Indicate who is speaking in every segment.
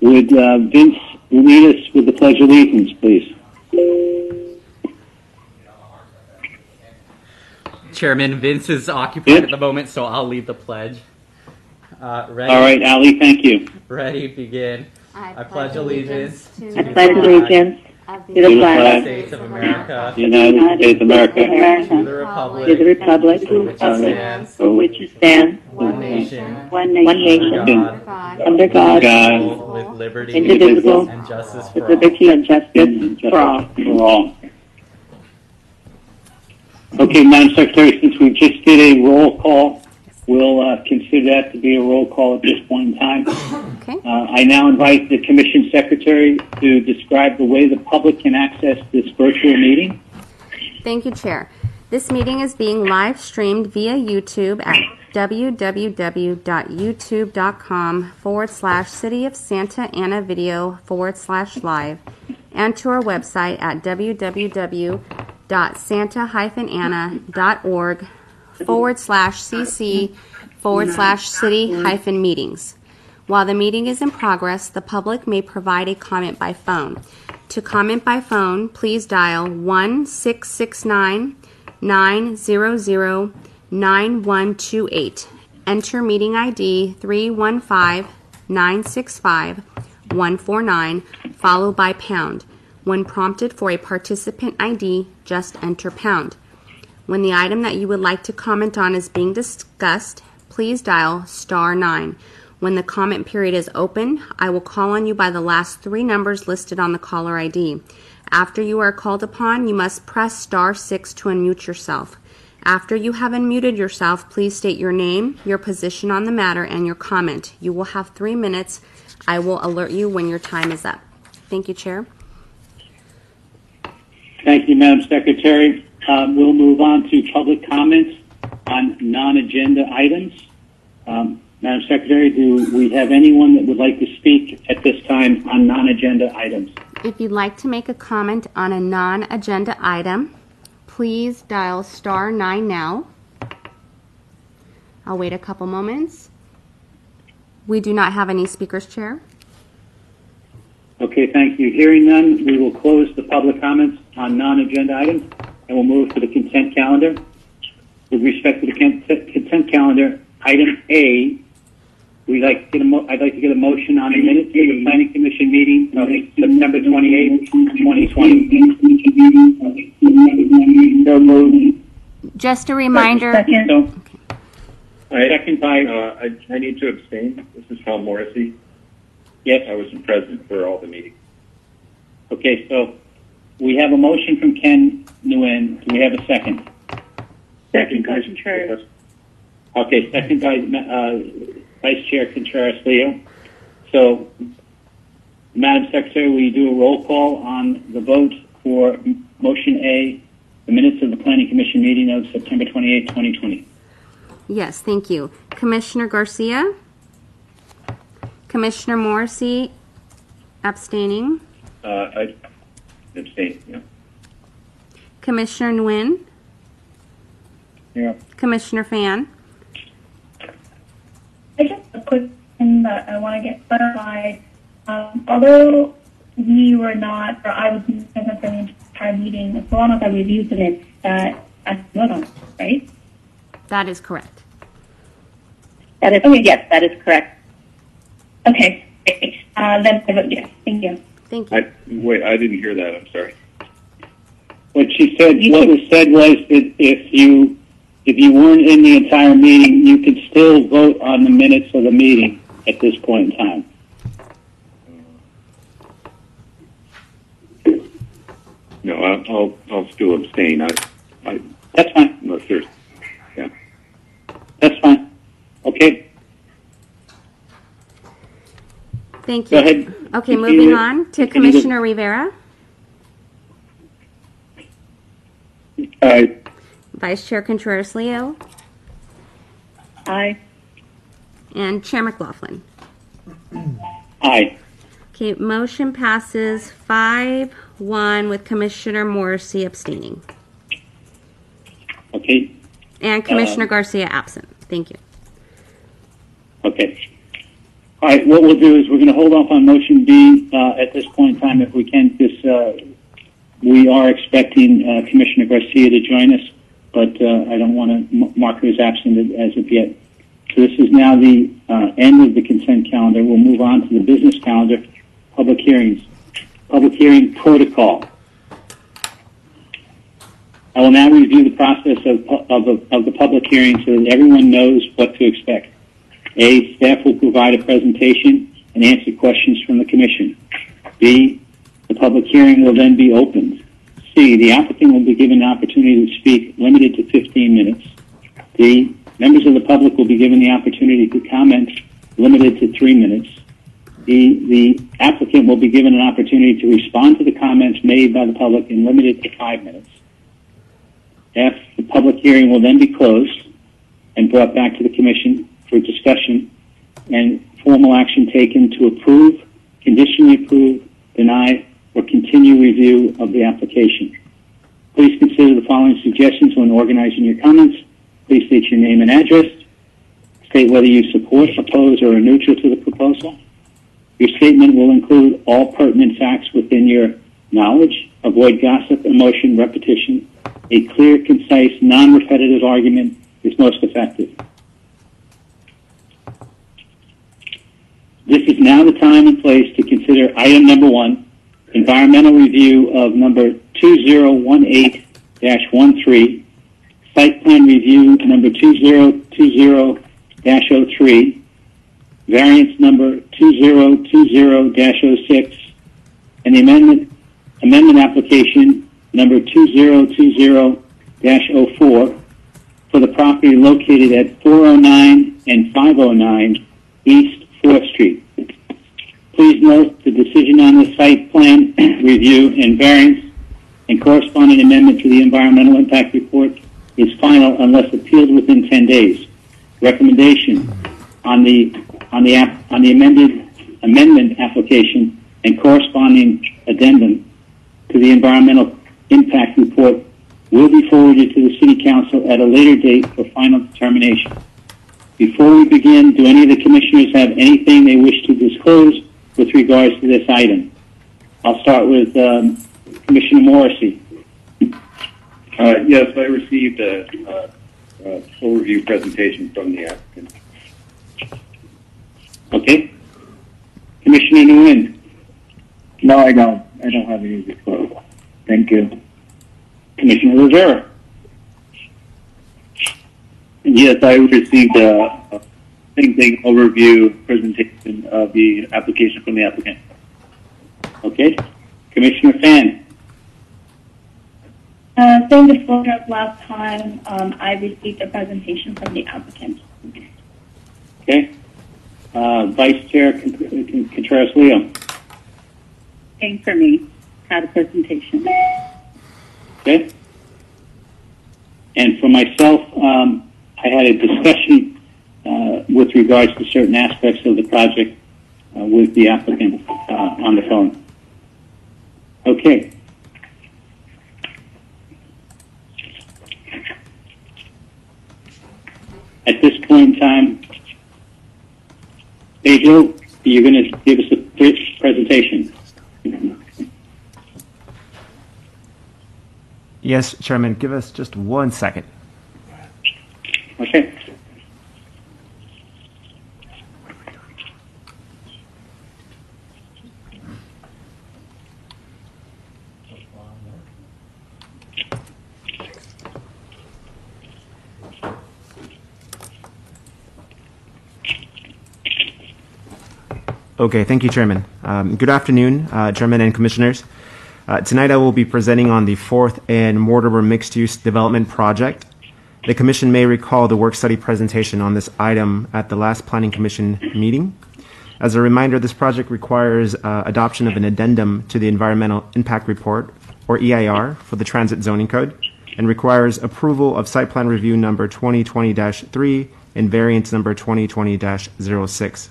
Speaker 1: Would Vince lead us with the Pledge of Allegiance, please?
Speaker 2: Chairman, Vince is occupied at the moment, so I'll lead the pledge. Ready?
Speaker 1: All right, Ali, thank you.
Speaker 2: Ready, begin. I pledge allegiance to
Speaker 3: I pledge allegiance to the
Speaker 2: United
Speaker 3: flag
Speaker 2: States of America,
Speaker 1: The United States of America,
Speaker 2: to the
Speaker 3: to the
Speaker 2: republic,
Speaker 3: republic
Speaker 2: for which it stands,
Speaker 3: for which it stands,
Speaker 2: one nation,
Speaker 3: one nation,
Speaker 2: under God,
Speaker 3: God,
Speaker 2: with liberty
Speaker 3: indivisible,
Speaker 2: and justice
Speaker 3: with
Speaker 2: for all.
Speaker 3: liberty and justice for all.
Speaker 1: for all. Okay, Madam Secretary, since we just did a roll call, we'll consider that to be a roll call at this point in time.
Speaker 4: Okay.
Speaker 1: I now invite the Commission Secretary to describe the way the public can access this virtual meeting.
Speaker 4: Thank you, Chair. This meeting is being live streamed via YouTube at www.youtube.com/City of Santa Ana Video/live and to our website at www.santa-ana.org/cc/city-meetings. While the meeting is in progress, the public may provide a comment by phone. To comment by phone, please dial 1-669-900-9128. Enter meeting ID 315-965-149, followed by pound. When prompted for a participant ID, just enter pound. When the item that you would like to comment on is being discussed, please dial *9. When the comment period is open, I will call on you by the last 3 numbers listed on the caller ID. After you are called upon, you must press *6 to unmute yourself. After you have unmuted yourself, please state your name, your position on the matter, and your comment. You will have 3 minutes. I will alert you when your time is up. Thank you, Chair.
Speaker 1: Thank you, Madam Secretary. We'll move on to public comments on non-agenda items. Madam Secretary, do we have anyone that would like to speak at this time on non-agenda items?
Speaker 4: If you'd like to make a comment on a non-agenda item, please dial *9 now. I'll wait a couple moments. We do not have any speakers, Chair.
Speaker 1: Okay, thank you. Hearing none, we will close the public comments on non-agenda items, and we'll move to the consent calendar. With respect to the consent calendar, item A, I'd like to get a motion on the minutes of the Planning Commission meeting of September 28, 2020. So moved.
Speaker 4: Just a reminder.
Speaker 3: Second.
Speaker 1: So, second by,
Speaker 5: I need to abstain. This is Tom Morrissey.
Speaker 1: yes.
Speaker 5: I wasn't present for all the meetings.
Speaker 1: Okay, so we have a motion from Ken Nguyen. Do we have a second?
Speaker 3: Second, Contreras.
Speaker 1: Okay, second by Vice Chair Contreras-Leo. So, Madam Secretary, will you do a roll call on the vote for motion A, the minutes of the Planning Commission meeting of September 28, 2020?
Speaker 4: Yes, thank you. Commissioner Garcia? Commissioner Morrissey abstaining.
Speaker 5: I abstain. Yeah.
Speaker 4: Commissioner Nguyen?
Speaker 1: Yeah.
Speaker 4: Commissioner Fan?
Speaker 6: I just a quick thing that I want to get clarified. Although we were not, or I was present for the entire meeting, as long as I reviewed the minutes that I vote on, right?
Speaker 4: That is correct.
Speaker 3: That is, yes, that is correct.
Speaker 6: Okay, great. Then I vote yes. Thank you.
Speaker 4: Thank you.
Speaker 5: Wait, I didn't hear that. I'm sorry.
Speaker 1: What she said, what was said was that if you weren't in the entire meeting, you could still vote on the minutes of the meeting at this point in time.
Speaker 5: No, I'll still abstain.
Speaker 1: That's fine.
Speaker 5: Unless there's, yeah.
Speaker 1: That's fine. Okay.
Speaker 4: Thank
Speaker 1: Go
Speaker 4: you.
Speaker 1: ahead.
Speaker 4: Okay, moving on to Commissioner Rivera.
Speaker 1: Aye.
Speaker 4: Vice Chair Contreras-Leo.
Speaker 3: Aye.
Speaker 4: And Chair McLaughlin.
Speaker 1: Aye.
Speaker 4: Okay, motion passes 5-1 with Commissioner Morrissey abstaining.
Speaker 1: Okay.
Speaker 4: And Commissioner Garcia absent. Thank you.
Speaker 1: Okay. All right, what we'll do is we're going to hold off on motion B at this point in time if we can, because we are expecting Commissioner Garcia to join us, but I don't want to mark her as absent as of yet. So this is now the end of the consent calendar. We'll move on to the business calendar, public hearings. Public hearing protocol. I will now review the process of the public hearing so that everyone knows what to expect. A, staff will provide a presentation and answer questions from the Commission. B, the public hearing will then be opened. C, the applicant will be given an opportunity to speak limited to 15 minutes. D, members of the public will be given the opportunity to comment limited to 3 minutes. D, the applicant will be given an opportunity to respond to the comments made by the public and limited to 5 minutes. F, the public hearing will then be closed and brought back to the Commission for discussion and formal action taken to approve, conditionally approve, deny, or continue review of the application. Please consider the following suggestions when organizing your comments. Please state your name and address. State whether you support, oppose, or are neutral to the proposal. Your statement will include all pertinent facts within your knowledge. Avoid gossip, emotion, repetition. A clear, concise, non-repetitive argument is most effective. This is now the time and place to consider item number 1, environmental review of number 2018-13, site plan review number 2020-03, variance number 2020-06, and the amendment application number 2020-04 for the property located at 409 and 509 East 4th Street. Please note the decision on the site plan review and variance and corresponding amendment to the environmental impact report is final unless appealed within 10 days. Recommendation on the amendment application and corresponding addendum to the environmental impact report will be forwarded to the City Council at a later date for final determination. Before we begin, do any of the commissioners have anything they wish to disclose with regards to this item? I'll start with Commissioner Morrissey.
Speaker 5: Yes, I received a overview presentation from the applicant.
Speaker 1: Okay. Commissioner Nguyen.
Speaker 7: No, I don't. I don't have any disclose. Thank you.
Speaker 1: Commissioner Rivera.
Speaker 7: Yes, I received a same thing overview presentation of the application from the applicant.
Speaker 1: Okay. Commissioner Fan.
Speaker 6: Same disclosure as last time. I received a presentation from the applicant.
Speaker 1: Okay. Vice Chair Contreras-Leo.
Speaker 3: Same for me. Had a presentation.
Speaker 1: Okay. And for myself, I had a discussion with regards to certain aspects of the project with the applicant on the phone. Okay. At this point in time, Pedro, you're going to give us a brief presentation.
Speaker 8: Yes, Chairman, give us just 1 second.
Speaker 1: Okay.
Speaker 8: Okay, thank you, Chairman. Good afternoon, Chairman and Commissioners. Tonight I will be presenting on the 4th and Mortimer Mixed-Use Development Project. The Commission may recall the work study presentation on this item at the last Planning Commission meeting. As a reminder, this project requires adoption of an addendum to the Environmental Impact Report, or EIR, for the Transit Zoning Code, and requires approval of Site Plan Review number 2020-3 and variance number 2020-06.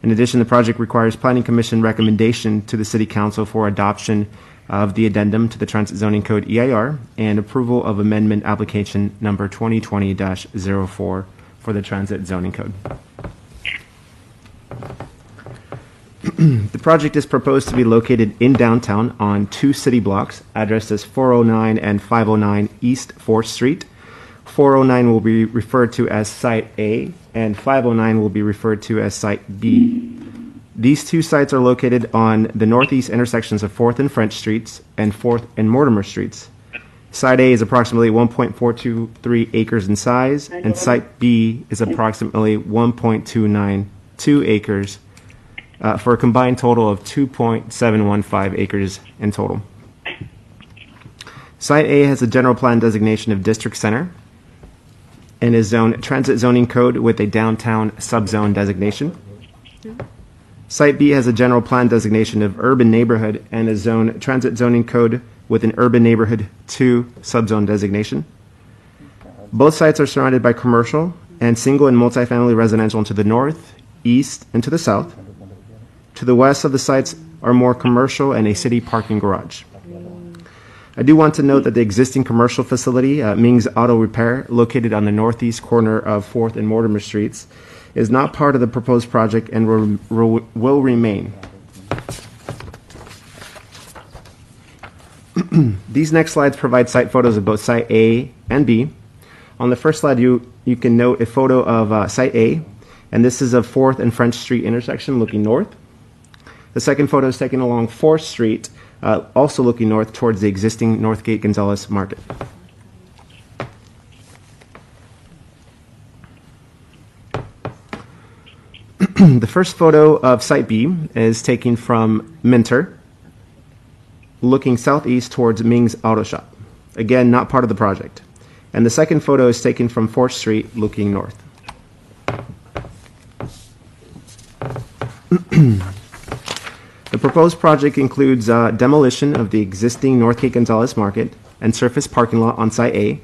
Speaker 8: In addition, the project requires Planning Commission recommendation to the City Council for adoption of the addendum to the Transit Zoning Code EIR and approval of amendment application number 2020-04 for the Transit Zoning Code. The project is proposed to be located in downtown on 2 city blocks addressed as 409 and 509 East 4th Street. 409 will be referred to as Site A, and 509 will be referred to as Site B. These two sites are located on the northeast intersections of 4th and French Streets and 4th and Mortimer Streets. Site A is approximately 1.423 acres in size, and Site B is approximately 1.292 acres, for a combined total of 2.715 acres in total. Site A has a general plan designation of District Center and is zoned Transit Zoning Code with a downtown subzone designation. Site B has a general plan designation of Urban Neighborhood and is zoned Transit Zoning Code with an Urban Neighborhood 2 subzone designation. Both sites are surrounded by commercial and single and multifamily residential to the north, east, and to the south. To the west of the sites are more commercial and a city parking garage. I do want to note that the existing commercial facility, Ming's Auto Repair, located on the northeast corner of 4th and Mortimer Streets, is not part of the proposed project and will remain. These next slides provide site photos of both Site A and B. On the first slide, you can note a photo of Site A, and this is of 4th and French Street intersection looking north. The second photo is taken along 4th Street, also looking north towards the existing Northgate Gonzalez Market. The first photo of Site B is taken from Minter, looking southeast towards Ming's Auto Shop. Again, not part of the project. And the second photo is taken from 4th Street, looking north. The proposed project includes demolition of the existing Northgate Gonzalez Market and surface parking lot on Site A,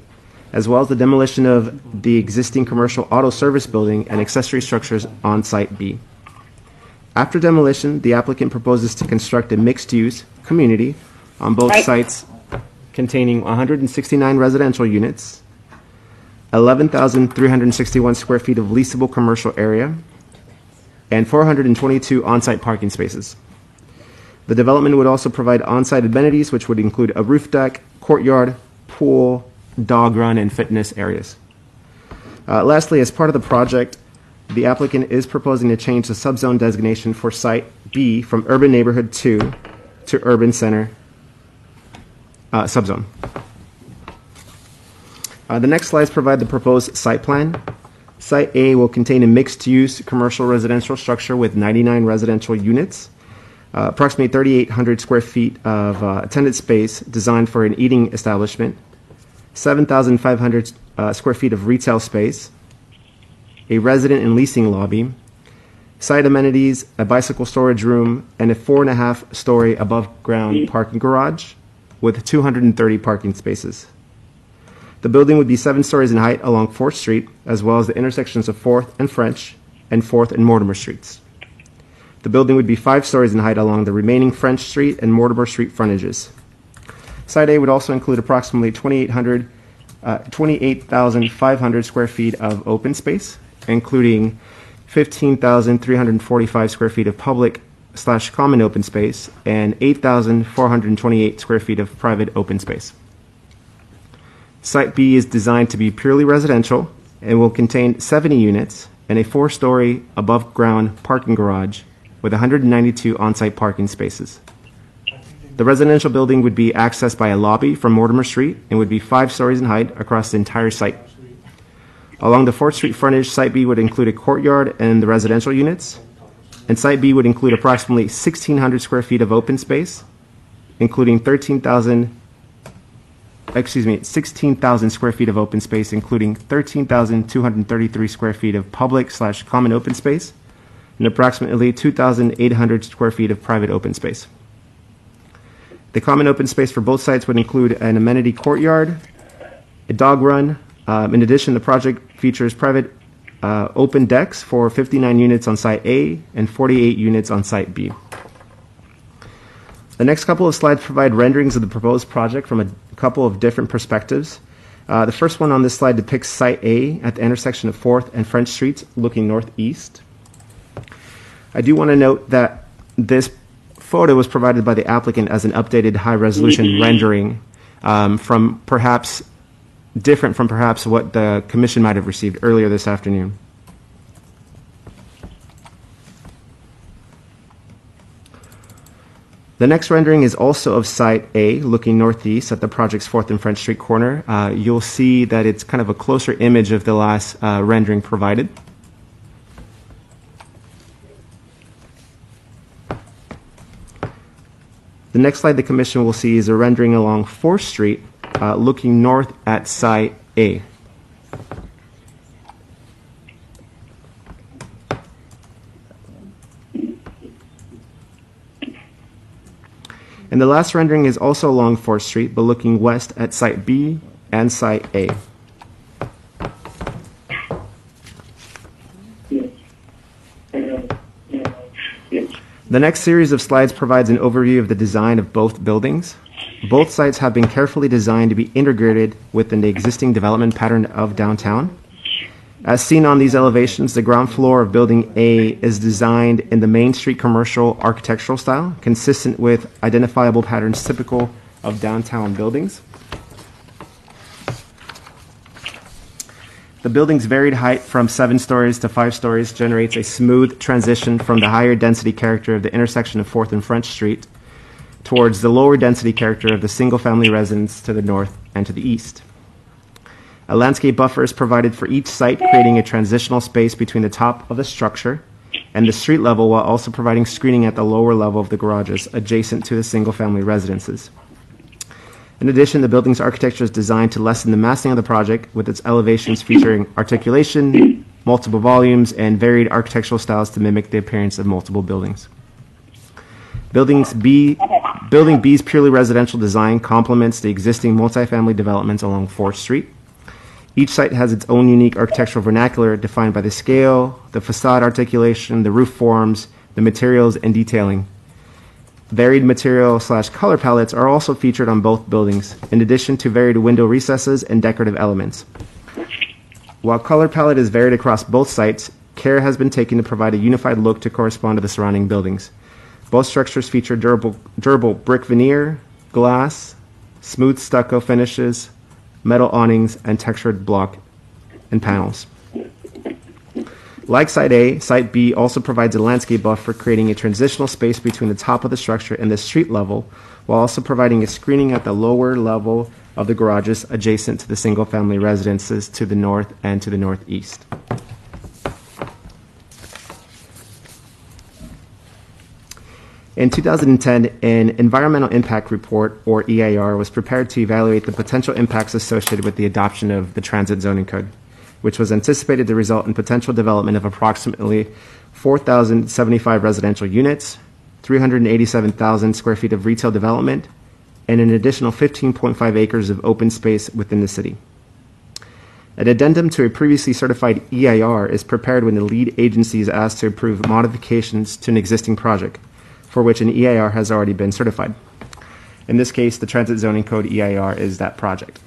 Speaker 8: as well as the demolition of the existing commercial auto service building and accessory structures on Site B. After demolition, the applicant proposes to construct a mixed-use community on both sites containing 169 residential units, 11,361 square feet of leasable commercial area, and 422 on-site parking spaces. The development would also provide on-site amenities, which would include a roof deck, courtyard, pool, dog run, and fitness areas. Lastly, as part of the project, the applicant is proposing to change the subzone designation for Site B from Urban Neighborhood 2 to Urban Center subzone. The next slides provide the proposed site plan. Site A will contain a mixed-use commercial residential structure with 99 residential units, approximately 3,800 square feet of tenant space designed for an eating establishment, 7,500 square feet of retail space, a resident and leasing lobby, site amenities, a bicycle storage room, and a 4.5-story above-ground parking garage with 230 parking spaces. The building would be 7 stories in height along 4th Street, as well as the intersections of 4th and French and 4th and Mortimer Streets. The building would be 5 stories in height along the remaining French Street and Mortimer Street frontages. Site A would also include approximately 28,500 square feet of open space, including 15,345 square feet of public/common open space and 8,428 square feet of private open space. Site B is designed to be purely residential and will contain 70 units and a 4-story above-ground parking garage with 192 on-site parking spaces. The residential building would be accessed by a lobby from Mortimer Street and would be 5 stories in height across the entire site. Along the 4th Street frontage, Site B would include a courtyard and the residential units, and Site B would include approximately 1,600 square feet of open space, including 16,000 square feet of open space, including 13,233 square feet of public/common open space, and approximately 2,800 square feet of private open space. The common open space for both sites would include an amenity courtyard, a dog run. In addition, the project features private open decks for 59 units on Site A and 48 units on Site B. The next couple of slides provide renderings of the proposed project from a couple of different perspectives. The first one on this slide depicts Site A at the intersection of 4th and French Streets looking northeast. I do want to note that This photo was provided by the applicant as an updated high-resolution rendering from perhaps different from perhaps what the commission might have received earlier this afternoon. The next rendering is also of Site A, looking northeast at the project's 4th and French Street corner. You'll see that it's kind of a closer image of the last rendering provided. The next slide the commission will see is a rendering along 4th Street, looking north at Site A. And the last rendering is also along 4th Street, but looking west at Site B and Site A. The next series of slides provides an overview of the design of both buildings. Both sites have been carefully designed to be integrated within the existing development pattern of downtown. As seen on these elevations, the ground floor of Building A is designed in the Main Street commercial architectural style, consistent with identifiable patterns typical of downtown buildings. The building's varied height from 7 stories to 5 stories generates a smooth transition from the higher density character of the intersection of 4th and French Street towards the lower density character of the single-family residence to the north and to the east. A landscape buffer is provided for each site, creating a transitional space between the top of the structure and the street level, while also providing screening at the lower level of the garages adjacent to the single-family residences. In addition, the building's architecture is designed to lessen the massing of the project, with its elevations featuring articulation, multiple volumes, and varied architectural styles to mimic the appearance of multiple buildings. Building B's purely residential design complements the existing multifamily developments along 4th Street. Each site has its own unique architectural vernacular defined by the scale, the facade articulation, the roof forms, the materials, and detailing. Varied material/color palettes are also featured on both buildings, in addition to varied window recesses and decorative elements. While color palette is varied across both sites, care has been taken to provide a unified look to correspond to the surrounding buildings. Both structures feature durable brick veneer, glass, smooth stucco finishes, metal awnings, and textured block and panels. Like Site A, Site B also provides a landscape buffer, creating a transitional space between the top of the structure and the street level, while also providing a screening at the lower level of the garages adjacent to the single-family residences to the north and to the northeast. In 2010, an Environmental Impact Report, or EIR, was prepared to evaluate the potential impacts associated with the adoption of the Transit Zoning Code, which was anticipated to result in potential development of approximately 4,075 residential units, 387,000 square feet of retail development, and an additional 15.5 acres of open space within the city. An addendum to a previously certified EIR is prepared when the lead agency is asked to approve modifications to an existing project, for which an EIR has already been certified. In this case, the Transit Zoning Code EIR is that project.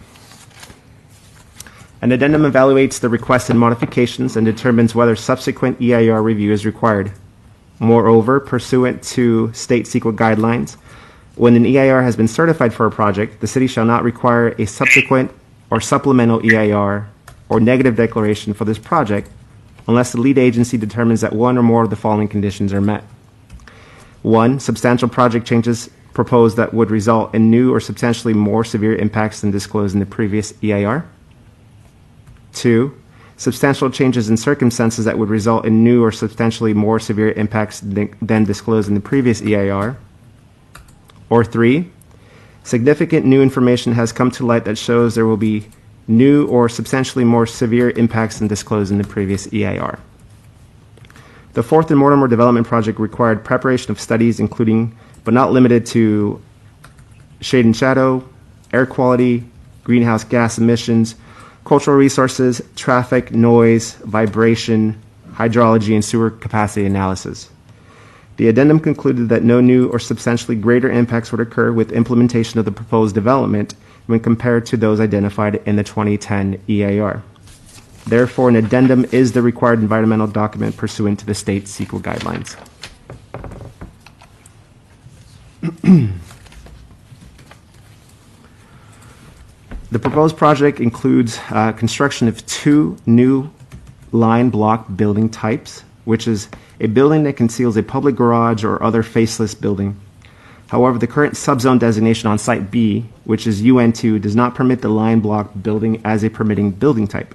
Speaker 8: An addendum evaluates the requested modifications and determines whether subsequent EIR review is required. Moreover, pursuant to state CEQA guidelines, when an EIR has been certified for a project, the city shall not require a subsequent or supplemental EIR or negative declaration for this project unless the lead agency determines that one or more of the following conditions are met. 1. Substantial project changes proposed that would result in new or substantially more severe impacts than disclosed in the previous EIR. 2. Substantial changes in circumstances that would result in new or substantially more severe impacts than disclosed in the previous EIR. Or 3. Significant new information has come to light that shows there will be new or substantially more severe impacts than disclosed in the previous EIR. The 4th and Mortimer development project required preparation of studies including, but not limited to, shade and shadow, air quality, greenhouse gas emissions, cultural resources, traffic, noise, vibration, hydrology, and sewer capacity analysis. The addendum concluded that no new or substantially greater impacts would occur with implementation of the proposed development when compared to those identified in the 2010 EIR. Therefore, an addendum is the required environmental document pursuant to the state CEQA guidelines. The proposed project includes construction of 2 new line block building types, which is a building that conceals a public garage or other faceless building. However, the current subzone designation on Site B, which is UN2, does not permit the line block building as a permitting building type.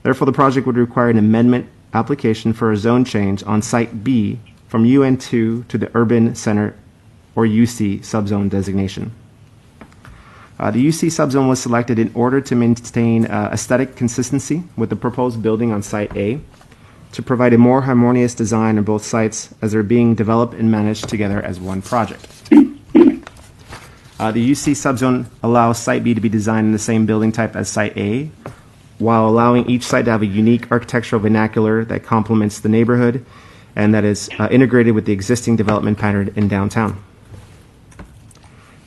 Speaker 8: Therefore, the project would require an amendment application for a zone change on Site B from UN2 to the Urban Center or UC subzone designation. The UC subzone was selected in order to maintain aesthetic consistency with the proposed building on Site A, to provide a more harmonious design on both sites as they're being developed and managed together as one project. The UC subzone allows Site B to be designed in the same building type as Site A, while allowing each site to have a unique architectural vernacular that complements the neighborhood and that is integrated with the existing development pattern in downtown.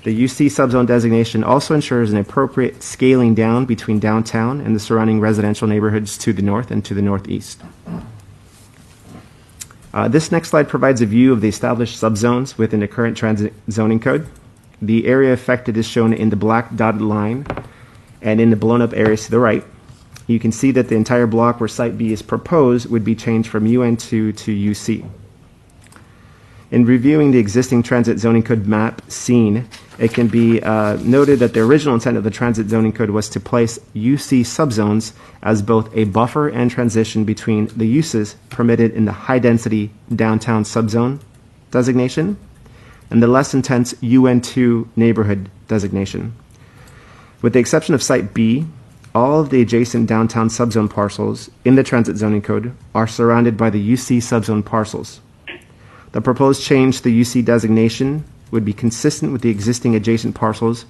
Speaker 8: The UC subzone designation also ensures an appropriate scaling down between downtown and the surrounding residential neighborhoods to the north and to the northeast. This next slide provides a view of the established subzones within the current transit zoning code. The area affected is shown in the black dotted line and in the blown up areas to the right. You can see that the entire block where Site B is proposed would be changed from UN2 to UC. In reviewing the existing transit zoning code map seen, it can be noted that the original intent of the transit zoning code was to place UC subzones as both a buffer and transition between the uses permitted in the high-density downtown subzone designation and the less intense UN2 neighborhood designation. With the exception of Site B, all of the adjacent downtown subzone parcels in the transit zoning code are surrounded by the UC subzone parcels. The proposed change to the UC designation would be consistent with the existing adjacent parcels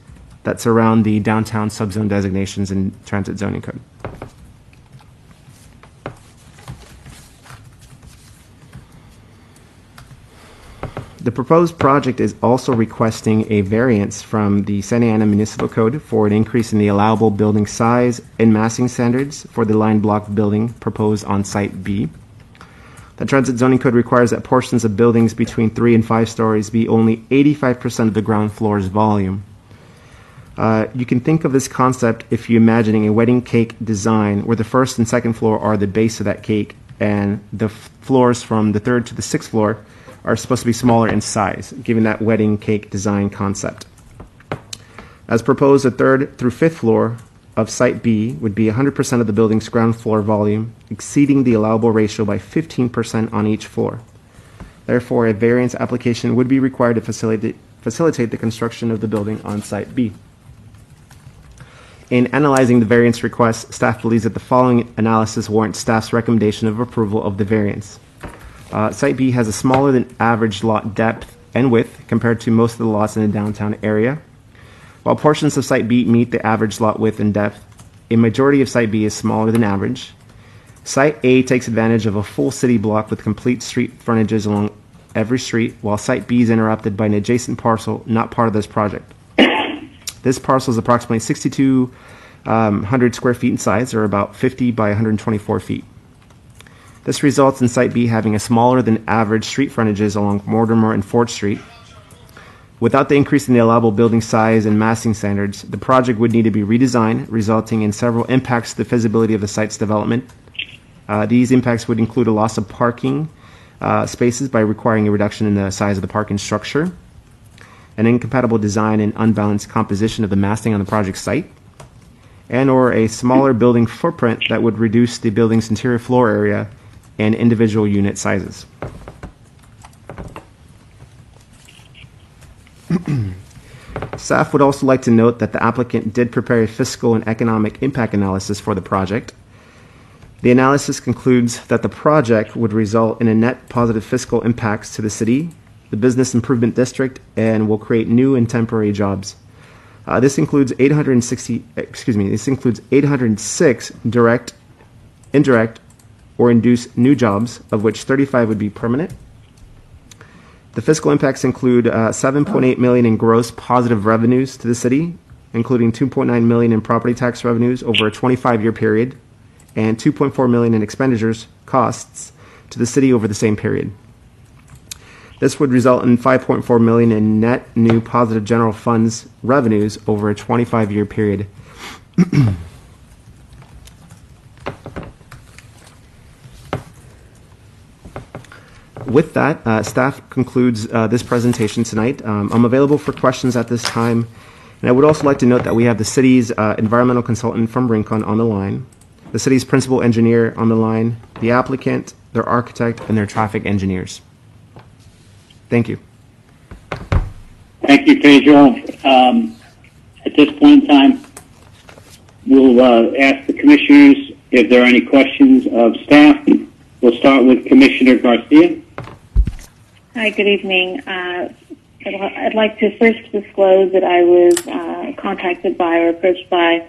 Speaker 8: that surround the downtown subzone designations in transit zoning code. The proposed project is also requesting a variance from the Santa Ana Municipal Code for an increase in the allowable building size and massing standards for the line block building proposed on Site B. The Transit Zoning Code requires that portions of buildings between 3 and 5 stories be only 85% of the ground floor's volume. You can think of this concept if you're imagining a wedding cake design where the first and second floor are the base of that cake and the floors from the 3rd to the 6th floor are supposed to be smaller in size, given that wedding cake design concept. As proposed, the 3rd through 5th floor of Site B would be 100% of the building's ground floor volume, exceeding the allowable ratio by 15% on each floor. Therefore, a variance application would be required to facilitate the construction of the building on Site B. In analyzing the variance request, staff believes that the following analysis warrants staff's recommendation of approval of the variance. Site B has a smaller than average lot depth and width compared to most of the lots in the downtown area. While portions of Site B meet the average lot width and depth, a majority of Site B is smaller than average. Site A takes advantage of a full city block with complete street frontages along every street, while Site B is interrupted by an adjacent parcel not part of this project. This parcel is approximately 6,200 square feet in size, or about 50 by 124 feet. This results in Site B having a smaller than average street frontages along Mortimer and 4th Street. Without the increase in the allowable building size and massing standards, the project would need to be redesigned, resulting in several impacts to the feasibility of the site's development. These impacts would include a loss of parking spaces by requiring a reduction in the size of the parking structure, an incompatible design and unbalanced composition of the massing on the project site, and or a smaller building footprint that would reduce the building's interior floor area and individual unit sizes. Staff would also like to note that the applicant did prepare a fiscal and economic impact analysis for the project. The analysis concludes that the project would result in a net positive fiscal impacts to the city, the business improvement district, and will create new and temporary jobs. This includes 806 direct, indirect, or induced new jobs, of which 35 would be permanent. The fiscal impacts include $7.8 million in gross positive revenues to the city, including $2.9 million in property tax revenues over a 25-year period, and $2.4 million in expenditures costs to the city over the same period. This would result in $5.4 million in net new positive general funds revenues over a 25-year period. With that, staff concludes this presentation tonight. I'm available for questions at this time. And I would also like to note that we have the city's environmental consultant from Rincon on the line, the city's principal engineer on the line, the applicant, their architect, and their traffic engineers. Thank you.
Speaker 1: Thank you, Pedro. At this point in time, we'll ask the commissioners if there are any questions of staff. We'll start with Commissioner Garcia.
Speaker 3: Hi, good evening. I'd like to first disclose that I was contacted by or approached by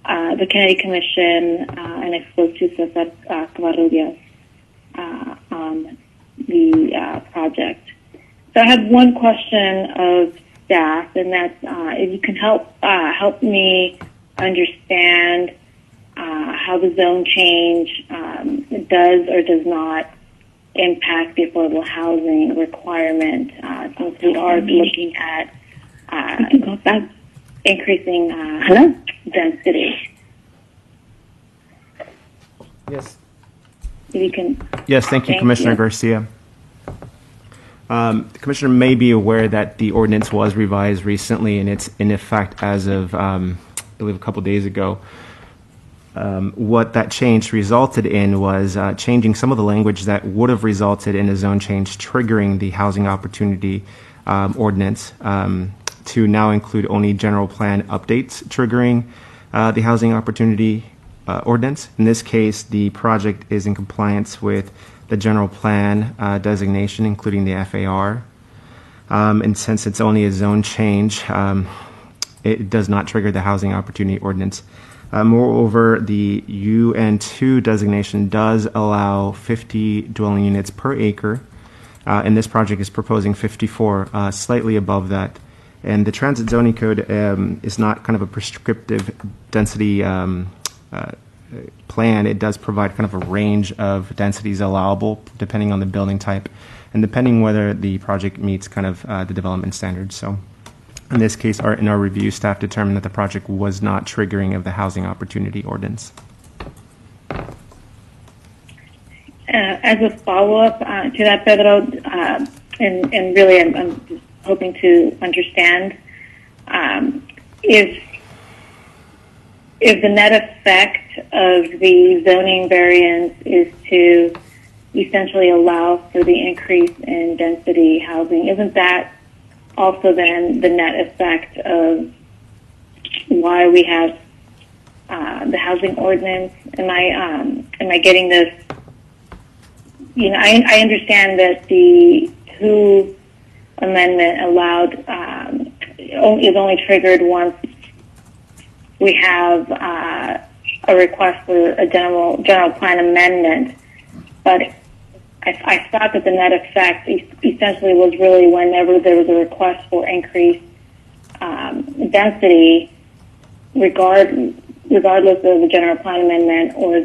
Speaker 3: the Kennedy Commission and I spoke to Cesar Covarrubias on the project. So I have one question of staff, and that's if you can help me understand how the zone change does or does not impact the affordable housing requirement, since we are looking at increasing density.
Speaker 8: Yes.
Speaker 3: If you can.
Speaker 8: Yes, thank you, Commissioner Garcia. The Commissioner may be aware that the ordinance was revised recently, and it's in effect as of, I believe, a couple days ago. What that change resulted in was changing some of the language that would have resulted in a zone change triggering the housing opportunity ordinance to now include only general plan updates triggering the housing opportunity ordinance. In this case, the project is in compliance with the general plan designation, including the FAR. And since it's only a zone change, it does not trigger the housing opportunity ordinance. Moreover, the UN2 designation does allow 50 dwelling units per acre, and this project is proposing 54, slightly above that. And the Transit Zoning Code is not kind of a prescriptive density plan. It does provide kind of a range of densities allowable depending on the building type and depending whether the project meets kind of the development standards. So in this case, in our review, staff determined that the project was not triggering of the housing opportunity ordinance.
Speaker 3: As a follow-up to that, Pedro, and really I'm just hoping to understand if the net effect of the zoning variance is to essentially allow for the increase in density housing, isn't that also then the net effect of why we have the housing ordinance? Am I getting this? You know, I understand that the WHO amendment is only triggered once we have a request for a general plan amendment, but I thought that the net effect essentially was really whenever there was a request for increased density, regardless of the general plan amendment or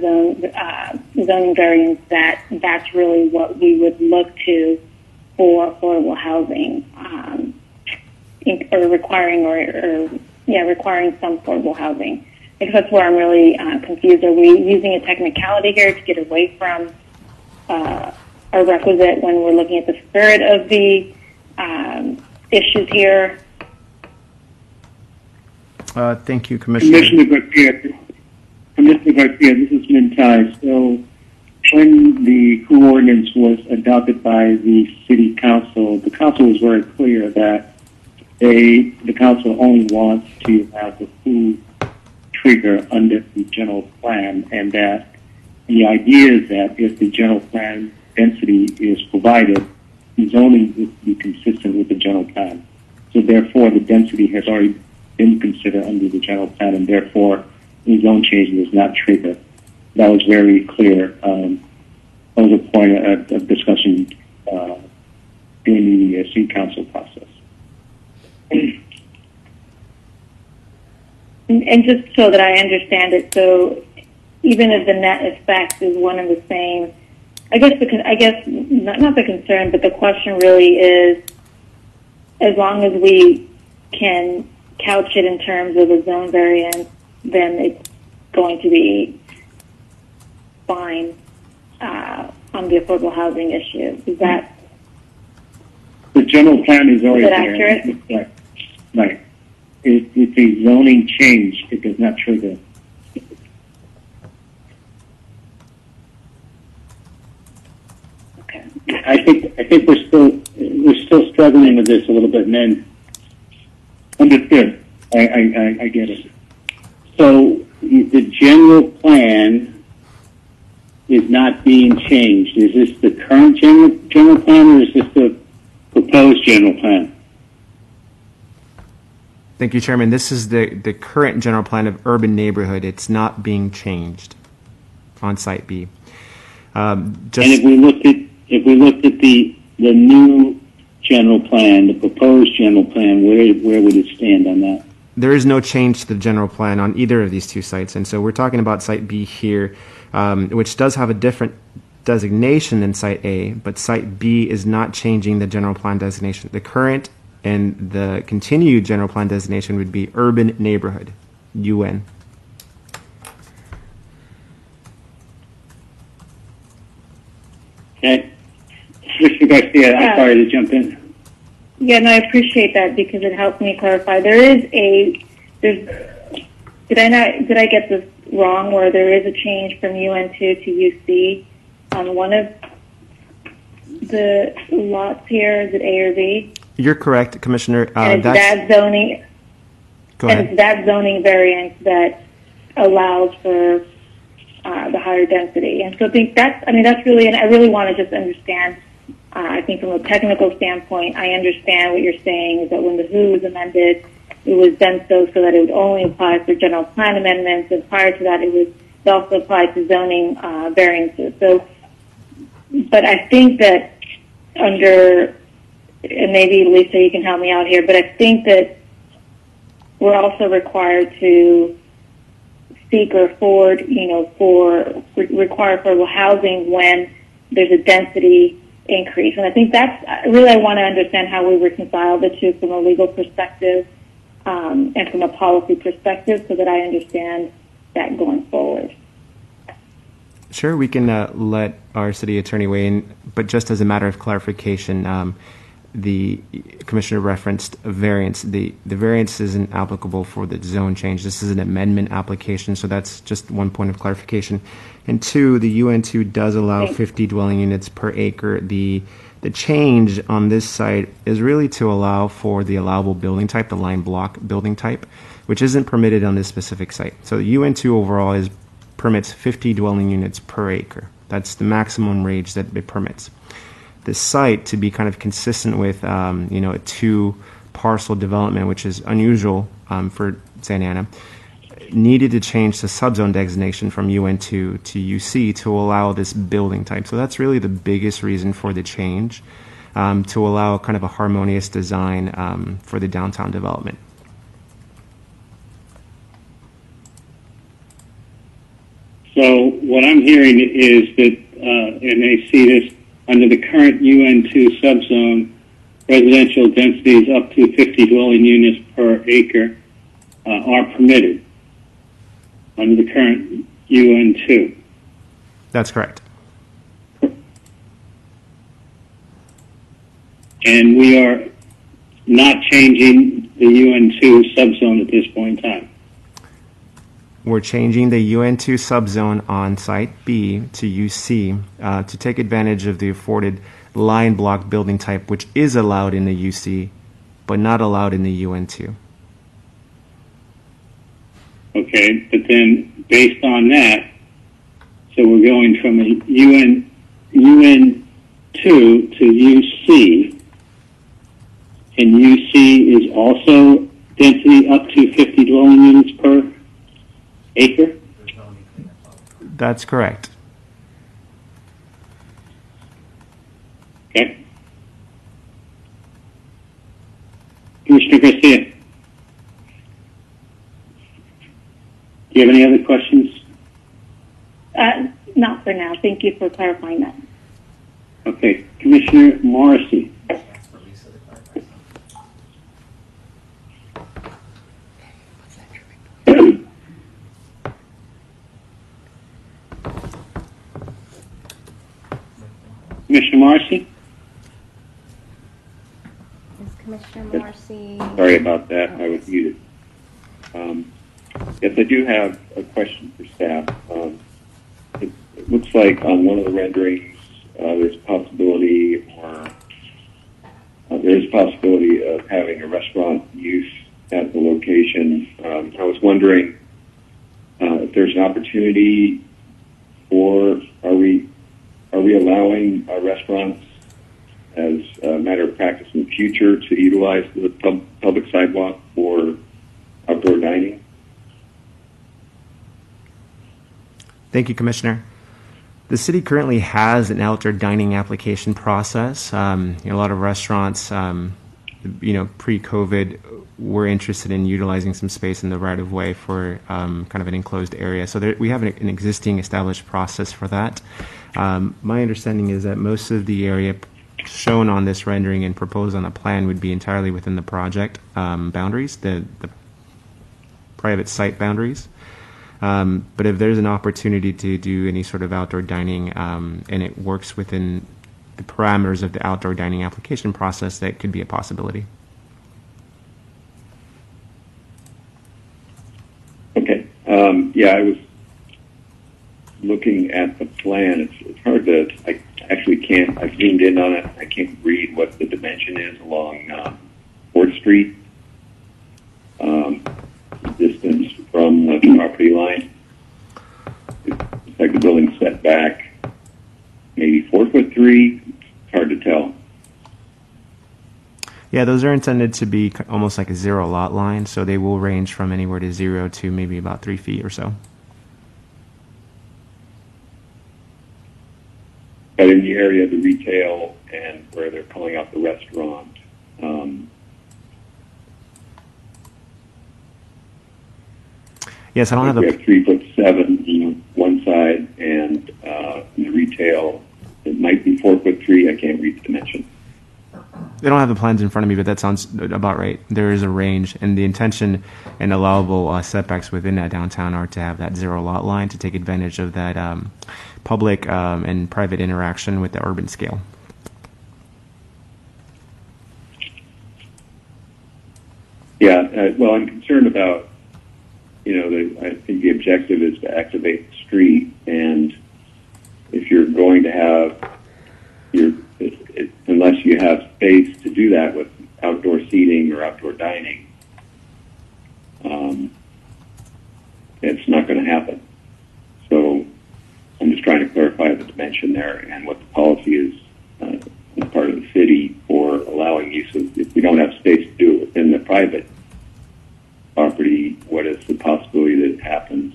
Speaker 3: zoning variance, that's really what we would look to for affordable housing, or requiring some affordable housing. I think that's where I'm really confused. Are we using a technicality here to get away from our requisite when we're looking at the spirit of the issues here?
Speaker 8: Thank you, Commissioner.
Speaker 7: Commissioner Garcia, this is Mintai. So when the WHO ordinance was adopted by the City Council, the Council was very clear that the Council only wants to have the WHO trigger under the general plan, and that the idea is that if the general plan density is provided, the zoning would be consistent with the general plan. So therefore, the density has already been considered under the general plan, and therefore, the zone change is not triggered. That was very clear. That was a point of discussion during the City Council process.
Speaker 3: And just so that I understand it, so even if the net effect is one and the same, I guess not the concern, but the question really is, as long as we can couch it in terms of a zone variance, then it's going to be fine on the affordable housing issue. Is that
Speaker 7: The general plan is already
Speaker 3: that
Speaker 7: there.
Speaker 3: accurate?
Speaker 7: Right. It's a zoning change. It does not trigger.
Speaker 3: Okay.
Speaker 1: I think we're still struggling with this a little bit, and then
Speaker 7: Understood. I get it.
Speaker 1: so the general plan is not being changed. Is this the current general plan, or is this the proposed general plan?
Speaker 8: Thank you, Chairman. This is the current general plan of urban neighborhood. It's not being changed on Site B.
Speaker 1: And if we looked at the new general plan, the proposed general plan, where would it stand on that?
Speaker 8: There is no change to the general plan on either of these two sites. And so we're talking about Site B here, which does have a different designation than Site A, but Site B is not changing the general plan designation. The current and the continued general plan designation would be urban neighborhood, UN.
Speaker 1: Okay. Mr. Garcia, I'm sorry to jump in.
Speaker 3: Yeah, no, I appreciate that because it helps me clarify. Did I get this wrong where there is a change from UN2 to UC on one of the lots here? Is it A or B?
Speaker 8: You're correct, Commissioner.
Speaker 3: And it's that zoning.
Speaker 8: Go
Speaker 3: And
Speaker 8: ahead.
Speaker 3: it's that zoning variance that allows for the higher density. And so I think that's really, and I really want to just understand, I think from a technical standpoint, I understand what you're saying is that when the WHO was amended, it was done so that it would only apply for general plan amendments, and prior to that it also applied to zoning variances. So, but I think that under, and maybe Lisa, you can help me out here, but I think that we're also required to seek or afford, require affordable housing when there's a density increase. And I think that's really, I want to understand how we reconcile the two from a legal perspective and from a policy perspective so that I understand that going forward.
Speaker 8: Sure, we can let our city attorney weigh in, but just as a matter of clarification, the commissioner referenced a variance. The variance isn't applicable for the zone change. This is an amendment application, so that's just one point of clarification. And two, the UN2 does allow 50 dwelling units per acre. The change on this site is really to allow for the allowable building type, the line block building type, which isn't permitted on this specific site. So the UN2 overall permits 50 dwelling units per acre. That's the maximum range that it permits. This site, to be kind of consistent with a two-parcel development, which is unusual for Santa Ana, needed to change the subzone designation from UN2 to UC to allow this building type. So that's really the biggest reason for the change, to allow kind of a harmonious design for the downtown development.
Speaker 1: So what I'm hearing is that, and I see this under the current UN2 subzone, residential densities up to 50 dwelling units per acre are permitted under the current UN2.
Speaker 8: That's correct.
Speaker 1: And we are not changing the UN2 subzone at this point in time.
Speaker 8: We're changing the UN2 subzone on Site B to UC to take advantage of the afforded line block building type, which is allowed in the UC, but not allowed in the UN2.
Speaker 1: Okay, but then based on that, so we're going from a UN2 to UC, and UC is also density up to 50 dwelling units per acre?
Speaker 8: That's correct.
Speaker 1: Okay. Commissioner Garcia, do you have any other questions?
Speaker 3: Not for now. Thank you for clarifying that.
Speaker 1: Okay, Commissioner Morrissey. Commissioner Morrissey?
Speaker 4: Is Commissioner Morrissey?
Speaker 5: Sorry about that. I was muted. Yes, I do have a question for staff. It looks like on one of the renderings, there's a possibility of having a restaurant use at the location. I was wondering if there's an opportunity, or are we allowing restaurants as a matter of practice in the future to utilize the public sidewalk for outdoor dining?
Speaker 8: Thank you, Commissioner. The city currently has an outdoor dining application process. A lot of restaurants, pre-COVID, were interested in utilizing some space in the right-of-way for kind of an enclosed area. So we have an existing established process for that. My understanding is that most of the area shown on this rendering and proposed on the plan would be entirely within the project boundaries, the private site boundaries. But if there's an opportunity to do any sort of outdoor dining and it works within the parameters of the outdoor dining application process, that could be a possibility.
Speaker 5: Okay. I was looking at the plan. It's hard to, I actually can't, I zoomed in on it. I can't read what the dimension is along 4th Street. Distance from the property line. It's like the building set back maybe 4'3". It's hard to tell.
Speaker 8: Yeah, those are intended to be almost like a zero lot line, so they will range from anywhere to 0 to maybe about 3 feet or so.
Speaker 5: But in the area of the retail and where they're calling out the restaurant,
Speaker 8: yes, I don't have
Speaker 5: we have 3'7" on one side, and in the retail, it might be 4'3". I can't read the dimension.
Speaker 8: I don't have the plans in front of me, but that sounds about right. There is a range, and the intention and allowable setbacks within that downtown are to have that zero lot line to take advantage of that public and private interaction with the urban scale.
Speaker 5: Yeah, well, I'm concerned about, I think the objective is to activate the street, and if you're going to have unless you have space to do that with outdoor seating or outdoor dining, it's not going to happen. So I'm just trying to clarify the dimension there and what the policy is on the part of the city for allowing use of, if we don't have space to do it within the private property, what is the possibility that it happens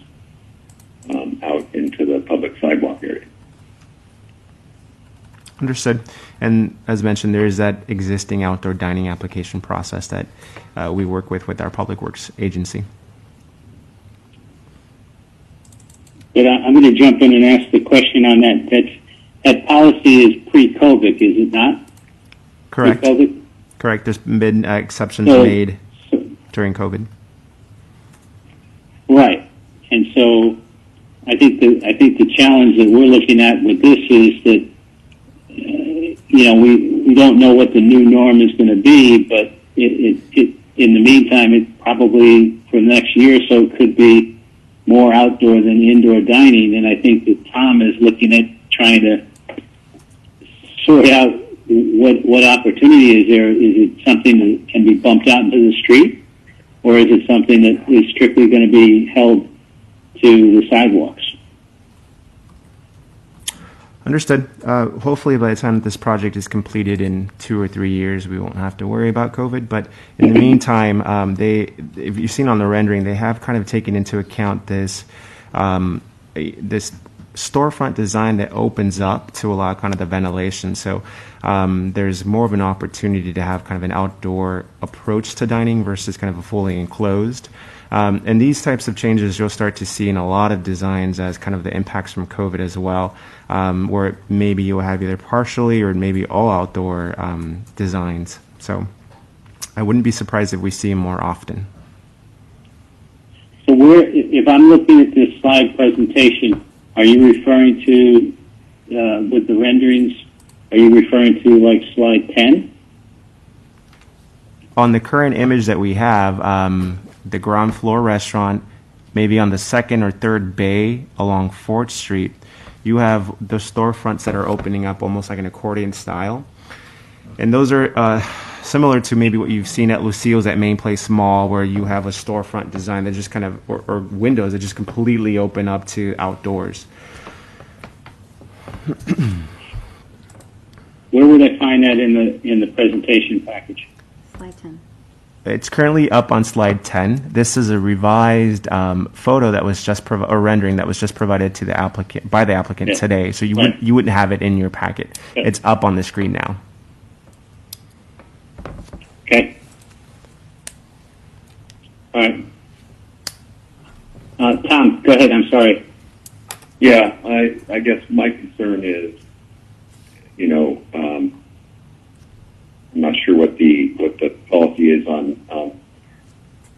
Speaker 5: out into the public sidewalk area?
Speaker 8: Understood. And as mentioned, there is that existing outdoor dining application process that we work with our Public Works agency.
Speaker 1: But I'm going to jump in and ask the question on that. That policy is pre-COVID, is it not?
Speaker 8: Correct.
Speaker 1: Pre-COVID?
Speaker 8: Correct. There's been exceptions made during COVID. Right.
Speaker 1: And so I think the challenge that we're looking at with this is that we don't know what the new norm is going to be, but it in the meantime, it probably for the next year or so could be more outdoor than indoor dining. And I think that Tom is looking at trying to sort out what opportunity is there. Is it something that can be bumped out into the street, or is it something that is strictly going to be held to the sidewalks?
Speaker 8: Understood. Hopefully by the time that this project is completed in 2 or 3 years, we won't have to worry about COVID. But in the meantime, if you've seen on the rendering, they have kind of taken into account this storefront design that opens up to allow kind of the ventilation. So there's more of an opportunity to have kind of an outdoor approach to dining versus kind of a fully enclosed. And these types of changes you'll start to see in a lot of designs as kind of the impacts from COVID as well, where maybe you'll have either partially or maybe all outdoor designs. So I wouldn't be surprised if we see them more often.
Speaker 1: So if I'm looking at this slide presentation, are you referring to, with the renderings, are you referring to like slide 10?
Speaker 8: On the current image that we have, the ground floor restaurant, maybe on the second or third bay along 4th Street, you have the storefronts that are opening up almost like an accordion style. And those are similar to maybe what you've seen at Lucille's at Main Place Mall, where you have a storefront design that just kind of, or windows that just completely open up to outdoors.
Speaker 1: Where would I find that in the presentation package?
Speaker 4: Slide 10.
Speaker 8: It's currently up on slide 10. This is a revised photo that was just or rendering that was just provided to the applicant by the applicant today. So you wouldn't have it in your packet.
Speaker 1: Yeah.
Speaker 8: It's up on the screen now.
Speaker 1: Okay. All right. Tom, go ahead. I'm sorry.
Speaker 5: Yeah, I guess my concern is, I'm not sure what the policy is on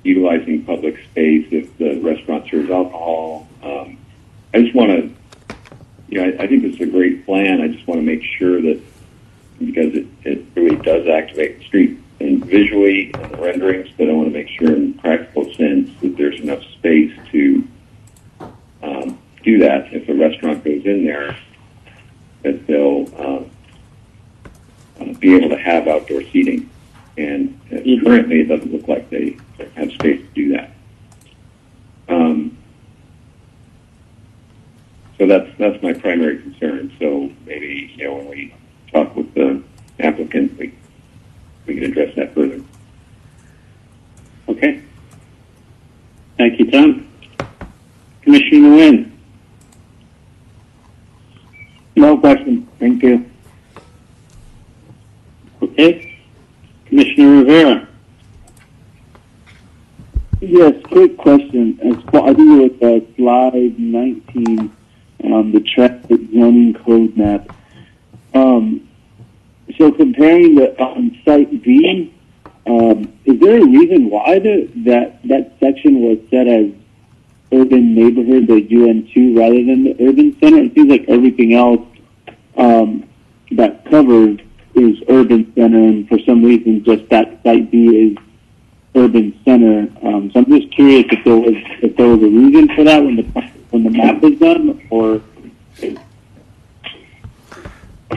Speaker 5: utilizing public space if the restaurant serves alcohol. I just want to, I think this is a great plan. I just want to make sure that, because it really does activate the street and visually and the renderings, but I want to make sure in practical sense that there's enough space to do that. If a restaurant goes in there, that they'll be able to have outdoor seating. And currently it doesn't look like they have space to do that. So that's my primary concern. So maybe, when we talk with the applicant, we can address that further.
Speaker 1: Okay. Thank you, Tom. Commissioner Nguyen.
Speaker 7: No question. Thank you.
Speaker 1: Okay. Commissioner Rivera.
Speaker 7: Yes, quick question. I think it was slide 19, the traffic zoning code map. So comparing the site V, is there a reason why that section was set as urban neighborhood, the UN2, rather than the urban center? It seems like everything else that covered is urban center, and for some reason just that site B is urban center. So I'm just curious if there was a reason for that when the map was done, or.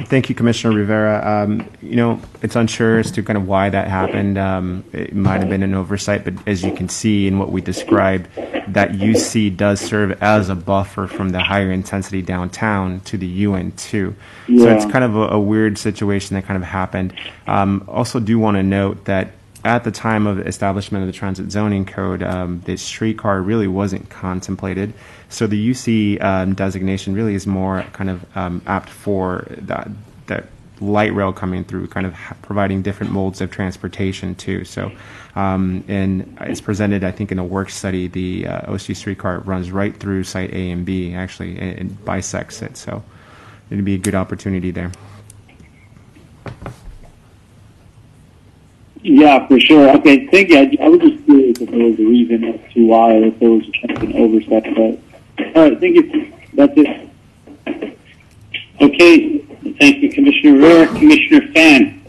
Speaker 8: Thank you, Commissioner Rivera. It's unsure as to kind of why that happened. It might have been an oversight, but as you can see in what we described, that UC does serve as a buffer from the higher intensity downtown to the UN2.
Speaker 7: Yeah.
Speaker 8: So it's kind of a weird situation that kind of happened. Also do want to note that at the time of the establishment of the transit zoning code, the streetcar really wasn't contemplated. So the UC designation really is more kind of apt for that light rail coming through, kind of providing different modes of transportation too. So, and it's presented, I think, in a work study. The OC streetcar runs right through site A and B, actually, and bisects it. So it'd be a good opportunity there.
Speaker 7: Yeah, for sure. Okay, thank you. I was just curious if there was a reason as to why, if there was an oversight. But all right, thank you. That's it.
Speaker 1: Okay. Thank you, Commissioner Rivera. Commissioner Fan.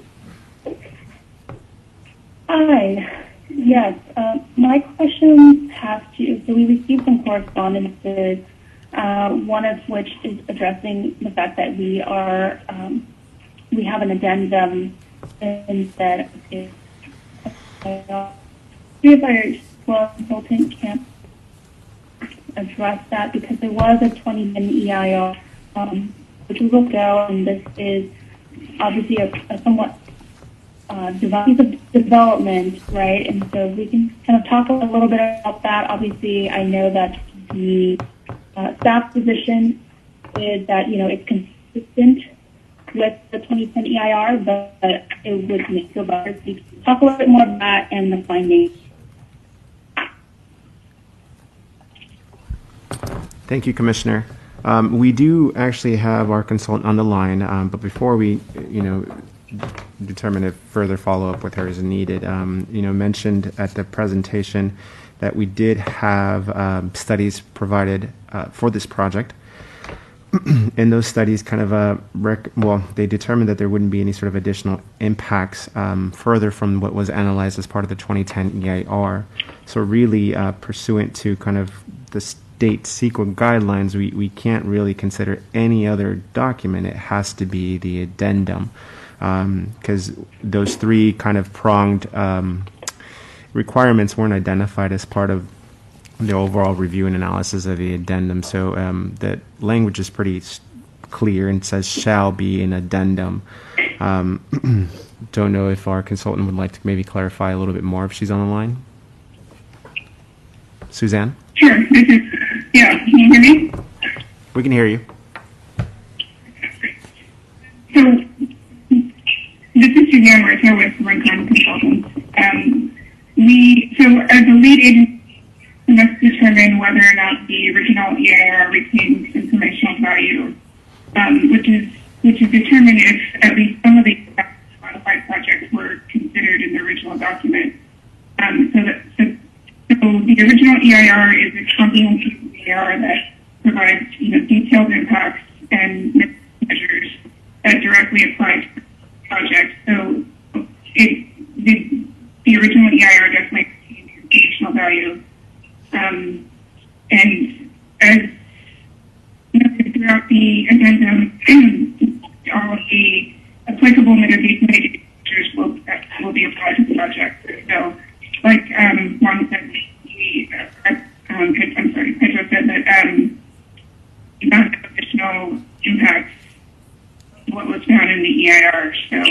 Speaker 6: Hi. Yes. My question has to. So we received some correspondences. One of which is addressing the fact that we have an addendum and that is consultant can't address that because there was a 20-minute EIR which we will go, and this is obviously a somewhat development, right? And so we can kind of talk a little bit about that. Obviously, I know that the staff position suggested that, it's consistent with the 2010 EIR, but it would make feel better if you could talk a little bit more about that and the findings.
Speaker 8: Thank you, Commissioner. We do actually have our consultant on the line, but before we, determine if further follow-up with her is needed, mentioned at the presentation that we did have studies provided for this project. And those studies kind of, they determined that there wouldn't be any sort of additional impacts further from what was analyzed as part of the 2010 EIR. So really, pursuant to kind of the state CEQA guidelines, we can't really consider any other document. It has to be the addendum, because those three kind of pronged requirements weren't identified as part of the overall review and analysis of the addendum. So the language is pretty clear and says shall be an addendum. Don't know if our consultant would like to maybe clarify a little bit more if she's on the line. Suzanne?
Speaker 9: Sure. Yeah, can you hear me?
Speaker 8: We can hear you.
Speaker 9: So, this is Suzanne Martin with Rincon Consultants. So as a lead agency, we must determine whether or not the original EIR retains informational value, which is determined if at least some of the modified projects were considered in the original document. So the original EIR is a comprehensive EIR that provides, detailed impacts and measures that directly apply to the project. So the original EIR definitely retains additional value. And as throughout the addendum, all of the applicable mitigation measures will be applied to the project. So, like Juan said, Pedro said that not additional impacts what was found in the EIR. So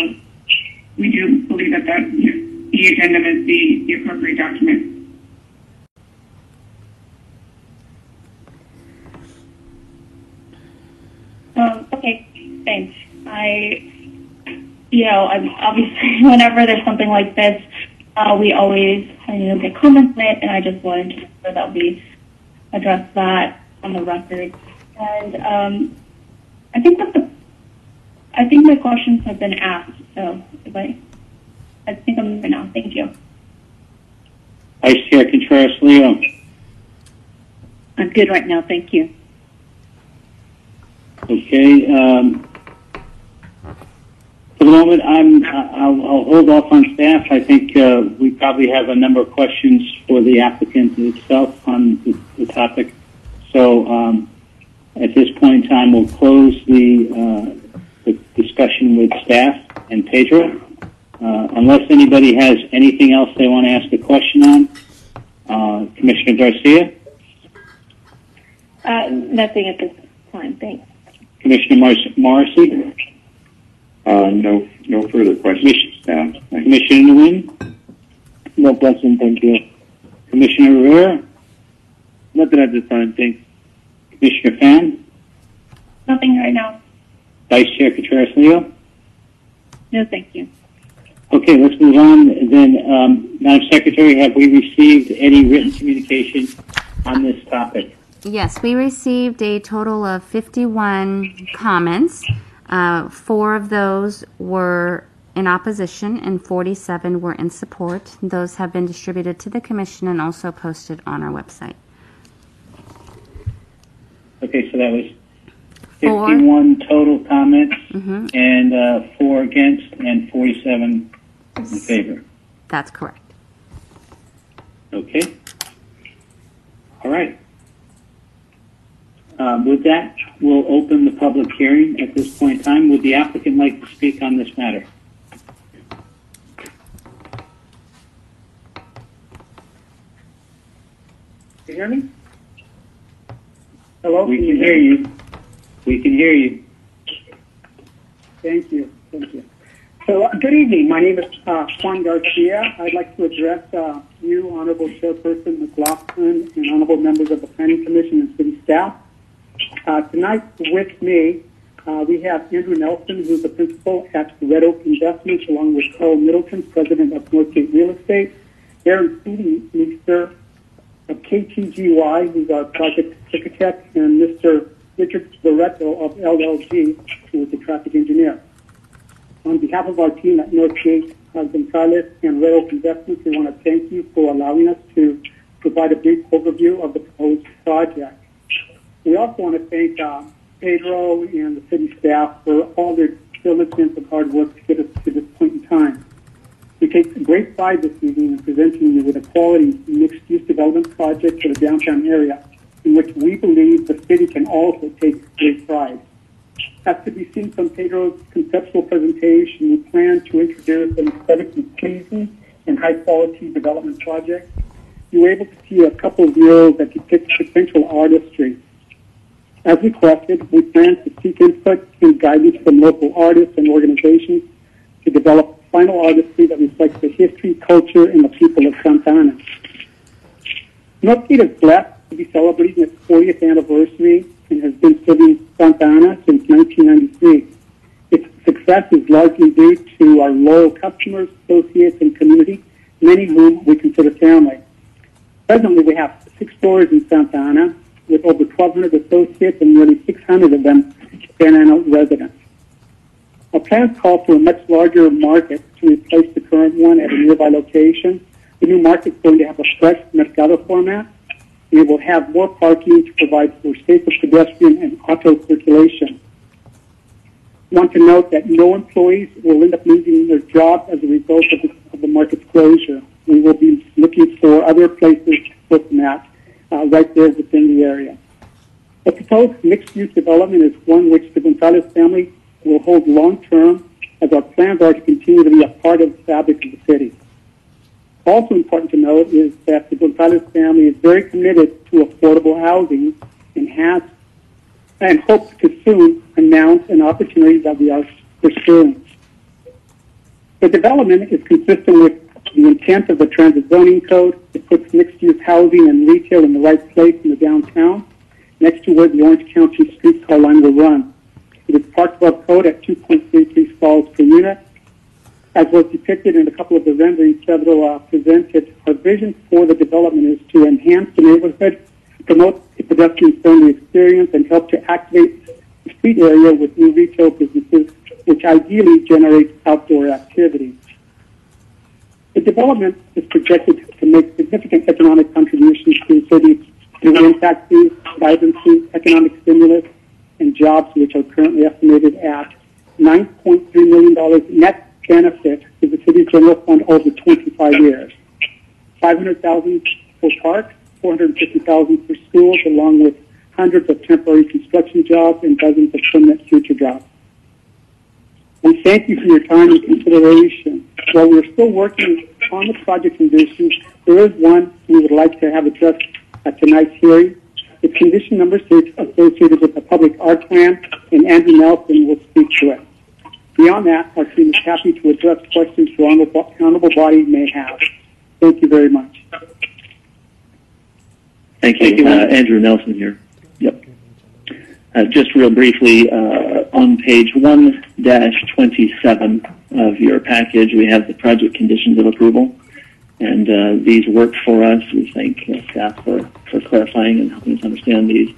Speaker 9: we do believe that the addendum is the appropriate document.
Speaker 6: Okay, thanks. I'm obviously whenever there's something like this, we always get comments on it, and I just wanted to ensure that we address that on the record. And I think my questions have been asked. So I think I'm good now. Thank you.
Speaker 1: Vice Chair Contreras-Leo.
Speaker 10: I'm good right now. Thank you.
Speaker 1: Okay. For the moment, I'll hold off on staff. I think we probably have a number of questions for the applicant itself on the topic. So at this point in time, we'll close the discussion with staff and Pedro. Unless anybody has anything else they want to ask a question on, Commissioner Garcia?
Speaker 3: Nothing at this time. Thanks.
Speaker 1: Commissioner Morrissey?
Speaker 5: No further questions, staff.
Speaker 1: Commissioner Nguyen?
Speaker 7: No question, thank you.
Speaker 1: Commissioner Rivera?
Speaker 7: Nothing at this time, thanks.
Speaker 1: Commissioner Fan?
Speaker 6: Nothing right now.
Speaker 1: Vice Chair Contreras-Leo?
Speaker 10: No, thank you.
Speaker 1: Okay, let's move on. Then, Madam Secretary, have we received any written communication on this topic?
Speaker 4: Yes, we received a total of 51 comments. 4 of those were in opposition and 47 were in support. Those have been distributed to the Commission and also posted on our website.
Speaker 1: Okay, so that was 51 total comments, and 4 against and 47 in favor.
Speaker 4: That's correct.
Speaker 1: Okay. All right. With that, we'll open the public hearing at this point in time. Would the applicant like to speak on this matter?
Speaker 7: Can you hear me? Hello?
Speaker 1: We can hear you. We can hear you.
Speaker 7: Thank you. So, good evening. My name is Juan Garcia. I'd like to address you, Honorable Chairperson McLaughlin, and honorable members of the Planning Commission and City staff.
Speaker 11: Tonight with me, we have Andrew Nelson, who's the principal at Red Oak Investments, along with Carl Middleton, president of Northgate Real Estate, Aaron Meester of KTGY, who's our project architect, and Mr. Richard Loretto of LLG, who is the traffic engineer. On behalf of our team at Northgate Gonzalez and Red Oak Investments, we want to thank you for allowing us to provide a brief overview of the proposed project. We also want to thank Pedro and the city staff for all their diligence and hard work to get us to this point in time. We take great pride this evening in presenting you with a quality mixed-use development project for the downtown area, in which we believe the city can also take great pride. As to be seen from Pedro's conceptual presentation, we plan to introduce an aesthetically pleasing and high-quality development project. You were able to see a couple of murals that depict potential artistry. As requested, we plan to seek input and guidance from local artists and organizations to develop final artistry that reflects the history, culture, and the people of Santa Ana. Northgate is blessed to be celebrating its 40th anniversary and has been serving Santa Ana since 1993. Its success is largely due to our loyal customers, associates, and community, many of whom we consider family. Presently, we have 6 stores in Santa Ana, with over 1,200 associates and nearly 600 of them Santa Ana residents. Our plans call for a much larger market to replace the current one at a nearby location. The new market is going to have a fresh Mercado format. We will have more parking to provide for safer pedestrian and auto circulation. I want to note that no employees will end up losing their jobs as a result of the market's closure. We will be looking for other places to put them at, right there within the area. The proposed mixed-use development is one which the Gonzalez family will hold long-term, as our plans are to continue to be a part of the fabric of the city. Also important to note is that the Gonzalez family is very committed to affordable housing and hopes to soon announce an opportunity that we are pursuing. The development is consistent with the intent of the Transit Zoning Code. It puts mixed-use housing and retail in the right place in the downtown, next to where the Orange County streetcar line will run. It is part of our code at 2.33 stalls per unit. As was depicted in a couple of the renderings Pedro presented, our vision for the development is to enhance the neighborhood, promote a pedestrian-friendly experience, and help to activate the street area with new retail businesses, which ideally generate outdoor activity. The development is projected to make significant economic contributions to the city through impact fees, vibrancy, economic stimulus, and jobs, which are currently estimated at $9.3 million net benefit to the city's general fund over 25 years. $500,000 for parks, $450,000 for schools, along with hundreds of temporary construction jobs and dozens of permanent future jobs. We thank you for your time and consideration. While we're still working on the project conditions, there is one we would like to have addressed at tonight's hearing. It's condition number 6 associated with the public art plan, and Andrew Nelson will speak to it. Beyond that, our team is happy to address questions the honorable body may have. Thank you very much.
Speaker 12: Thank you. Andrew Nelson here. Yep. Just real briefly, on page 1-27 of your package, we have the project conditions of approval. And these work for us. We thank staff for clarifying and helping us understand these.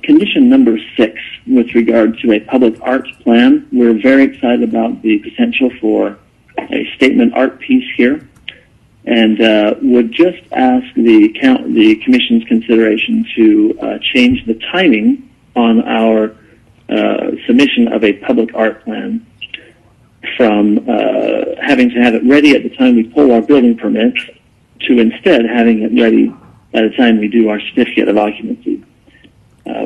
Speaker 12: Condition number 6, with regard to a public art plan, we're very excited about the potential for a statement art piece here, and would just ask the Commission's consideration to change the timing on our submission of a public art plan from having to have it ready at the time we pull our building permits to instead having it ready by the time we do our certificate of occupancy.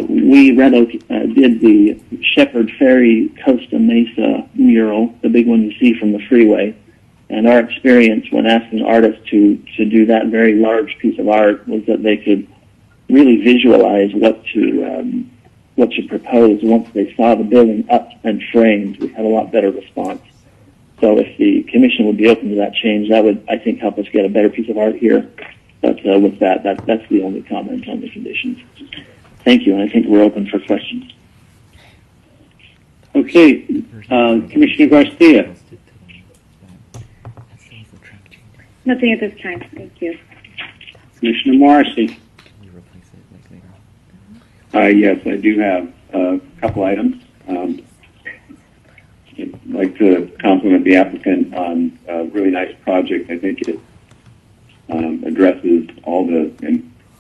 Speaker 12: We, Red Oak, did the Shepherd Ferry Costa Mesa mural, the big one you see from the freeway, and our experience when asking artists to do that very large piece of art was that they could really visualize what to propose once they saw the building up and framed. We had a lot better response. So if the Commission would be open to that change, that would, I think, help us get a better piece of art here. But with that's the only comment on the conditions. Thank you, and I think we're open for questions.
Speaker 1: Okay, Commissioner Garcia.
Speaker 3: Nothing at this time. Thank you.
Speaker 1: Commissioner Morrissey.
Speaker 5: Yes, I do have a couple items. I'd like to compliment the applicant on a really nice project. I think it addresses all the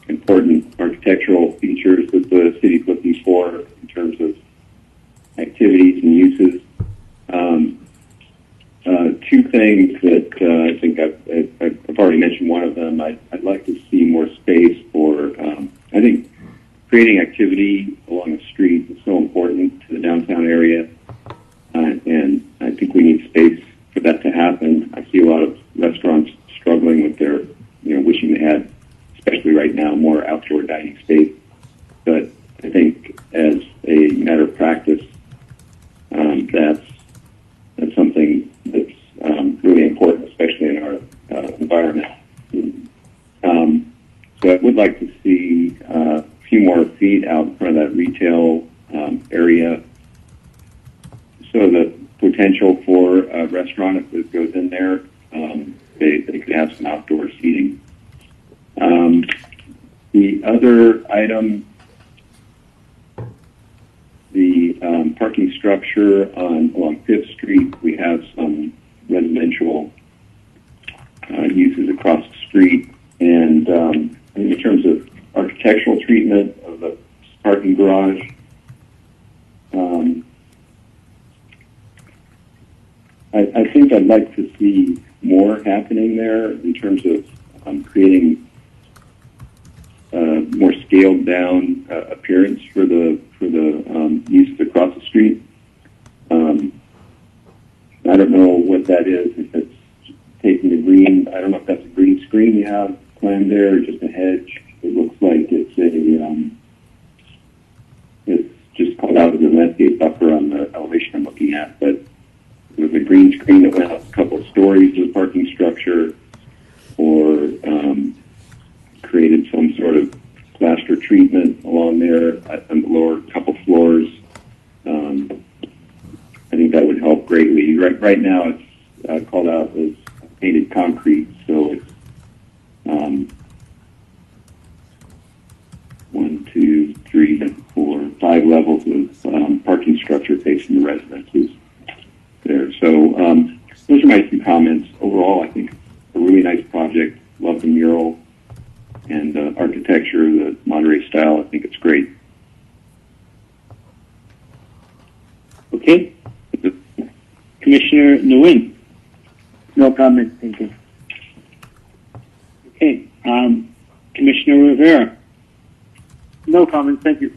Speaker 5: important architectural features that the city's looking for in terms of activities and uses. Two things that I think I've already mentioned one of them. I'd like to see more space for, I think, creating activity along the street is so important to the downtown area, and I think we need space for that to happen. I see a lot of restaurants struggling with their, wishing they had, especially right now, more outdoor dining space. But I think as a matter of practice, that's something that's really important, especially in our environment. So I would like to see a few more feet out in front of that retail area. So the potential for a restaurant, if it goes in there, they could have some outdoor seating. The other item, the parking structure along 5th Street, we have some residential uses across the street, and in terms of architectural treatment of the parking garage, I think I'd like to see more happening there in terms of creating more scaled down appearance for the uses across the street. I don't know what that is. If it's taking the green, I don't know if that's a green screen you have planned there or just a hedge. It looks like it's just called out as a landscape buffer on the elevation I'm looking at, but it was a green screen that went up a couple of stories of the parking structure, or created some sort of plaster treatment along there on the lower couple floors. I think that would help greatly. Right now, it's called out as painted concrete, so it's 1, 2, 3, 4, 5 levels of parking structure facing the residences there. So those are my two comments. Overall, I think a really nice project. Love the mural and architecture, the Monterey style. I think it's great.
Speaker 1: Okay. Commissioner Nguyen.
Speaker 7: No comment. Thank you.
Speaker 1: Okay. Commissioner Rivera.
Speaker 7: No comment. Thank you.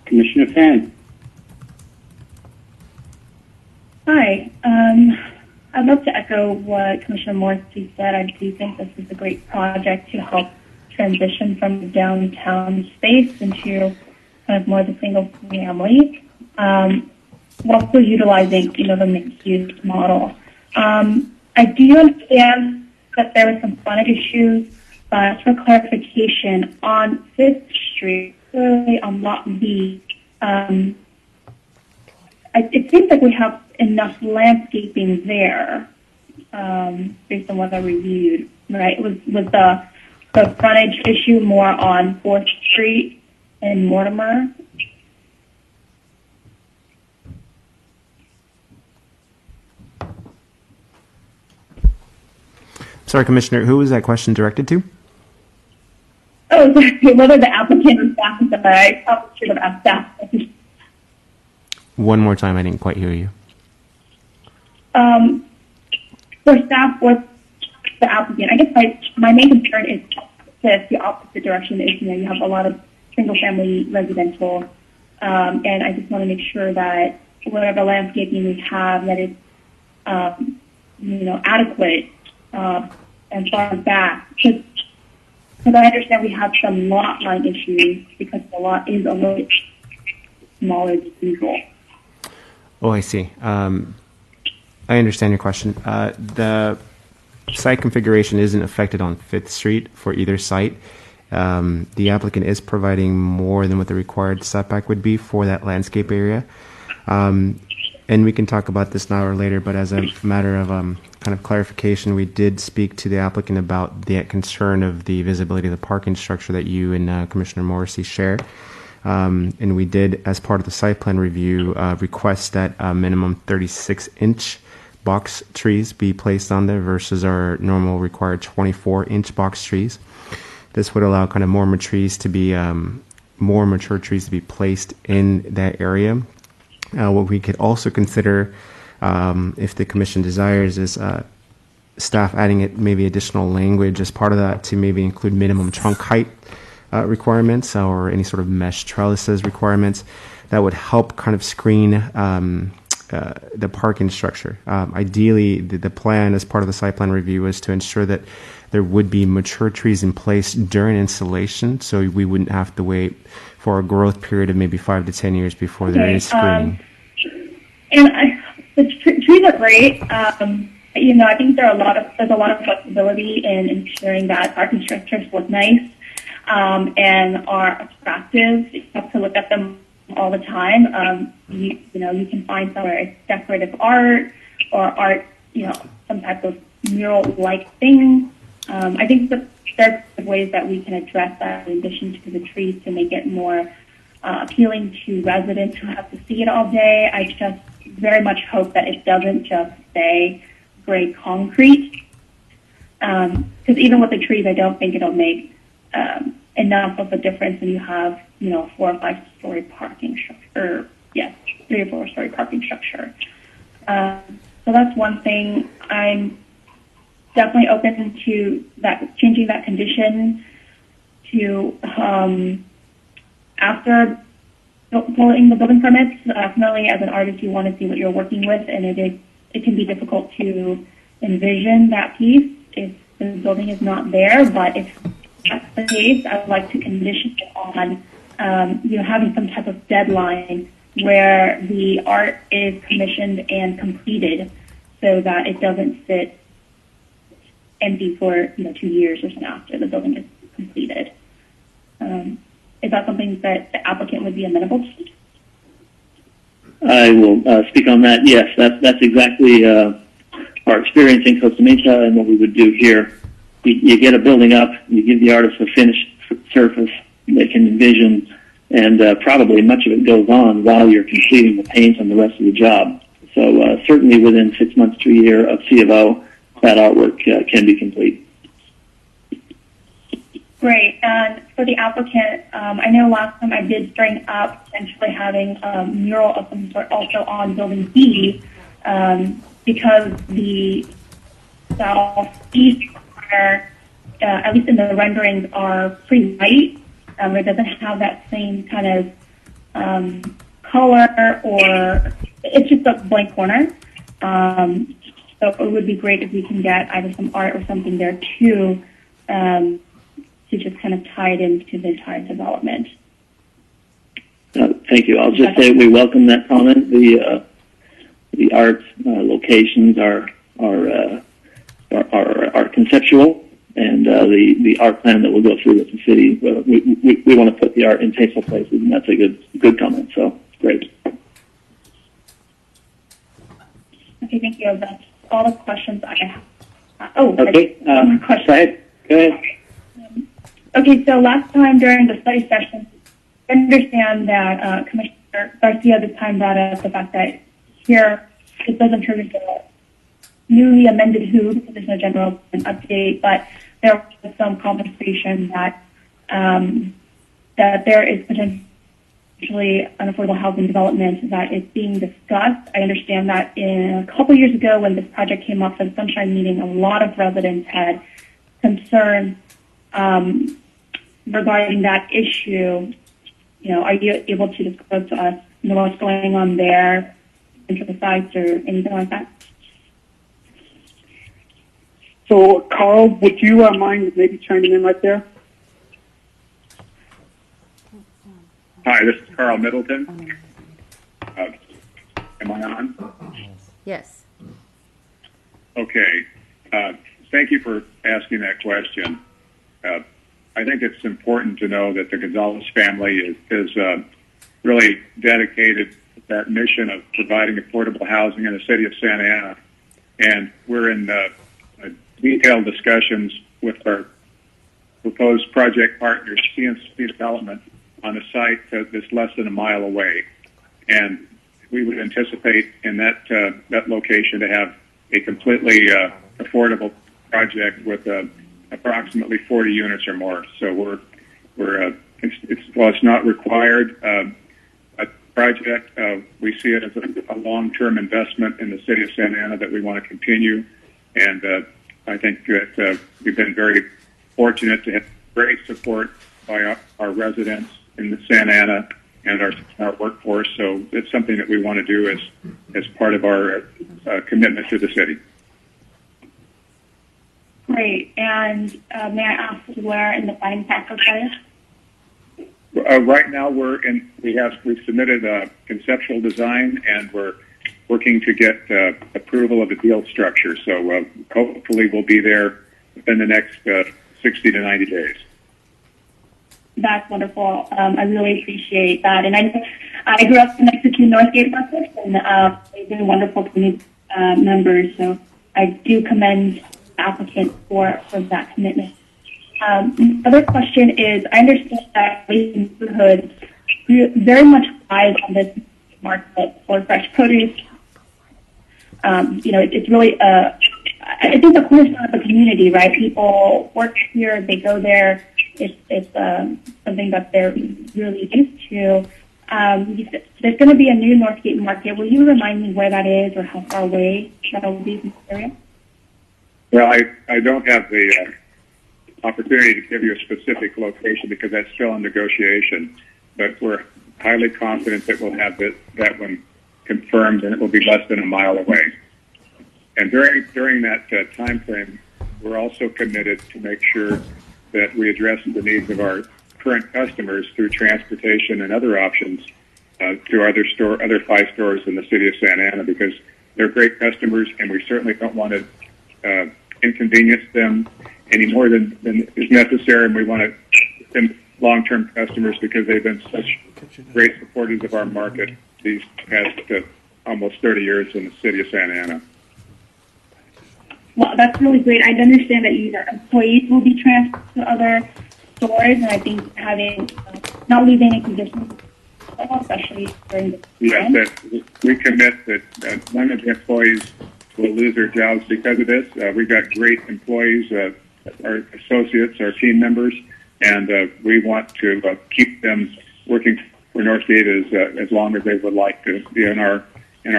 Speaker 1: Commissioner Fan.
Speaker 6: Hi. I'd love to echo what Commissioner Morrissey said. I do think this is a great project to help transition from downtown space into kind of more the single family, while still utilizing, the mixed-use model. I do understand that there were some frontage issues, but for clarification, on 5th Street, clearly on Lot B, it seems like we have enough landscaping there, based on what I reviewed, right? Was the frontage issue more on 4th Street and Mortimer?
Speaker 8: Sorry, Commissioner, who was that question directed to?
Speaker 6: Oh, sorry, whether the applicant or staff is I probably should have asked staff.
Speaker 8: One more time, I didn't quite hear you.
Speaker 6: For staff, what's the applicant? I guess my main concern is that the opposite direction is, you have a lot of single-family residential, and I just want to make sure that whatever landscaping we have, that it's, adequate and far back. Because I understand we have some lot line issues because the lot is a little bit smaller than usual.
Speaker 8: Oh, I see. I understand your question. The site configuration isn't affected on 5th Street for either site. The applicant is providing more than what the required setback would be for that landscape area. And we can talk about this now or later, but as a matter of kind of clarification, we did speak to the applicant about the concern of the visibility of the parking structure that you and Commissioner Morrissey share. And we did, as part of the site plan review, request that a minimum 36-inch box trees be placed on there versus our normal required 24-inch box trees. This would allow kind of more mature trees to be placed in that area. What we could also consider, if the commission desires, is staff adding it maybe additional language as part of that to maybe include minimum trunk height requirements or any sort of mesh trellises requirements that would help kind of screen the parking structure. Ideally, the plan as part of the site plan review is to ensure that there would be mature trees in place during installation, so we wouldn't have to wait for a growth period of maybe 5 to 10 years before there is screening.
Speaker 6: The trees are great. I think there's a lot of flexibility in ensuring that parking structures look nice and are attractive. You have to look at them all the time. You can find somewhere it's decorative art or art, some type of mural-like thing. I think that there are ways that we can address that in addition to the trees to make it more appealing to residents who have to see it all day. I just very much hope that it doesn't just stay gray concrete. Because even with the trees, I don't think it'll make enough of a difference when you have, 4 or 5 story parking structure. Yes, 3 or 4 story parking structure. So that's one thing. I'm definitely open to that, changing that condition to after pulling the building permits. Definitely, as an artist, you want to see what you're working with, and it can be difficult to envision that piece if the building is not there. But if that's the case, I would like to condition it on having some type of deadline where the art is commissioned and completed, so that it doesn't sit empty for 2 years or so after the building is completed. Is that something that the applicant would be amenable to?
Speaker 12: I will speak on that. Yes, that's exactly our experience in Costa Mesa and what we would do here. You get a building up, you give the artist a finished surface they can envision, and probably much of it goes on while you're completing the paint and the rest of the job. So certainly within 6 months to a year of C of O, that artwork can be complete.
Speaker 6: Great. And for the applicant, I know last time I did bring up potentially having a mural of some sort also on Building B, because the southeast corner, at least in the renderings, are pretty white. It doesn't have that same kind of color, or it's just a blank corner. So it would be great if we can get either some art or something there too, to just kind of tie it into the entire development.
Speaker 12: Thank you. I'll just say we welcome that comment. The art locations are conceptual, and the art plan that will go through with the city, we want to put the art in tasteful places, and that's a good comment. So great.
Speaker 6: Okay, thank you. That's all the questions I have.
Speaker 1: Okay. Go ahead.
Speaker 6: Okay, so last time during the study session, I understand that Commissioner Garcia this time brought up the fact that here it doesn't trigger the newly amended WHO because there's no general update, but there was some conversation that that there is potentially an affordable housing development that is being discussed. I understand that a couple years ago when this project came up for the Sunshine Meeting, a lot of residents had concerns regarding that issue. Are you able to disclose to us, what's going on there, into the sites or anything like that?
Speaker 11: So, Carl, would you mind maybe chiming in right there?
Speaker 13: Hi, this is Carl Middleton. Am I on?
Speaker 4: Yes.
Speaker 13: Okay. Thank you for asking that question. I I think it's important to know that the Gonzalez family is really dedicated to that mission of providing affordable housing in the city of Santa Ana. And we're in detailed discussions with our proposed project partners, CNC Development, on a site that's less than a mile away. And we would anticipate in that location to have a completely affordable project with approximately 40 units or more. So while it's not required a project, we see it as a long-term investment in the city of Santa Ana that we want to continue. And I think that we've been very fortunate to have great support by our residents in the Santa Ana and our workforce. So it's something that we want to do as part of our commitment to the city.
Speaker 6: Great. And may I ask where in the planning process are?
Speaker 13: Right now, we've submitted a conceptual design, and we're working to get approval of the deal structure. So hopefully, we'll be there within the next 60 to 90 days.
Speaker 6: That's wonderful. I really appreciate that. And I grew up next to Northgate Market, and they've been wonderful community members. So I do commend the applicant for that commitment. Other question is, I understand that the neighborhood very much relies on this market for fresh produce. It's really I think the cornerstone of the community, right? People work here, they go there. It's something that they're really used to. There's going to be a new Northgate Market. Will you remind me where that is or how far away that will be from this area?
Speaker 13: Well, I don't have the opportunity to give you a specific location because that's still in negotiation, but we're highly confident that we'll have that one confirmed, and it will be less than a mile away. And during that time frame, we're also committed to make sure that we address the needs of our current customers through transportation and other options to other 5 stores in the city of Santa Ana, because they're great customers, and we certainly don't want to inconvenience them any more than is necessary, and we want to them long-term customers because they've been such great supporters of our market these past almost 30 years in the city of Santa Ana.
Speaker 6: Well, that's really great. I understand that your employees will be transferred to other stores, and I think having not leaving any conditions, especially during the
Speaker 13: time. Yes, we commit that none of the employees will lose their jobs because of this. We've got great employees, our associates, our team members, and we want to keep them working for Northgate as long as they would like to be in our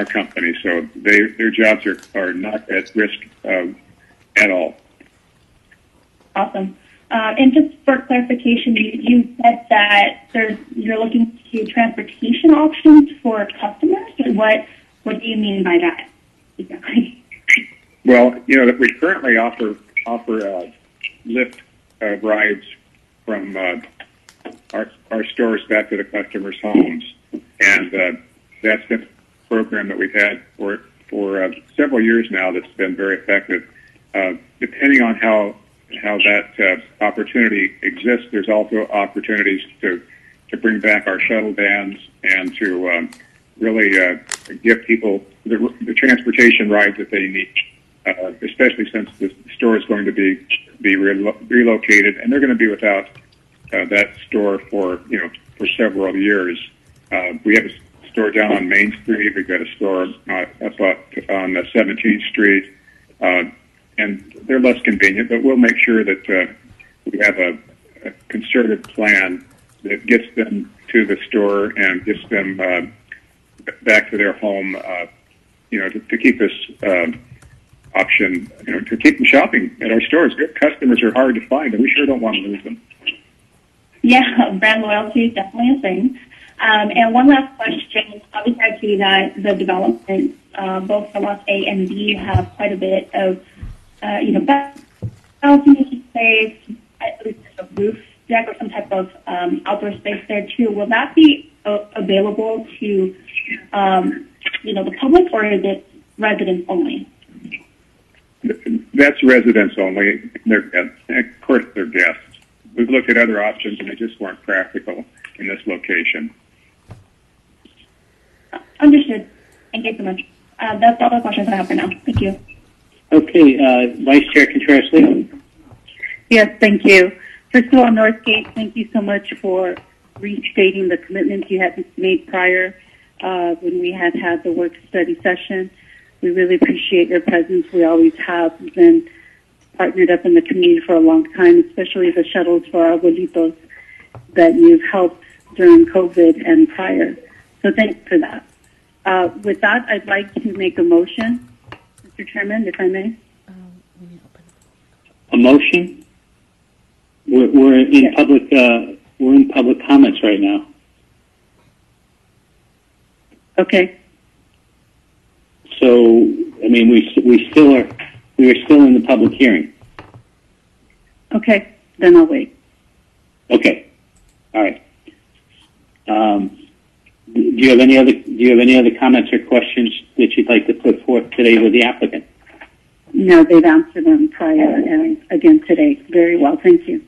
Speaker 13: company. So their jobs are not at risk at all.
Speaker 6: Awesome. And just for clarification, you said that you're looking to transportation options for customers. What do you mean by that exactly?
Speaker 13: Well, we currently offer Lyft rides from our stores back to the customers' homes, and that's been a program that we've had for several years now. That's been very effective. Depending on how that opportunity exists, there's also opportunities to bring back our shuttle vans and to really give people the transportation rides that they need, especially since the store is going to be relocated, and they're going to be without that store for several years. We have a store down on Main Street. We've got a store up on 17th Street. And they're less convenient, but we'll make sure that we have a concerted plan that gets them to the store and gets them back to their home, to keep this option, to keep them shopping at our stores. Good customers are hard to find, and we sure don't want to lose them.
Speaker 6: Yeah, brand loyalty is definitely a thing. And one last question. Obviously, I see that the development, both from us A and B, have quite a bit of balancing space, at least a roof deck or some type of outdoor space there too. Will that be available to, the public, or is it residents only?
Speaker 13: That's residents only. Of course, they're guests, we've looked at other options, and they just weren't practical in this location.
Speaker 6: Understood. Thank you so much. That's all the questions I have for now. Thank you.
Speaker 1: Okay, Vice Chair Contreras-Lee.
Speaker 10: Yes, thank you. First of all, Northgate, thank you so much for restating the commitments you had made prior when we had the work study session. We really appreciate your presence. We always have been partnered up in the community for a long time, especially the shuttles for our abuelitos that you've helped during COVID and prior. So thanks for that. With that, I'd like to make a motion, Mr. Chairman, if I may.
Speaker 1: A motion? We're in
Speaker 10: Yes.
Speaker 1: public. We're in public comments right now.
Speaker 10: Okay.
Speaker 1: So, I mean, we are still in the public hearing.
Speaker 10: Okay, then I'll wait.
Speaker 1: Okay. All right. Do you have any other comments or questions that you'd like to put forth today with the applicant?
Speaker 10: No, they've answered them prior and again today. Very well, thank you.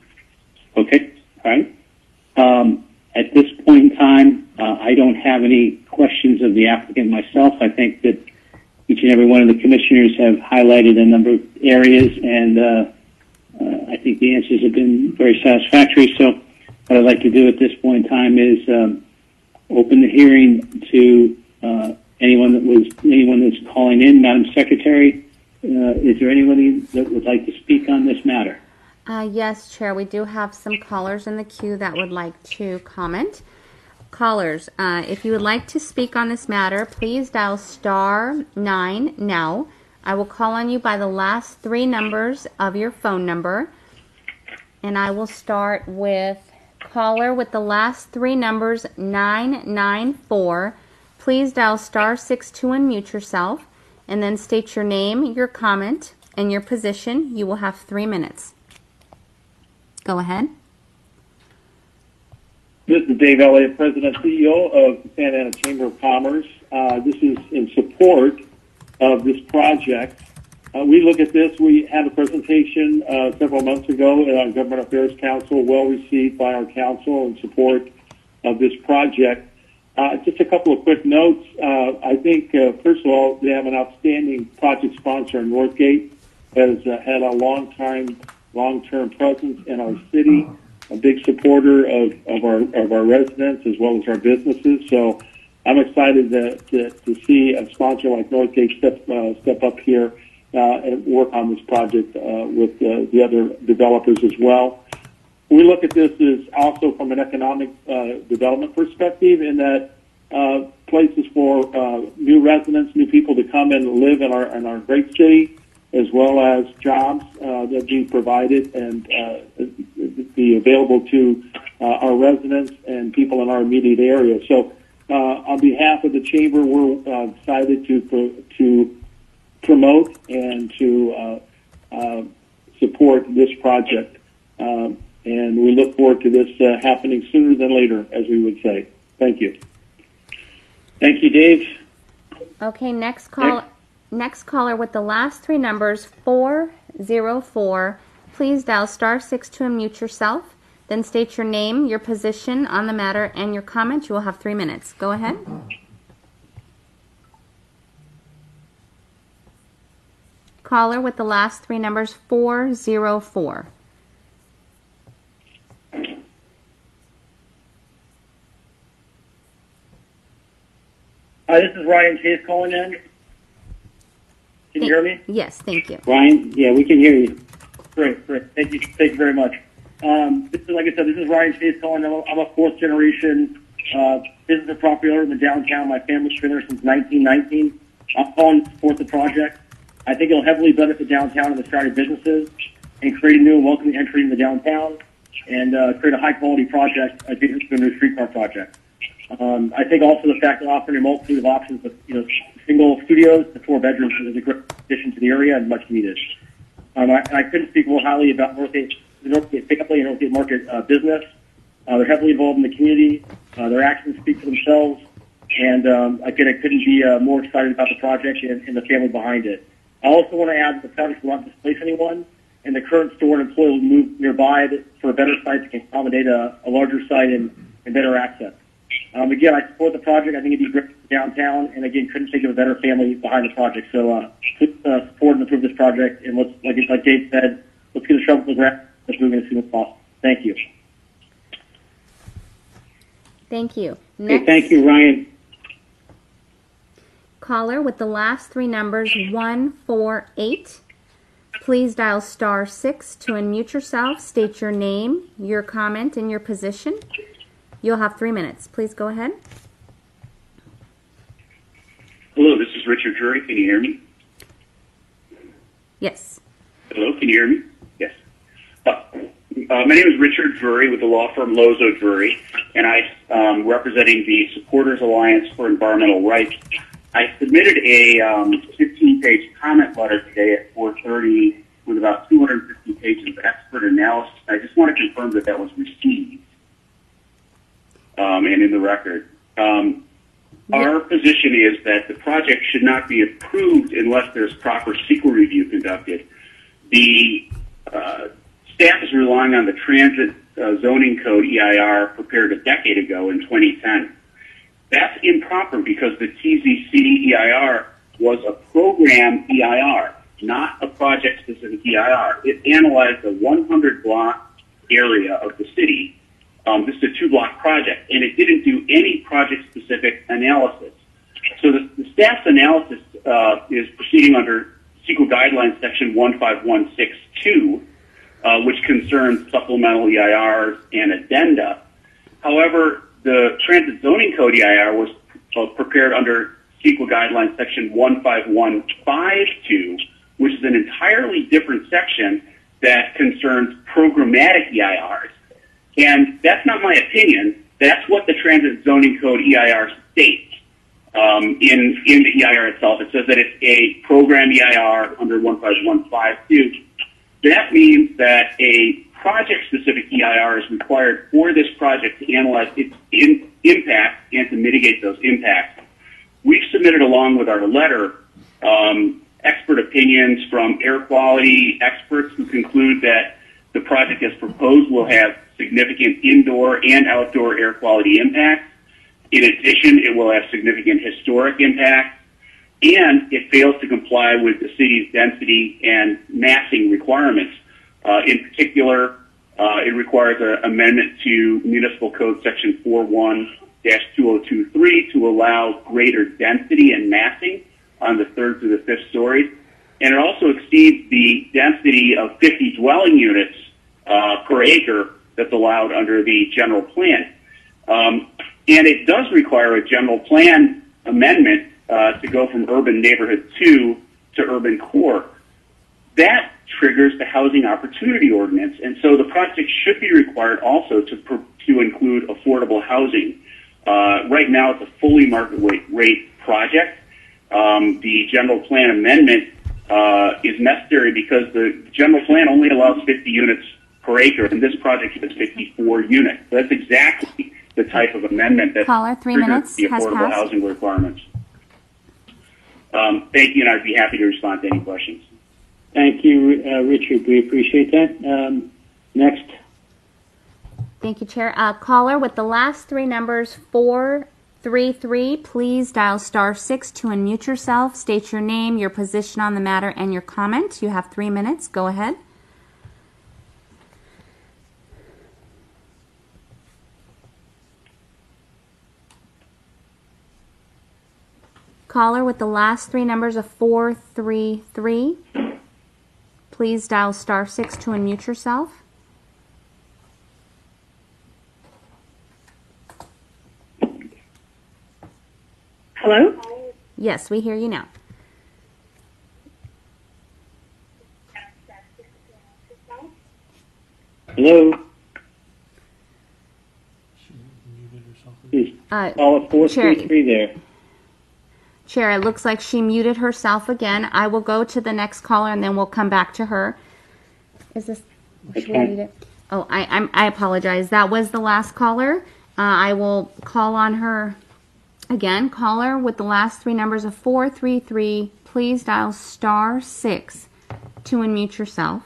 Speaker 1: Okay. All right. At this point in time, I don't have any questions of the applicant myself. I think that each and every one of the commissioners have highlighted a number of areas, and I think the answers have been very satisfactory. So what I'd like to do at this point in time is open the hearing to anyone that's calling in. Madam Secretary, is there anybody that would like to speak on this matter?
Speaker 4: Yes, Chair, we do have some callers in the queue that would like to comment. Callers, if you would like to speak on this matter, please dial *9 now. I will call on you by the last three numbers of your phone number. And I will start with caller with the last three numbers 994. Please dial *6 to unmute yourself and then state your name, your comment, and your position. You will have 3 minutes. Go ahead.
Speaker 14: This is Dave Elliott, President and CEO of the Santa Ana Chamber of Commerce. This is in support of this project. We look at this. We had a presentation several months ago at our Government Affairs Council, well received by our council in support of this project. Just a couple of quick notes. I think, first of all, they have an outstanding project sponsor in Northgate, has had a long-term presence in our city, a big supporter of our residents as well as our businesses. So I'm excited to see a sponsor like Northgate step up here and work on this project with the other developers as well. We look at this as also from an economic development perspective, in that places for new residents, new people to come and live in our great city, as well as jobs that be provided and be available to our residents and people in our immediate area. So on behalf of the Chamber, we're excited to promote and to support this project. And we look forward to this happening sooner than later, as we would say. Thank you.
Speaker 1: Thank you, Dave.
Speaker 4: Okay, next caller with the last three numbers 404. Please dial *6 to unmute yourself. Then state your name, your position on the matter, and your comment. You will have 3 minutes. Go ahead. Caller with the last three numbers 404.
Speaker 15: Hi, this is Ryan Chase calling in. Can you hear me?
Speaker 4: Yes, thank you.
Speaker 1: Ryan, yeah, we can hear you.
Speaker 15: Great. Thank you very much. This is, like I said, this is Ryan Chase calling. I'm a fourth generation business and property owner in the downtown. My family's been there since 1919. I'm calling to support the project. I think it'll heavily benefit downtown and the surrounding businesses and create a new and welcoming entry in the downtown and create a high quality project adjacent to a new streetcar project. I think also the fact that offering a multitude of options with single studios to 4 bedrooms is a great addition to the area and much needed. I couldn't speak more highly about the Northgate family and Northgate Market business. They're heavily involved in the community. Their actions speak for themselves. And again, I couldn't be more excited about the project and the family behind it. I also want to add that the project will not displace anyone. and the current store and employee will move nearby for a better site to accommodate a larger site and better access. Again, I support the project. I think it'd be great for downtown, and again, couldn't think of a better family behind the project. So please support and approve this project, and let's, like Dave said, let's get a shovel in the ground. Let's move in as soon as possible. Thank you.
Speaker 4: Thank you.
Speaker 1: Okay, thank you, Ryan.
Speaker 4: Caller with the last three numbers 148. Please dial *6 to unmute yourself. State your name, your comment, and your position. You'll have 3 minutes. Please go ahead.
Speaker 16: Hello, this is Richard Drury. Can you hear me?
Speaker 4: Yes.
Speaker 16: Hello, can you hear me? Yes. My name is Richard Drury with the law firm Lozo Drury, and I'm representing the Supporters Alliance for Environmental Rights. I submitted a 15-page comment letter today at 4:30 with about 250 pages of expert analysis. I just want to confirm that that was received and in the record. Our position is that the project should not be approved unless there's proper CEQA review conducted. The staff is relying on the Transit Zoning Code EIR prepared a decade ago in 2010. That's improper because the TZC EIR was a program EIR, not a project-specific EIR. It analyzed a 100-block area of the city. This is a 2-block project, and it didn't do any project-specific analysis. So the staff's analysis is proceeding under CEQA Guidelines Section 15162, which concerns supplemental EIRs and addenda. However, the Transit Zoning Code EIR was prepared under CEQA Guidelines Section 15152, which is an entirely different section that concerns programmatic EIRs. And that's not my opinion. That's what the Transit Zoning Code EIR states in the EIR itself. It says that it's a program EIR under 15152. That means that a project-specific EIR is required for this project to analyze its impact and to mitigate those impacts. We've submitted along with our letter expert opinions from air quality experts who conclude that the project as proposed will have significant indoor and outdoor air quality impacts. In addition, it will have significant historic impacts, and it fails to comply with the city's density and massing requirements. In particular, it requires an amendment to Municipal Code Section 41-2023 to allow greater density and massing on the 3rd through the 5th stories. And it also exceeds the density of 50 dwelling units per acre that's allowed under the general plan. And it does require a general plan amendment to go from urban neighborhood 2 to urban core. That triggers the housing opportunity ordinance, and so the project should be required also to include affordable housing. Right now, it's a fully market rate project. The general plan amendment is necessary because the general plan only allows 50 units per acre, and this project has 54 units. So that's exactly the type of amendment that
Speaker 4: Caller, 3
Speaker 16: triggers
Speaker 4: minutes
Speaker 16: the
Speaker 4: has
Speaker 16: affordable
Speaker 4: passed.
Speaker 16: housing requirements. Thank you, and I'd be happy to respond to any questions.
Speaker 1: Thank you, Richard. We appreciate that. Next.
Speaker 4: Thank you, Chair. Caller with the last three numbers 433, please dial *6 to unmute yourself. State your name, your position on the matter, and your comment. You have 3 minutes. Go ahead. Caller with the last three numbers of 433, please dial *6 to unmute yourself.
Speaker 17: Hello?
Speaker 4: Yes, we hear you now.
Speaker 1: Hello? Caller 433 there.
Speaker 4: Chair, it looks like she muted herself again. I will go to the next caller and then we'll come back to her. Is this? Should I read it? Oh, I apologize. That was the last caller. I will call on her again. Caller with the last three numbers of 433. Please dial *6 to unmute yourself.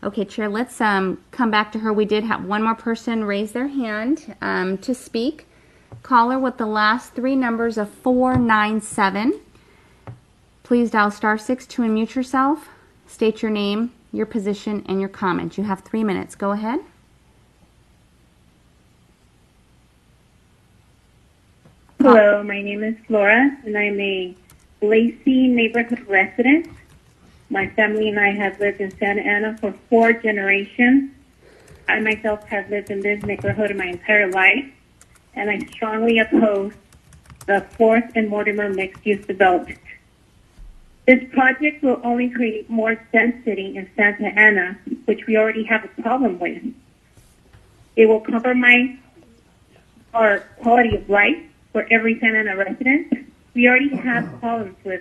Speaker 4: Okay, Chair, let's come back to her. We did have one more person raise their hand to speak. Caller with the last three numbers of 497. Please dial *6 to unmute yourself. State your name, your position, and your comment. You have 3 minutes. Go ahead.
Speaker 17: Hello, my name is Flora, and I'm a Lacey neighborhood resident. My family and I have lived in Santa Ana for 4 generations. I myself have lived in this neighborhood my entire life, and I strongly oppose the 4th and Mortimer mixed-use development. This project will only create more density in Santa Ana, which we already have a problem with. It will compromise our quality of life for every Santa Ana resident. We already have problems with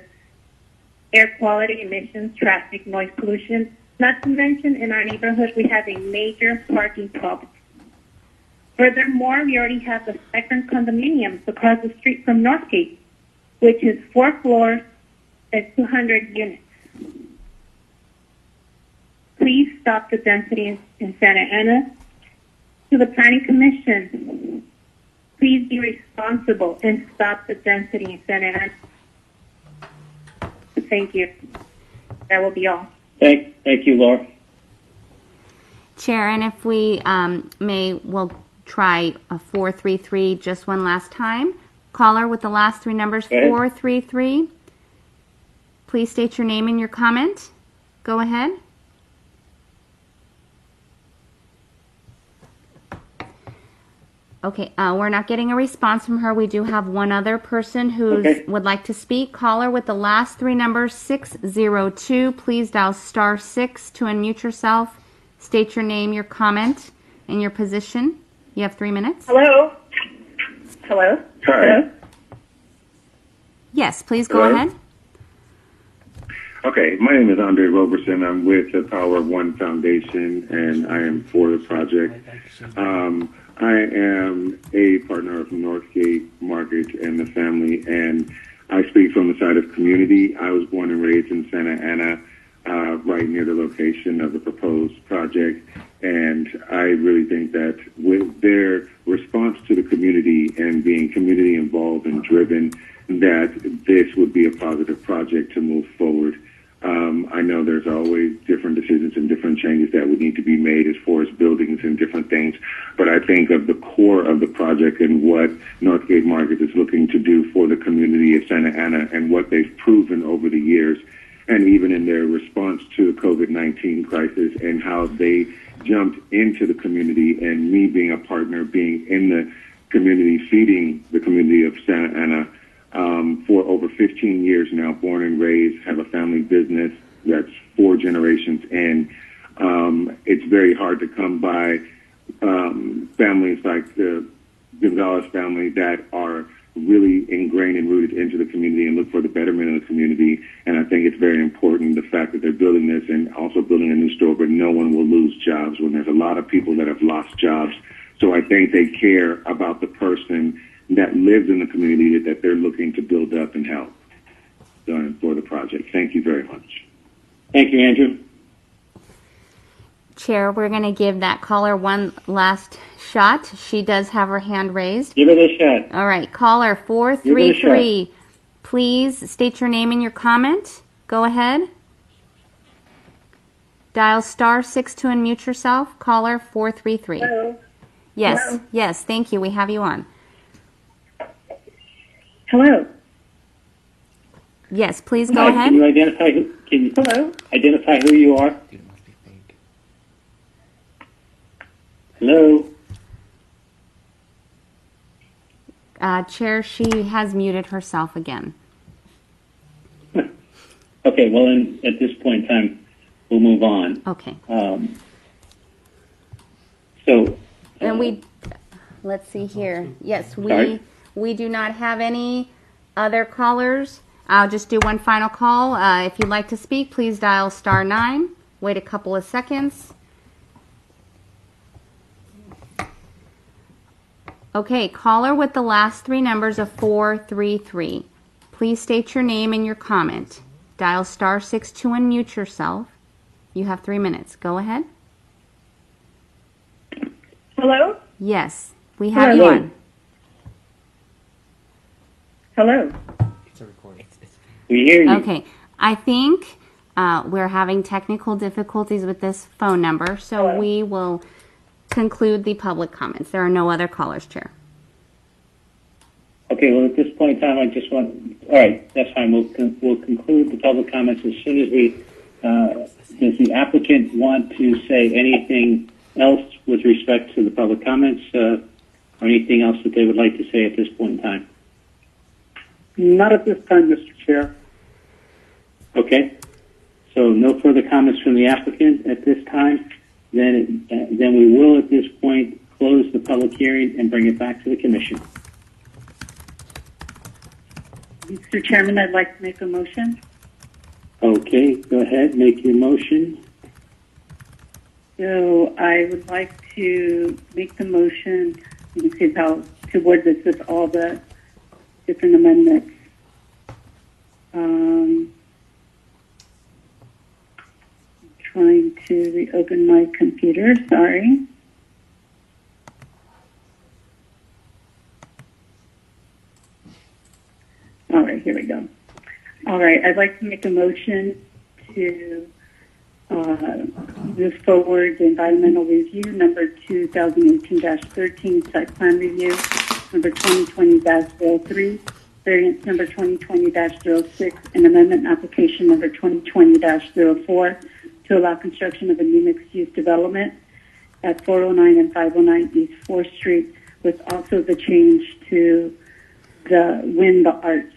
Speaker 17: air quality, emissions, traffic, noise pollution. Not to mention, in our neighborhood, we have a major parking problem. Furthermore, we already have the second condominiums across the street from Northgate, which is 4 floors and 200 units. Please stop the density in Santa Ana. To the Planning Commission, please be responsible and stop the density in Santa Ana. Thank you. That will be all.
Speaker 1: Thank you, Laura.
Speaker 4: Chair, and if we may, we'll try a 433 just one last time. Caller with the last three numbers, 433. Please state your name and your comment. Go ahead. Okay, we're not getting a response from her. We do have one other person who would like to speak. Caller with the last three numbers, 602. Please dial *6 to unmute yourself. State your name, your comment, and your position. You have 3 minutes.
Speaker 17: Hello? Hello?
Speaker 18: Hi.
Speaker 17: Hello?
Speaker 4: Yes, please go
Speaker 18: Hello?
Speaker 4: ahead.
Speaker 18: Okay, my name is Andre Roberson. I'm with the Power of One Foundation, and I am for the project. I am a partner of Northgate Market and the family, and I speak from the side of community. I was born and raised in Santa Ana, right near the location of the proposed project, and I really think that with their response to the community and being community involved and driven, that this would be a positive project to move forward. I know there's always different decisions and different changes that would need to be made as far as buildings and different things, but I think of the core of the project and what Northgate Market is looking to do for the community of Santa Ana and what they've proven over the years, and even in their response to the COVID-19 crisis and how they jumped into the community, and me being a partner, being in the community, feeding the community of Santa Ana, for over 15 years now, born and raised, have a family business that's 4 generations in. It's very hard to come by families like the Gonzalez family that are really ingrained and rooted into the community and look for the betterment of the community. And I think it's very important, the fact that they're building this and also building a new store, but no one will lose jobs when there's a lot of people that have lost jobs. So I think they care about the person that lives in the community that they're looking to build up and help for the project. Thank you very much.
Speaker 1: Thank you, Andrew.
Speaker 4: Chair, we're going to give that caller one last shot. She does have her hand raised.
Speaker 1: Give it a shot.
Speaker 4: All right, caller 433. Please state your name and your comment. Go ahead. Dial *6 to unmute yourself. Caller 433.
Speaker 17: Hello?
Speaker 4: Yes,
Speaker 17: Hello?
Speaker 4: yes, thank you. We have you on.
Speaker 17: Hello?
Speaker 4: Yes, please go
Speaker 1: Hi,
Speaker 4: ahead.
Speaker 1: Can you identify identify who you are? Hello?
Speaker 4: Chair, she has muted herself again.
Speaker 1: Okay, well, then, at this point in time, we'll move on.
Speaker 4: Okay. And let's see here. Yes, we do not have any other callers. I'll just do one final call. If you'd like to speak, please dial *9. Wait a couple of seconds. Okay, caller with the last three numbers of 433. Please state your name and your comment. Dial *6 to unmute yourself. You have 3 minutes. Go ahead.
Speaker 6: Hello?
Speaker 4: Yes, we have
Speaker 6: Hello.
Speaker 4: you on.
Speaker 6: Hello?
Speaker 1: We hear you.
Speaker 4: Okay, I think we're having technical difficulties with this phone number, so we will conclude the public comments. There are no other callers, Chair.
Speaker 1: Okay, well, at this point in time, I just want, all right, that's fine. We'll conclude the public comments as soon as we, does the applicant want to say anything else with respect to the public comments, or anything else that they would like to say at this point in time?
Speaker 11: Not at this time, Mr. Chair.
Speaker 1: Okay, so no further comments from the applicant at this time. Then we will at this point close the public hearing and bring it back to the commission.
Speaker 10: Mr. Chairman, I'd like to make a motion.
Speaker 1: Okay, go ahead, make your motion.
Speaker 10: So I would like to make the motion, you can see how to word this with all the different amendments. Trying to reopen my computer, sorry. All right, here we go. All right, I'd like to make a motion to move forward the environmental review number 2018-13 site plan review number 2020-03 variance number 2020-06 and amendment application number 2020-04 to allow construction of a new mixed-use development at 409 and 509 East 4th Street, with also the change to when the art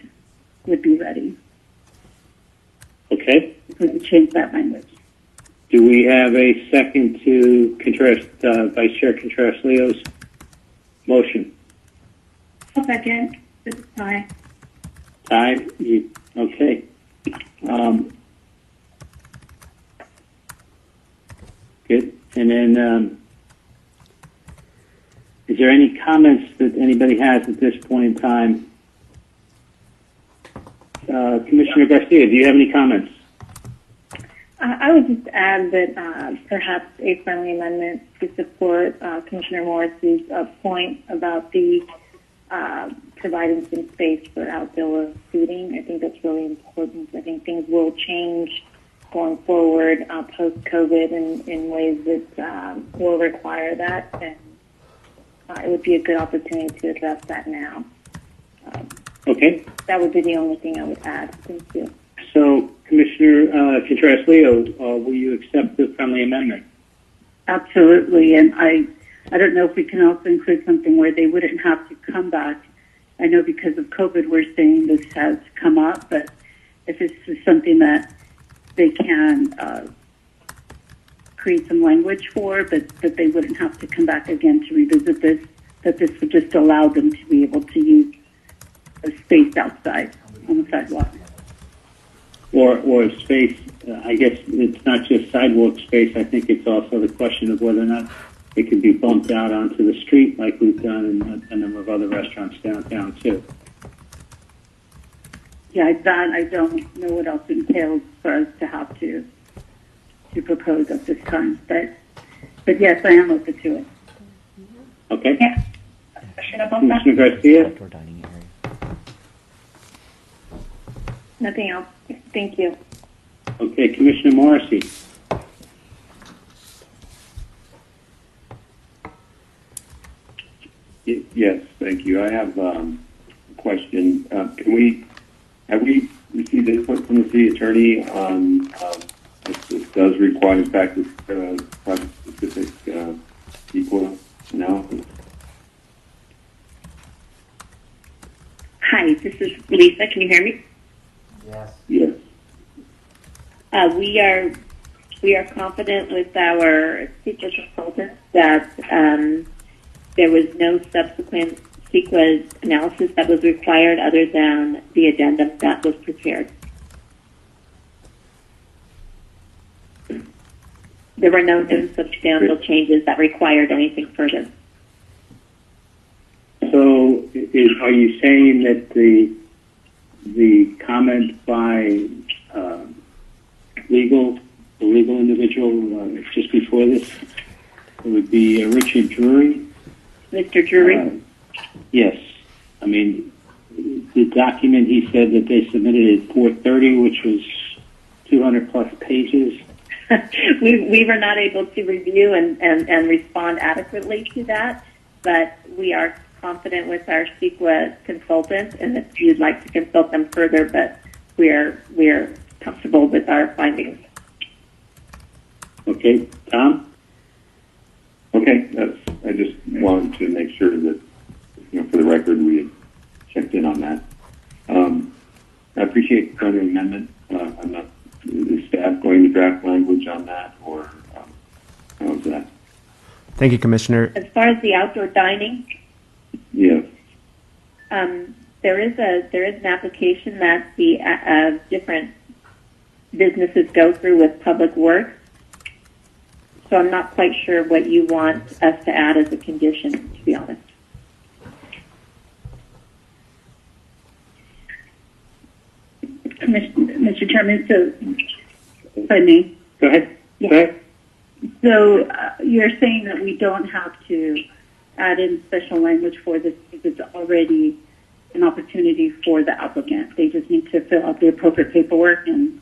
Speaker 10: would be ready.
Speaker 1: Okay.
Speaker 10: We would change that language.
Speaker 1: Do we have a second to Vice Chair Contreras-Leo's motion?
Speaker 17: A second. This is Ty.
Speaker 1: Ty, okay. Good. And then, is there any comments that anybody has at this point in time? Commissioner Garcia, do you have any comments?
Speaker 3: I would just add that perhaps a friendly amendment to support Commissioner Morris's point about the providing some space for outdoor seating. I think that's really important. I think things will change going forward post-COVID in ways that will require that, and it would be a good opportunity to address that now.
Speaker 1: Okay.
Speaker 3: That would be the only thing I would add. Thank you.
Speaker 1: So, Commissioner Contreras-Leo, will you accept the friendly amendment?
Speaker 10: Absolutely, and I don't know if we can also include something where they wouldn't have to come back. I know because of COVID we're saying this has come up, but if this is something that they can create some language for, but that they wouldn't have to come back again to revisit this, that this would just allow them to be able to use a space outside on the sidewalk.
Speaker 1: Or space, I guess it's not just sidewalk space. I think it's also the question of whether or not it can be bumped out onto the street like we've done in a number of other restaurants downtown, too.
Speaker 10: Yeah, that I don't know what else entails for us to have to propose at this time. But yes, I am open to it.
Speaker 1: Okay.
Speaker 6: Yeah. Question about that?
Speaker 1: Commissioner Garcia?
Speaker 3: Nothing else. Thank you.
Speaker 1: Okay, Commissioner Morrissey.
Speaker 18: Yes, thank you. I have a question. Have we received input from the city attorney on if this does require, in fact, this project-specific equal analysis?
Speaker 17: Hi, this is Lisa. Can you hear me?
Speaker 18: Yes. Yes.
Speaker 17: We are confident with our teacher consultant that there was no subsequent CEQA analysis that was required other than the addendum that was prepared. There were no new substantial changes that required anything further.
Speaker 1: So, are you saying that the comment by legal
Speaker 19: the legal individual just before this. It would be Richard Drury.
Speaker 17: Mr. Drury?
Speaker 19: Yes. I mean, the document he said that they submitted at 4:30, which was 200 plus pages.
Speaker 17: we were not able to review and respond adequately to that, but we are confident with our CEQA consultant, and if you'd like to consult them further, but we're comfortable with our findings.
Speaker 19: Okay, Tom?
Speaker 5: Okay, I just wanted to make sure that, for the record, we had checked in on that. I appreciate the friendly amendment. I'm not, is staff going to draft language on that, or how's that?
Speaker 8: Thank you, Commissioner.
Speaker 17: As far as the outdoor dining,
Speaker 5: Yes.
Speaker 17: there is an application that the different businesses go through with Public Works. So I'm not quite sure what you want us to add as a condition, to be honest.
Speaker 10: Mr. Chairman, so, if I may.
Speaker 19: Go ahead.
Speaker 10: Yeah.
Speaker 19: Go ahead.
Speaker 10: So you're saying that we don't have to add in special language for this because it's already an opportunity for the applicant. They just need to fill out the appropriate paperwork and.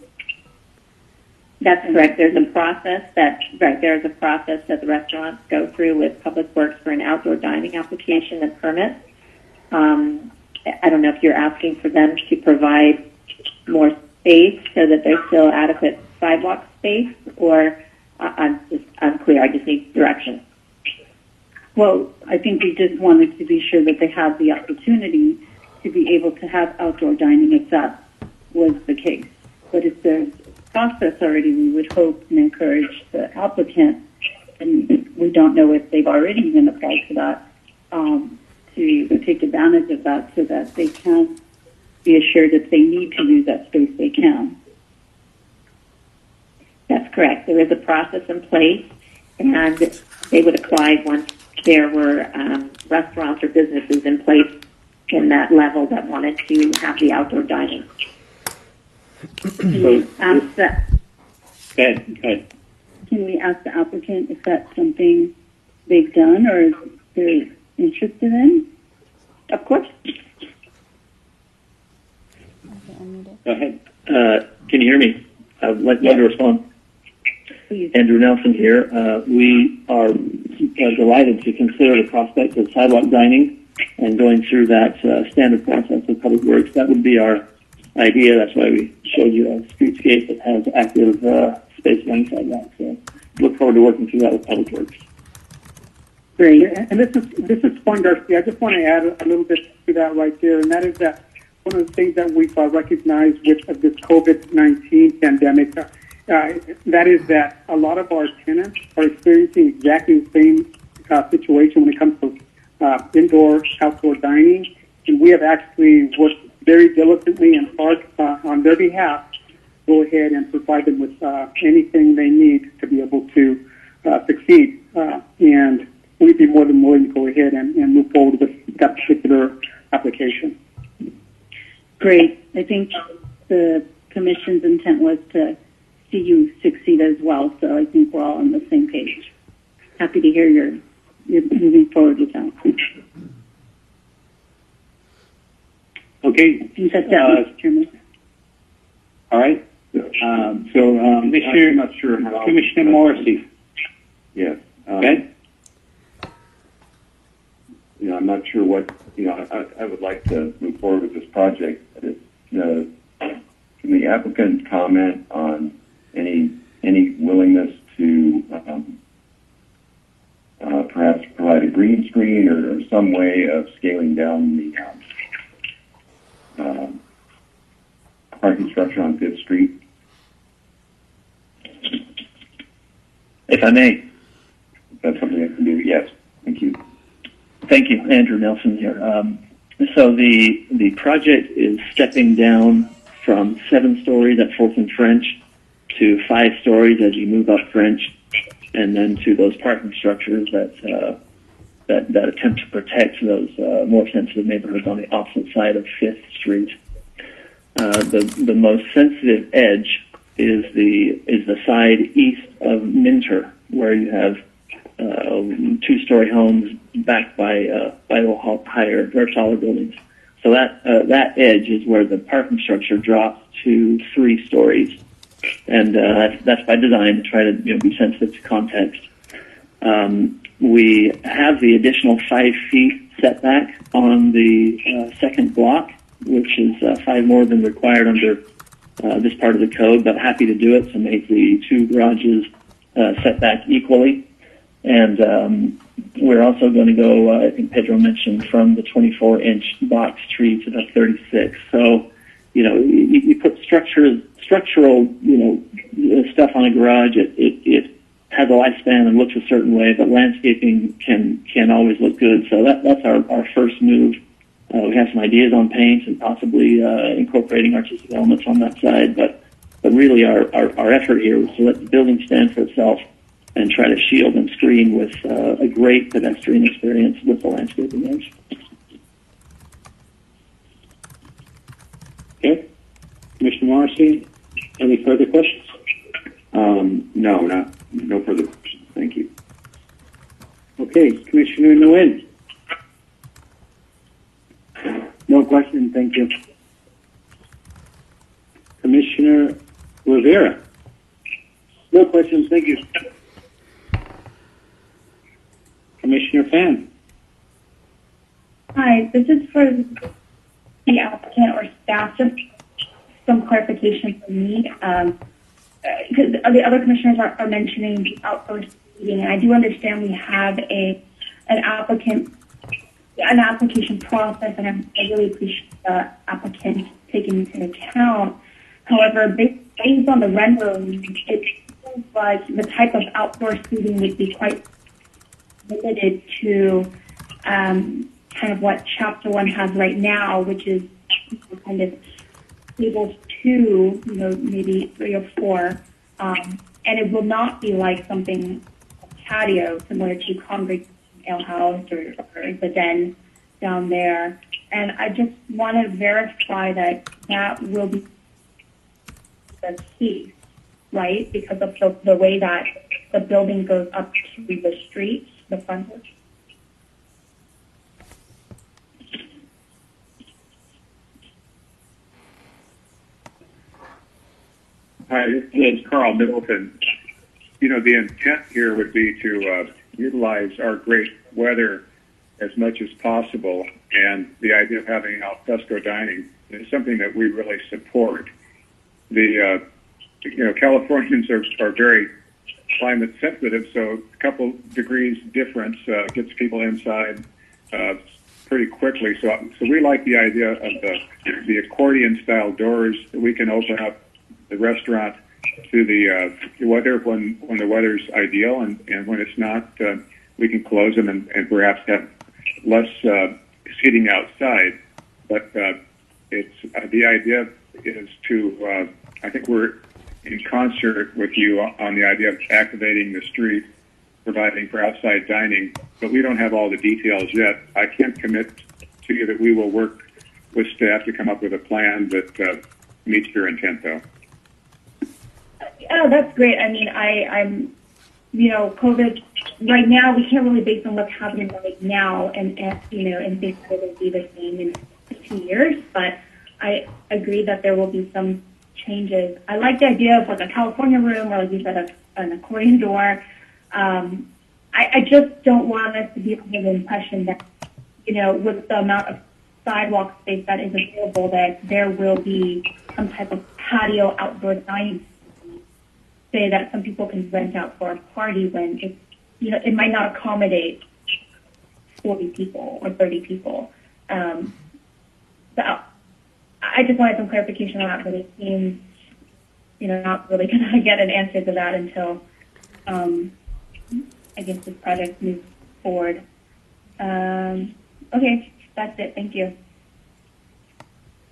Speaker 17: That's correct. There's a process that the restaurants go through with Public Works for an outdoor dining application and permit. I don't know if you're asking for them to provide more space so that there's still adequate sidewalk space, or I'm just unclear. I just need direction.
Speaker 10: Well, I think we just wanted to be sure that they have the opportunity to be able to have outdoor dining if that was the case. But if there's process already, we would hope and encourage the applicant, and we don't know if they've already even applied for that, to take advantage of that so that they can be assured if they need to use that space, they can.
Speaker 17: That's correct. There is a process in place, and they would apply once there were restaurants or businesses in place in that level that wanted to have the outdoor dining.
Speaker 10: Can we ask that?
Speaker 19: Go ahead.
Speaker 10: Can we ask the applicant if that's something they've done or they're interested in?
Speaker 17: Of course.
Speaker 19: Go ahead.
Speaker 12: Can you hear me? I'd like to respond.
Speaker 10: Please.
Speaker 12: Andrew Nelson here. We are delighted to consider the prospect of sidewalk dining and going through that standard process of Public Works. That would be our idea. That's why we showed you a streetscape that has active space alongside that. So look forward to working through that with Public Works.
Speaker 11: Great. And this is Juan Garcia. I just want to add a little bit to that right there, and that is that one of the things that we've recognized with this COVID-19 pandemic, that is that a lot of our tenants are experiencing exactly the same situation when it comes to indoor, outdoor dining, and we have actually worked very diligently and hard on their behalf to go ahead and provide them with anything they need to be able to succeed. And we'd be more than willing to go ahead and move forward with that particular application.
Speaker 10: Great. I think the Commission's intent was to see you succeed as well, so I think we're all on the same page. Happy to hear you're moving forward with that.
Speaker 19: Okay.
Speaker 10: Mr. Chairman.
Speaker 19: All right.
Speaker 5: I'm not sure how.
Speaker 19: Commissioner Morrissey.
Speaker 5: Yes.
Speaker 19: Okay.
Speaker 5: I'm not sure what, I would like to move forward with this project. Can the applicant comment on any willingness to perhaps provide a green screen or some way of scaling down the parking structure on 5th Street?
Speaker 12: If I may.
Speaker 5: That's something I can do, yes. Thank you.
Speaker 12: Thank you. Andrew Nelson here. So the project is stepping down from 7 stories at 4th and French to 5 stories as you move up French, and then to those parking structures that attempt to protect those more sensitive neighborhoods on the opposite side of 5th Street. The most sensitive edge is the side east of Minter, where you have 2-story homes backed by higher or taller buildings. So that edge is where the parking structure drops to 3 stories, and that's by design to try to be sensitive to context. We have the additional 5 feet setback on the second block, which is 5 more than required under this part of the code, but happy to do it to make the 2 garages set back equally. And we're also going to go, I think Pedro mentioned, from the 24-inch box tree to the 36. So, you put structural, stuff on a garage. It has a lifespan and looks a certain way, but landscaping can always look good. So that's our first move. We have some ideas on paint and possibly incorporating artistic elements on that side, but really our effort here was to let the building stand for itself and try to shield and screen with a great pedestrian experience with the landscaping edge.
Speaker 19: Okay. Commissioner Morrissey, any further questions?
Speaker 5: No further questions. Thank you.
Speaker 19: Okay, Commissioner Nguyen.
Speaker 11: No question. Thank you.
Speaker 19: Commissioner Rivera.
Speaker 11: No questions. Thank you.
Speaker 19: Commissioner Fan.
Speaker 6: Hi, this is for the applicant or staff. Just some clarification for me. Because the other commissioners are mentioning the outdoor seating, and I do understand we have an application process, and I really appreciate the applicant taking into account. However, based on the rendering, it seems like the type of outdoor seating would be quite limited to kind of what Chapter 1 has right now, which is kind of tables 2, maybe 3 or 4, and it will not be like something patio similar to Congress Ale House or the Den down there. And I just want to verify that will be the case, right? Because of the way that the building goes up to the street, the frontage.
Speaker 13: Hi, it's Carl Middleton. The intent here would be to utilize our great weather as much as possible, and the idea of having al fresco dining is something that we really support. The Californians are very climate sensitive, so a couple degrees difference gets people inside pretty quickly. So we like the idea of the accordion style doors that we can open up the restaurant to the weather when the weather's ideal, and when it's not, we can close them and perhaps have less seating outside. But it's the idea is to I think we're in concert with you on the idea of activating the street, providing for outside dining, but we don't have all the details yet. I can't commit to you that we will work with staff to come up with a plan that meets your intent, though.
Speaker 6: Oh, that's great. I mean, I'm COVID right now, we can't really base on what's happening right now and think that it will be the same in 2 years, but I agree that there will be some changes. I like the idea of like a California room or like you said, an accordion door. I just don't want us to be under the impression that, with the amount of sidewalk space that is available, that there will be some type of patio outdoor dining, say that some people can rent out for a party when it might not accommodate 40 people or 30 people. So I just wanted some clarification on that, but it seems, not really going to get an answer to that until, I guess this project moves forward. Okay, that's it. Thank you.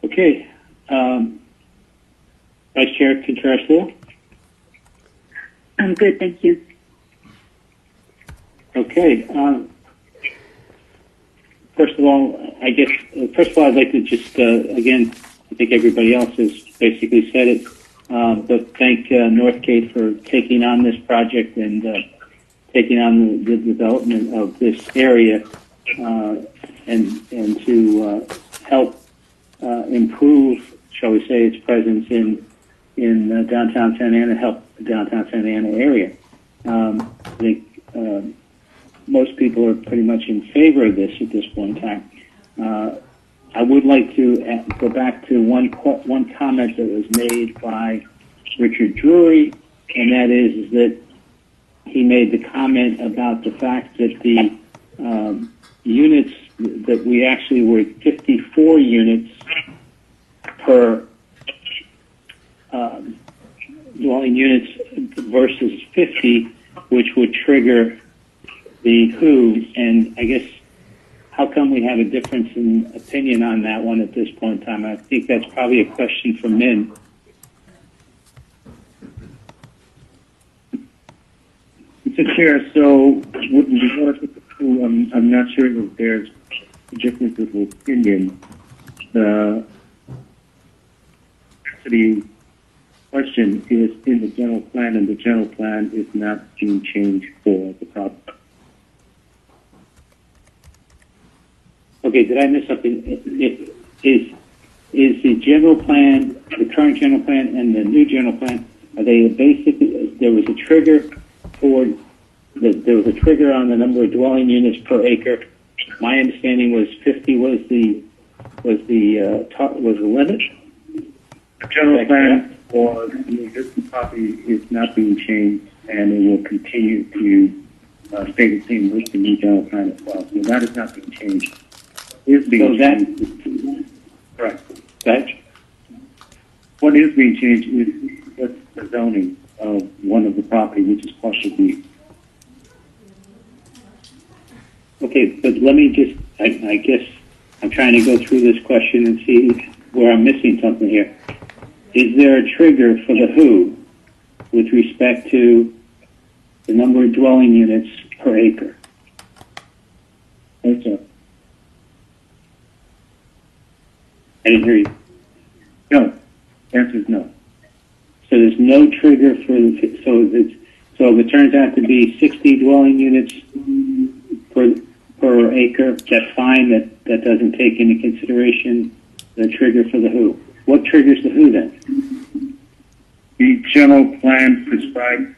Speaker 19: Okay. Vice Chair Contreras-Liu.
Speaker 10: I'm good, thank you.
Speaker 19: Okay. First of all, I'd like to just, again, I think everybody else has basically said it. but thank Northgate for taking on this project and taking on the development of this area and to help improve, shall we say, its presence in downtown Santa Ana, help the downtown Santa Ana area. I think most people are pretty much in favor of this at this point in time. I would like to go back to one comment that was made by Richard Drury, and that is that he made the comment about the fact that the units, that we actually were 54 units per dwelling units versus 50, which would trigger the WHO. And I guess, how come we have a difference in opinion on that one at this point in time? I think that's probably a question for Min.
Speaker 7: Mr. Chair, so with regard to the WHO, I'm not sure if there's a difference of opinion. The question is in the general plan, and the general plan is not being changed for the project.
Speaker 19: Okay, did I miss something? Is the general plan, the current general plan and the new general plan, are they basically, there was a trigger for, there was a trigger on the number of dwelling units per acre. My understanding was 50 was the limit.
Speaker 7: The general plan for the existing property is not being changed, and it will continue to stay the same with the new general plan as well. So that is not being changed. Is being changed. Correct.
Speaker 19: That
Speaker 7: what is being changed is the zoning of one of the property, which is partial B.
Speaker 19: Okay, but let me just, I guess I'm trying to go through this question and see where I'm missing something here. Is there a trigger for the WHO with respect to the number of dwelling units per acre?
Speaker 7: Yes, sir.
Speaker 19: I didn't hear you.
Speaker 7: No. The answer is no.
Speaker 19: So there's no trigger for the, so if it turns out to be 60 dwelling units per acre, that's fine. That doesn't take into consideration the trigger for the WHO. What triggers the WHO then?
Speaker 7: The general plan prescribes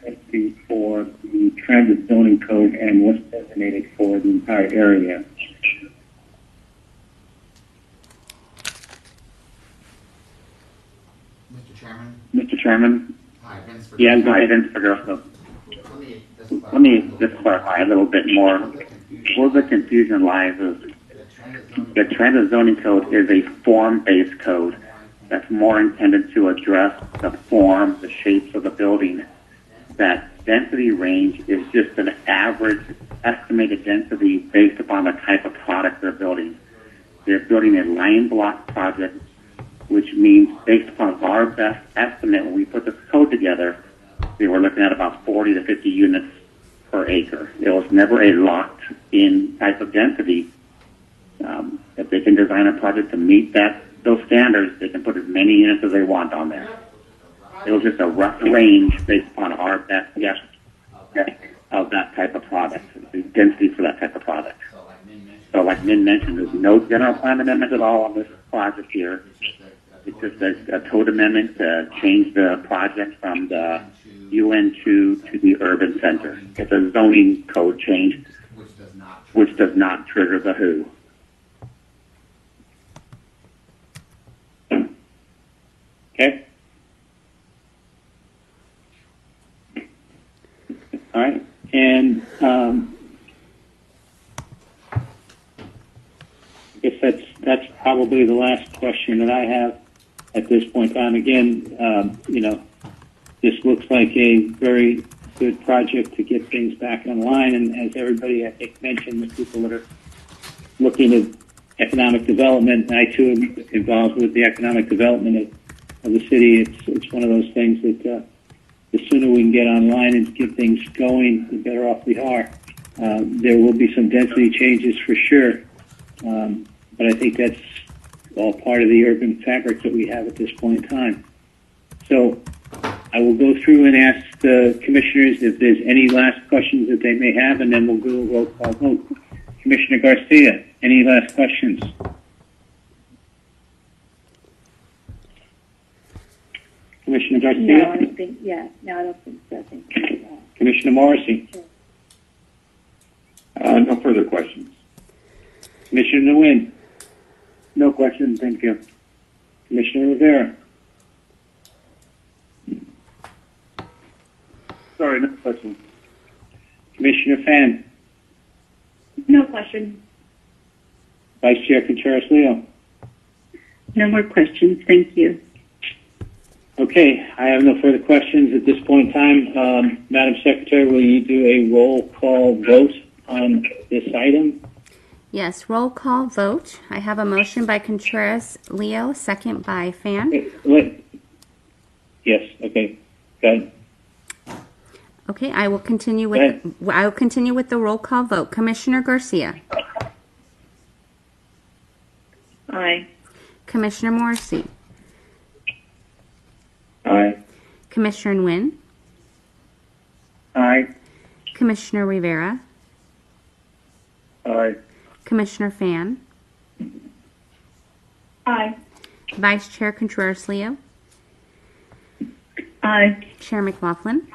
Speaker 7: for the transit zoning code and what's designated for the entire area.
Speaker 20: Mr. Chairman?
Speaker 2: Hi, Vince Vergrosso.
Speaker 20: Yeah, go ahead, Vince Vergrosso. Let me just clarify a little bit more. Where the confusion lies is the transit zoning code is a form-based code that's more intended to address the form, the shapes of the building. That density range is just an average estimated density based upon the type of product they're building. They're building a line block project, which means based upon our best estimate, when we put this code together, we were looking at about 40 to 50 units per acre. It was never a locked-in type of density. If they can design a project to meet those standards, they can put as many units as they want on there. It was just a rough range based upon our best guess of that type of product, the density for that type of product. So like Min mentioned, there's no general plan amendment at all on this project here. It's just a code amendment to change the project from the UN2 to the urban center. It's a zoning code change, which does not trigger the WHO.
Speaker 19: Okay. All right. And I guess that's probably the last question that I have at this point in time. Again, this looks like a very good project to get things back online. And as everybody, I think, mentioned, the people that are looking at economic development, and I too am involved with the economic development of the city. It's one of those things that the sooner we can get online and get things going, the better off we are. There will be some density changes for sure, but I think that's all part of the urban fabric that we have at this point in time. So I will go through and ask the commissioners if there's any last questions that they may have, and then we'll do a roll call vote. Commissioner Garcia, any last questions? Commissioner Garcia?
Speaker 17: No, I don't think, no, I don't think so. Thank you.
Speaker 19: Commissioner Morrissey?
Speaker 5: No further questions.
Speaker 19: Commissioner Nguyen?
Speaker 7: No questions, thank you.
Speaker 19: Commissioner Rivera?
Speaker 7: Sorry, no questions.
Speaker 19: Commissioner Fan?
Speaker 6: No question.
Speaker 19: Vice Chair Contreras-Leo?
Speaker 10: No more questions, thank you.
Speaker 19: Okay, I have no further questions at this point in time. Madam Secretary, will you do a roll call vote on this item?
Speaker 4: Yes, roll call vote. I have a motion by Contreras-Leo, second by Fan.
Speaker 19: Yes, okay. Go ahead.
Speaker 4: Okay, I will continue with the roll call vote. Commissioner Garcia.
Speaker 3: Aye.
Speaker 4: Commissioner Morrissey.
Speaker 5: Aye.
Speaker 4: Commissioner Nguyen.
Speaker 7: Aye.
Speaker 4: Commissioner Rivera.
Speaker 7: Aye.
Speaker 4: Commissioner Fan.
Speaker 6: Aye.
Speaker 4: Vice Chair Contreras-Leo.
Speaker 10: Aye.
Speaker 4: Chair McLaughlin.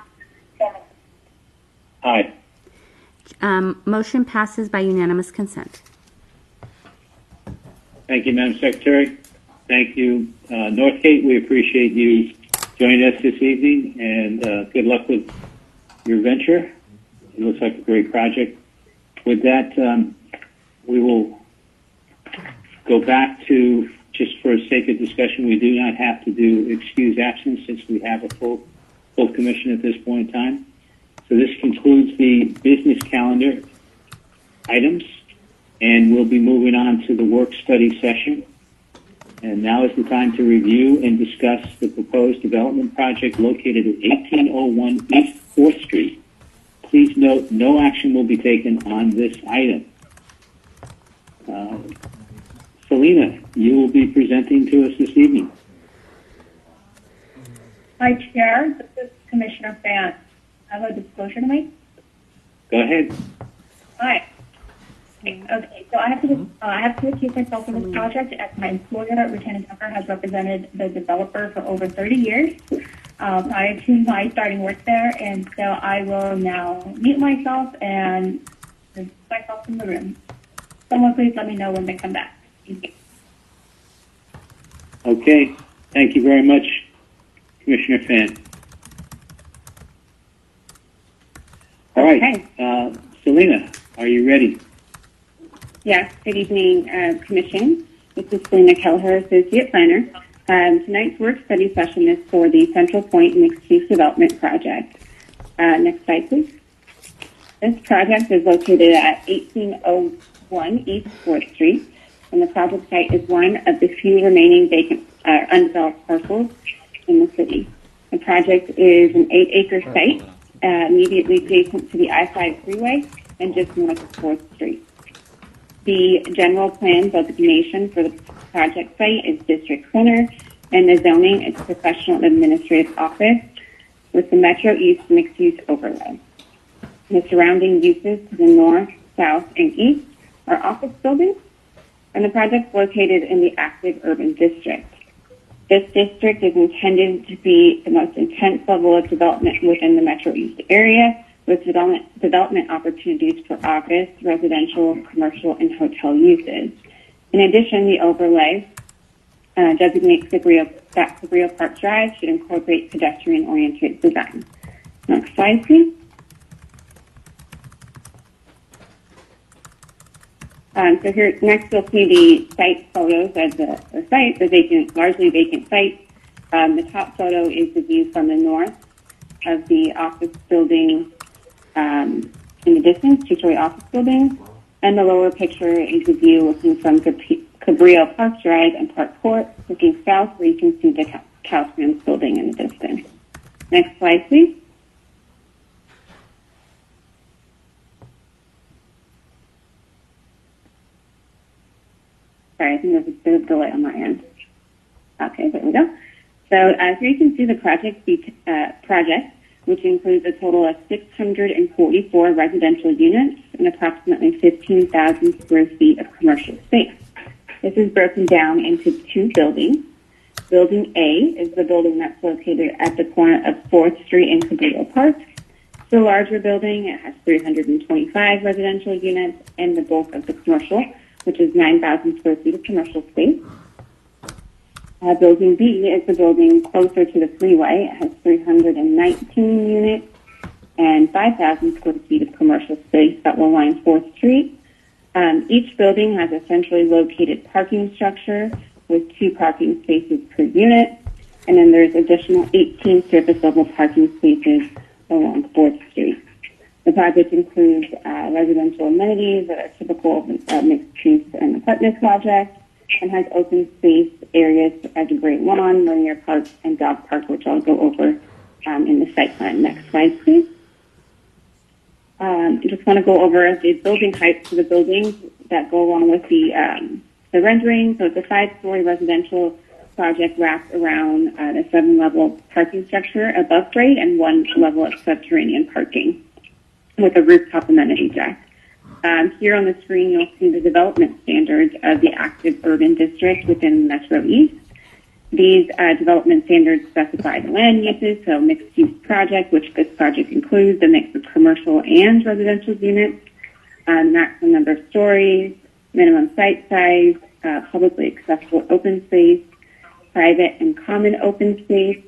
Speaker 19: Aye.
Speaker 4: Motion passes by unanimous consent.
Speaker 19: Thank you, Madam Secretary. Thank you, Northgate. We appreciate you joining us this evening, and good luck with your venture. It looks like a great project. With that, we will go back to, just for the sake of discussion, we do not have to do excused absence since we have a full commission at this point in time. So this concludes the business calendar items, and we'll be moving on to the work study session. And now is the time to review and discuss the proposed development project located at 1801 East 4th Street. Please note, no action will be taken on this item. Selena, you will be presenting to us this evening.
Speaker 6: Hi, Chair. This is Commissioner Fan. I have a disclosure to make.
Speaker 19: Go ahead.
Speaker 6: Hi. Okay, so I have to recuse myself from this project as my employer, Lieutenant Tucker, has represented the developer for over 30 years prior to my starting work there, and so I will now mute myself and remove myself from the room. Someone please let me know when they come back. Thank you.
Speaker 19: Okay. Thank you very much, Commissioner Fan. All right. Selena, are you ready?
Speaker 17: Yes, good evening, Commission. This is Selena Kelleher, Associate Planner. Tonight's work study session is for the Central Point Mixed-Use Development Project. Next slide, please. This project is located at 1801 East 4th Street, and the project site is one of the few remaining vacant undeveloped parcels in the city. The project is an 8-acre site immediately adjacent to the I-5 freeway and just north of 4th Street. The general plan designation for the project site is District Center, and the zoning is Professional Administrative Office with the Metro East mixed-use overlay. The surrounding uses to the north, south, and east are office buildings, and the project is located in the active urban district. This district is intended to be the most intense level of development within the Metro East area, with development opportunities for office, residential, commercial, and hotel uses. In addition, the overlay designates that Cabrillo Park Drive should incorporate pedestrian-oriented design. Next slide, please. So here, next you'll see the site photos of the site, the largely vacant site. The top photo is the view from the north of the office building in the distance, two-story office building. And the lower picture is the view looking from Cabrillo Park Drive and Park Court, looking south where you can see the Caltrans building in the distance. Next slide, please. Sorry, I think there's a bit of delay on my end. Okay, there we go. So here you can see the project, which includes a total of 644 residential units and approximately 15,000 square feet of commercial space. This is broken down into two buildings. Building A is the building that's located at the corner of 4th Street and Cabrillo Park. It's a larger building. It has 325 residential units and the bulk of the commercial, which is 9,000 square feet of commercial space. Building B is the building closer to the freeway. It has 319 units and 5,000 square feet of commercial space that will line 4th Street. Each building has a centrally located parking structure with 2 parking spaces per unit, and then there's additional 18 surface-level parking spaces along 4th Street. The project includes residential amenities that are typical of mixed-use and apartment projects, and has open space areas as a great lawn, linear park, and dog park, which I'll go over in the site plan. Next slide, please. I just want to go over the building heights for the buildings that go along with the rendering. So it's a 5-story residential project wrapped around the 7-level parking structure above grade and 1 level of subterranean parking with a rooftop amenity deck. Here on the screen, you'll see the development standards of the active urban district within Metro East. These development standards specify the land uses, so mixed-use project, which this project includes a mix of commercial and residential units, maximum number of stories, minimum site size, publicly accessible open space, private and common open space,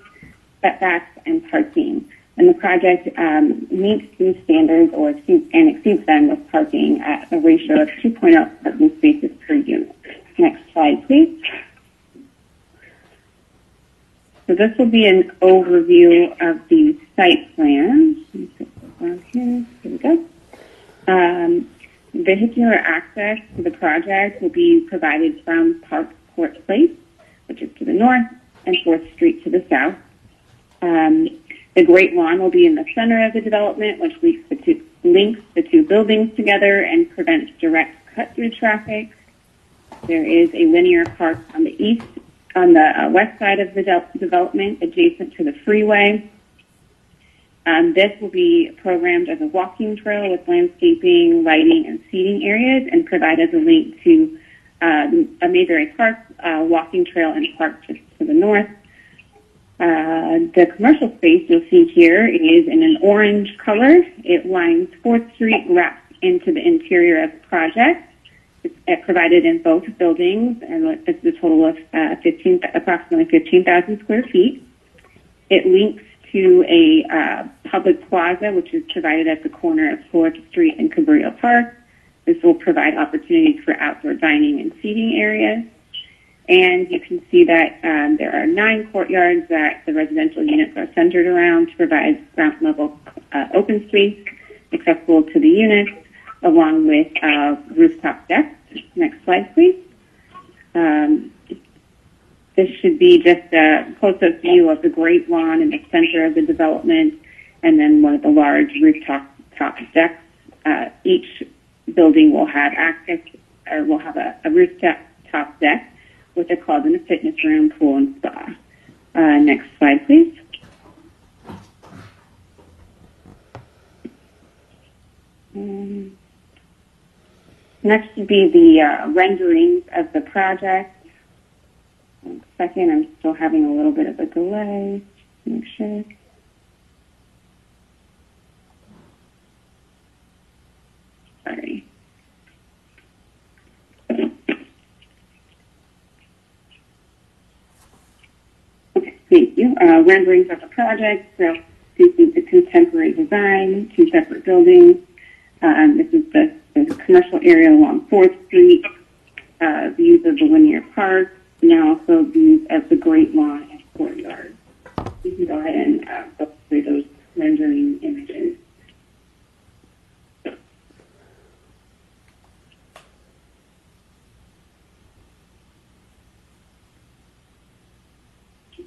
Speaker 17: setbacks, and parking. And the project meets these standards and exceeds them with parking at a ratio of 2.0 parking spaces per unit. Next slide, please. So this will be an overview of the site plan. Let me put this on here. Here we go. Vehicular access to the project will be provided from Park Court Place, which is to the north, and 4th Street to the south. The Great Lawn will be in the center of the development, which links the two buildings together and prevents direct cut-through traffic. There is a linear park on the west side of the development, adjacent to the freeway. This will be programmed as a walking trail with landscaping, lighting, and seating areas, and provide as a link to a Mayberry Park walking trail and park just to the north. The commercial space you'll see here is in an orange color. It lines 4th Street, wraps into the interior of the project. It's provided in both buildings, and it's a total of approximately 15,000 square feet. It links to a public plaza, which is provided at the corner of 4th Street and Cabrillo Park. This will provide opportunities for outdoor dining and seating areas. And you can see that there are 9 courtyards that the residential units are centered around to provide ground-level open space accessible to the units, along with rooftop decks. Next slide, please. This should be just a close-up view of the Great Lawn in the center of the development, and then one of the large rooftop decks. Each building will have access, or will have a rooftop deck with a club and a fitness room, pool, and spa. Next slide, please. Next would be the renderings of the project. One second, I'm still having a little bit of a delay. Make sure. Sorry. Thank you. Renderings of the project. So this is the contemporary design, 2 separate buildings. This is the commercial area along 4th Street, views of the linear park, and also views of the Great Lawn and courtyard. You can go ahead and go through those rendering images.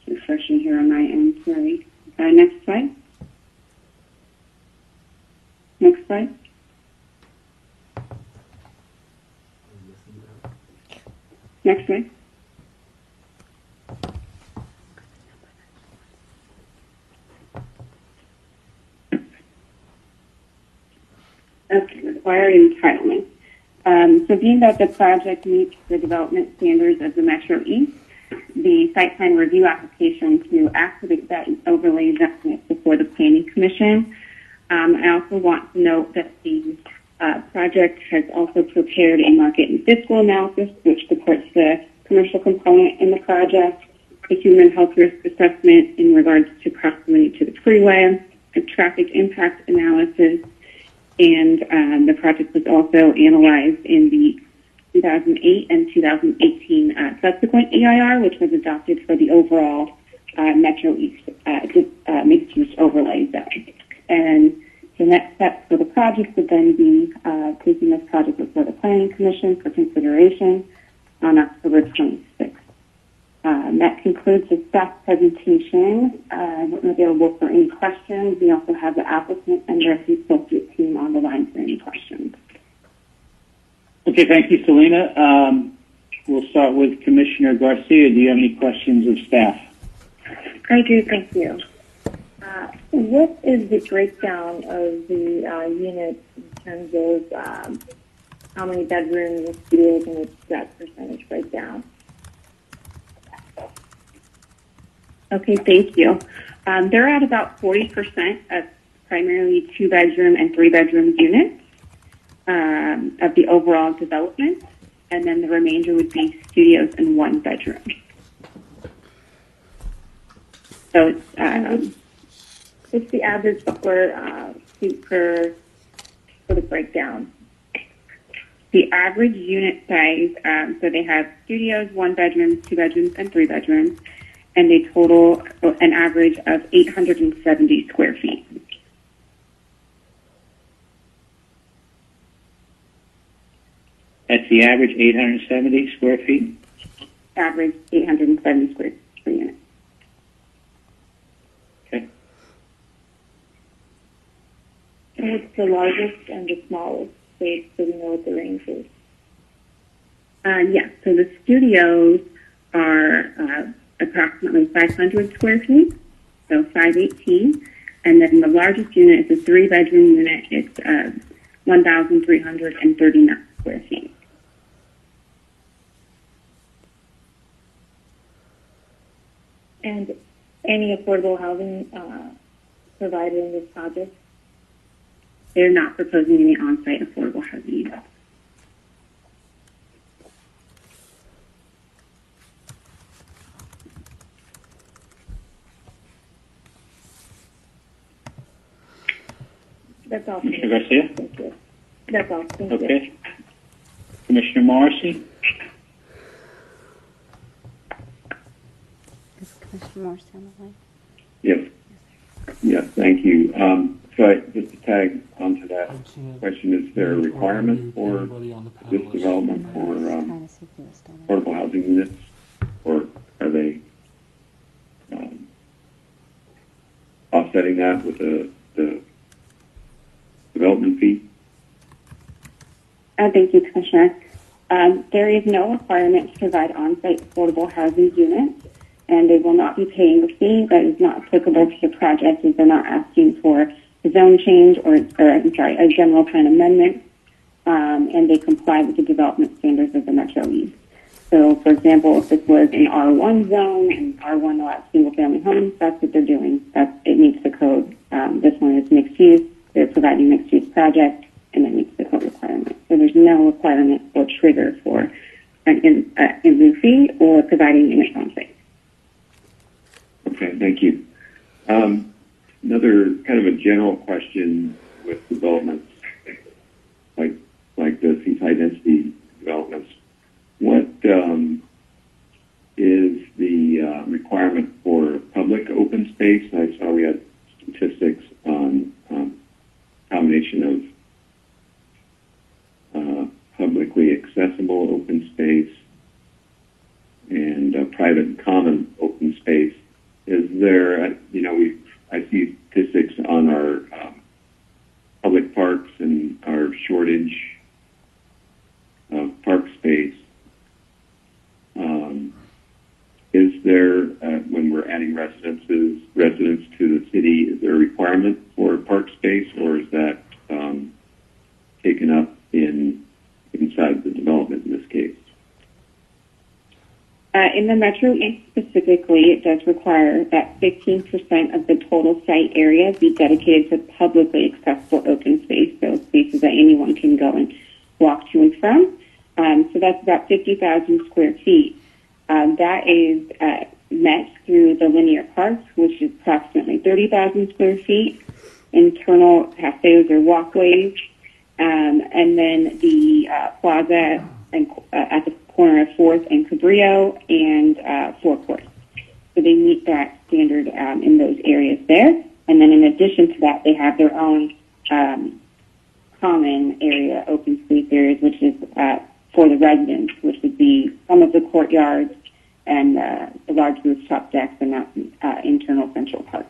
Speaker 17: Refreshing here on my end, sorry. Next slide. Next slide. Next slide.
Speaker 21: required entitlement. So being that the project meets the development standards of the Metro East, the site plan review application to activate that overlay zone is before the Planning Commission. I also want to note that the project has also prepared a market and fiscal analysis which supports the commercial component in the project, the human health risk assessment in regards to proximity to the freeway, a traffic impact analysis, and the project was also analyzed in the 2008 and 2018 subsequent EIR, which was adopted for the overall Metro East mixed-use overlay zone. And the next step for the project would then be taking this project before the Planning Commission for consideration on October 26th. That concludes the staff presentation. I'm available for any questions. We also have the applicant and their associate team on the line for any questions.
Speaker 19: Okay, thank you, Selena. We'll start with Commissioner Garcia. Do you have any questions of staff?
Speaker 3: I do, thank you. What is the breakdown of the units in terms of how many bedrooms and studios and what's that percentage breakdown?
Speaker 21: Okay, thank you. They're at about 40% of primarily 2-bedroom and 3-bedroom units of the overall development, and then the remainder would be studios and 1-bedroom. So it's
Speaker 3: what's the average square feet for the breakdown?
Speaker 21: The average unit size, so they have studios, 1-bedrooms, 2-bedrooms, and 3-bedrooms, and they total an average of 870 square feet.
Speaker 19: That's the average, 870 square feet?
Speaker 21: Average 870 square feet per unit.
Speaker 19: Okay.
Speaker 3: And what's the largest and the smallest, so we know what the range is?
Speaker 21: Yeah, so the studios are approximately 500 square feet, so 518. And then the largest unit is a 3-bedroom unit. It's 1,339 square feet.
Speaker 3: And any affordable housing provided in this project?
Speaker 21: They're not proposing any on-site affordable housing either.
Speaker 3: That's all.
Speaker 19: Commissioner Garcia?
Speaker 3: Thank you. That's all. Thank you.
Speaker 19: Okay. Commissioner Morrissey?
Speaker 4: Is Commissioner Morrissey on the line?
Speaker 5: Yes. Yes, thank you. Just to tag onto that question, is there a requirement for this development for affordable housing units, or are they offsetting that with the development fee?
Speaker 21: Thank you, Commissioner. There is no requirement to provide on-site affordable housing units, and they will not be paying a fee that is not applicable to the project, as they're not asking for a zone change or a general plan amendment, and they comply with the development standards of the Metro East. So, for example, if this was an R1 zone and R1 allows single-family homes, that's what they're doing. It meets the code. This one is mixed use. They're providing mixed use project, and it meets the code requirement. So there's no requirement or trigger for an in lieu fee or providing units on site.
Speaker 5: Okay, thank you. Another kind of a general question with developments like the seaside density developments. What is the requirement for public open space? I saw we had statistics on combination of publicly accessible open space and private and common open space. Is there, I see statistics on our public parks and our shortage of park space. Is there, when we're adding residents to the city, is there a requirement for park space, or is that taken up inside the development in this case?
Speaker 21: In the Metro East specifically, it does require that 15% of the total site area be dedicated to publicly accessible open space, so spaces that anyone can go and walk to and from. So that's about 50,000 square feet. That is met through the linear parks, which is approximately 30,000 square feet, internal cafes or walkways, and then the plaza and, at the corner of 4th and Cabrillo and Forecourt. So they meet that standard in those areas there. And then in addition to that, they have their own common area, open space areas, which is for the residents, which would be some of the courtyards and the large rooftop decks and that internal central park.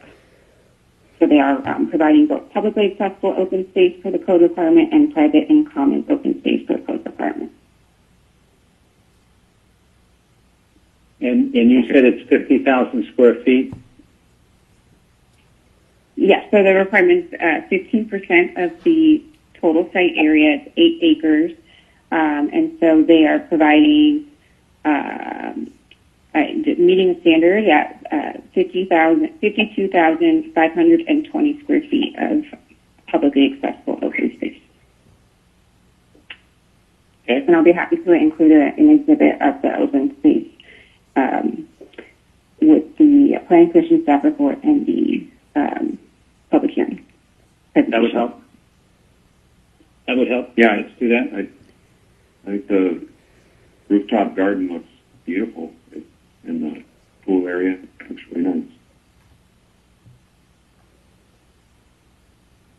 Speaker 21: So they are providing both publicly accessible open space for the code requirement and private and common open space for the code requirement.
Speaker 1: And you said it's 50,000 square feet?
Speaker 21: Yes, so the requirement is 15% of the total site area is 8 acres. And so they are providing, meeting the standard at 52,520 square feet of publicly accessible open space.
Speaker 1: Okay.
Speaker 21: And I'll be happy to include an exhibit of the open space with the Planning Commission staff report and the public hearing.
Speaker 1: That would help. That would help.
Speaker 5: Yeah,
Speaker 1: let's do that.
Speaker 5: I think the rooftop garden looks beautiful in the pool area. Looks really nice.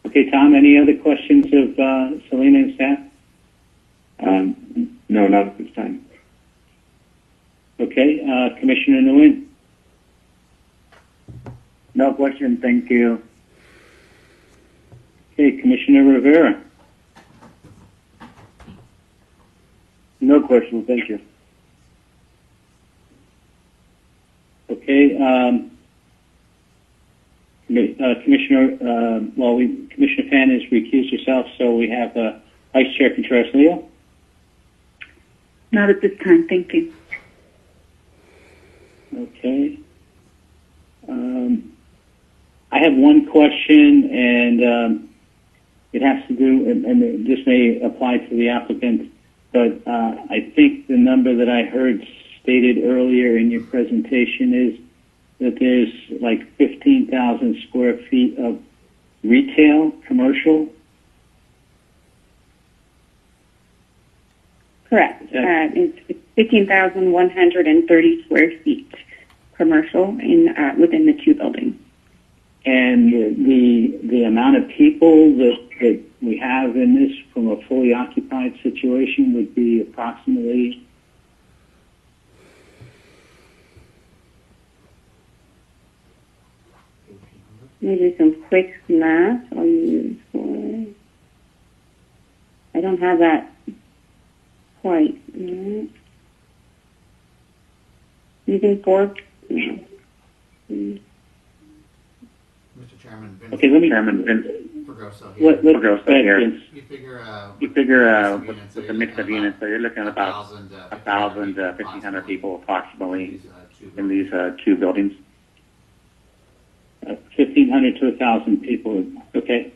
Speaker 1: Okay, Tom, any other questions of Selena and staff?
Speaker 5: No, not at this time.
Speaker 1: Okay, Commissioner Nguyen?
Speaker 15: No question, thank you.
Speaker 1: Okay, Commissioner Rivera?
Speaker 15: No question, thank you.
Speaker 1: Okay, Commissioner, Commissioner Fan has recused herself, so we have Vice Chair Contreras-Leo.
Speaker 10: Not at this time, thank you.
Speaker 1: Okay. I have one question, and it has to do, and this may apply to the applicant, but I think the number that I heard stated earlier in your presentation is that there's like 15,000 square feet of retail, commercial.
Speaker 21: Correct. It's 15,130 square feet commercial within the 2 buildings.
Speaker 1: And the amount of people that we have in this from a fully occupied situation would be approximately?
Speaker 21: Maybe some quick math. I'll use I don't have that quite. Using 4.
Speaker 9: Mr. Chairman, Vince.
Speaker 1: Okay, let me.
Speaker 20: Chairman Vince
Speaker 9: Pergoso here.
Speaker 20: Pergoso here.
Speaker 9: You figure
Speaker 20: with the mix of units, so you're looking at about 1,000 to 1,500 people approximately in these 2 buildings.
Speaker 1: 1,500 to 1,000 people. Okay.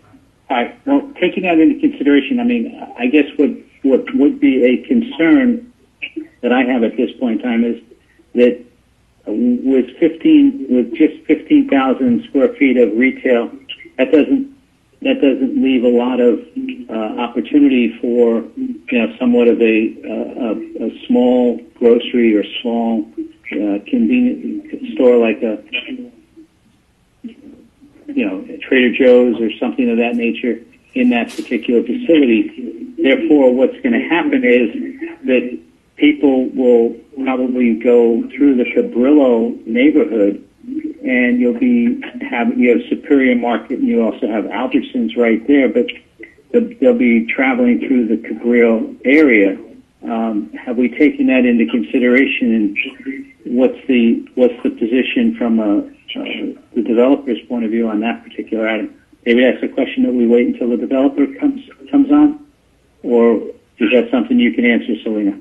Speaker 1: All right. Well, taking that into consideration, I mean, I guess what would be a concern that I have at this point in time is that with just 15,000 square feet of retail, that doesn't leave a lot of opportunity for somewhat of a small grocery or small convenient store like a Trader Joe's or something of that nature in that particular facility. Therefore, what's going to happen is that people will probably go through the Cabrillo neighborhood, and you have Superior Market, and you also have Albertsons right there, but they'll be traveling through the Cabrillo area. Have we taken that into consideration, and what's the position from the developer's point of view on that particular item? Maybe that's a question that we wait until the developer comes on, or Is that something you can answer, Selena?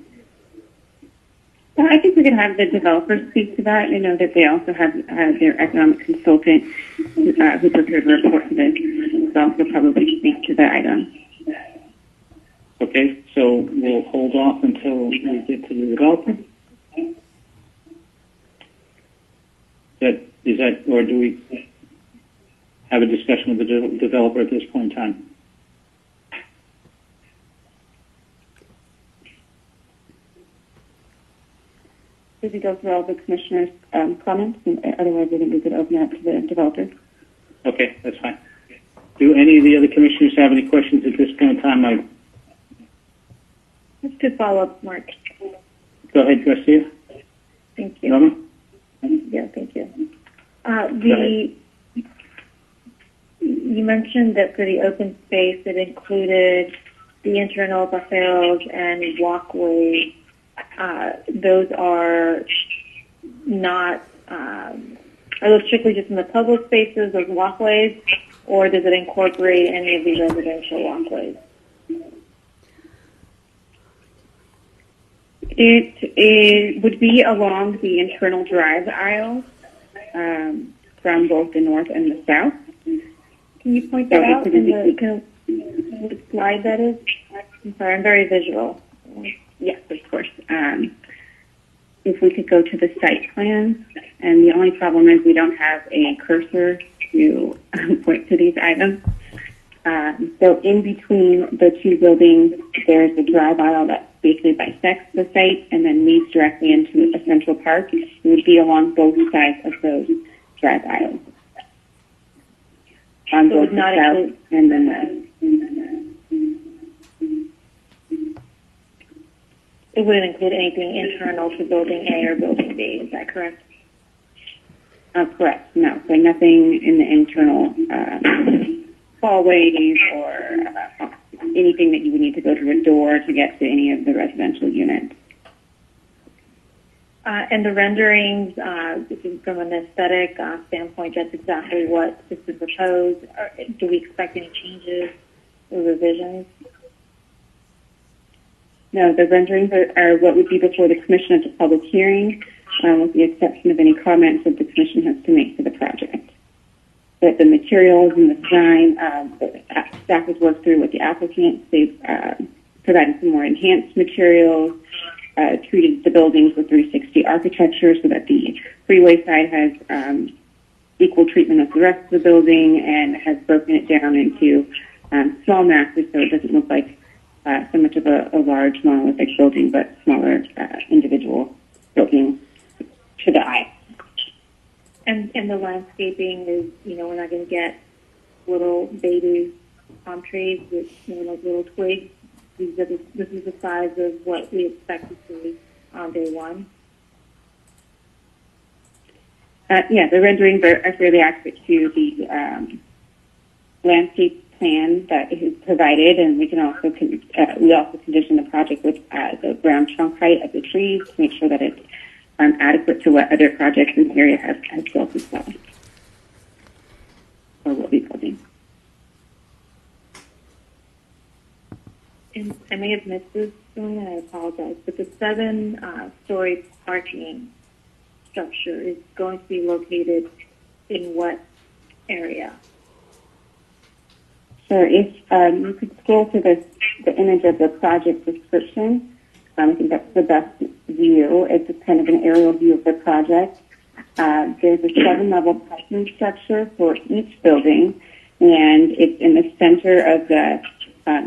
Speaker 21: I think we can have the developers speak to that. I know that they also have their economic consultant who prepared a report for this. So also probably speak to the item.
Speaker 1: Okay, so we'll hold off until we get to the developer. Is that, or do we have a discussion with the developer at this point in time?
Speaker 21: Did we go through all the commissioners' comments? And otherwise, I think we could open it up to the developer.
Speaker 1: Okay, that's fine. Do any of the other commissioners have any questions at this point in time?
Speaker 3: Just to follow up, Mark.
Speaker 1: Go ahead, Garcia.
Speaker 3: Thank you.
Speaker 1: Norma?
Speaker 3: Yeah, thank you. You mentioned that for the open space, it included the internal paseos and walkways. Those are not, are those strictly just in the public spaces, those walkways, or does it incorporate any of the residential walkways?
Speaker 21: It would be along the internal drive aisles from both the north and the south.
Speaker 3: Can you point that out in the slide that is? I'm sorry, I'm very visual.
Speaker 21: Yes, of course. If we could go to the site plan, and the only problem is we don't have a cursor to point to these items. So in between the two buildings, there's a drive aisle that basically bisects the site and then leads directly into a central park. It would be along both sides of those drive aisles. On both the south and the north.
Speaker 3: It wouldn't include anything internal to building A or building B, is that correct?
Speaker 21: Correct, no. So nothing in the internal hallways or anything that you would need to go to a door to get to any of the residential units.
Speaker 3: And the renderings, from an aesthetic standpoint, that's exactly what has been proposed. Do we expect any changes or revisions?
Speaker 21: No, the renderings are what would be before the commission at the public hearing, with the exception of any comments that the commission has to make to the project. But the materials and the design, staff has worked through with the applicants. They've provided some more enhanced materials, treated the buildings with 360 architecture so that the freeway side has equal treatment of the rest of the building and has broken it down into small masses so it doesn't look like so much of a large monolithic building, but smaller individual buildings to the eye.
Speaker 3: And the landscaping is, we're not going to get little baby palm trees with, like little twigs. This is the size of what we expect to see on day one.
Speaker 21: Yeah, the renderings are fairly accurate to the landscape plan that is provided, and we can also we also condition the project with the ground trunk height of the trees to make sure that it's adequate to what other projects in the area have built as well, or will be building.
Speaker 3: And I may have missed this, and I apologize, but the 7-story parking structure is going to be located in what area?
Speaker 21: Sure. If you could scroll to the image of the project description, I think that's the best view. It's a kind of an aerial view of the project. There's a 7-level parking structure for each building, and it's in the center of the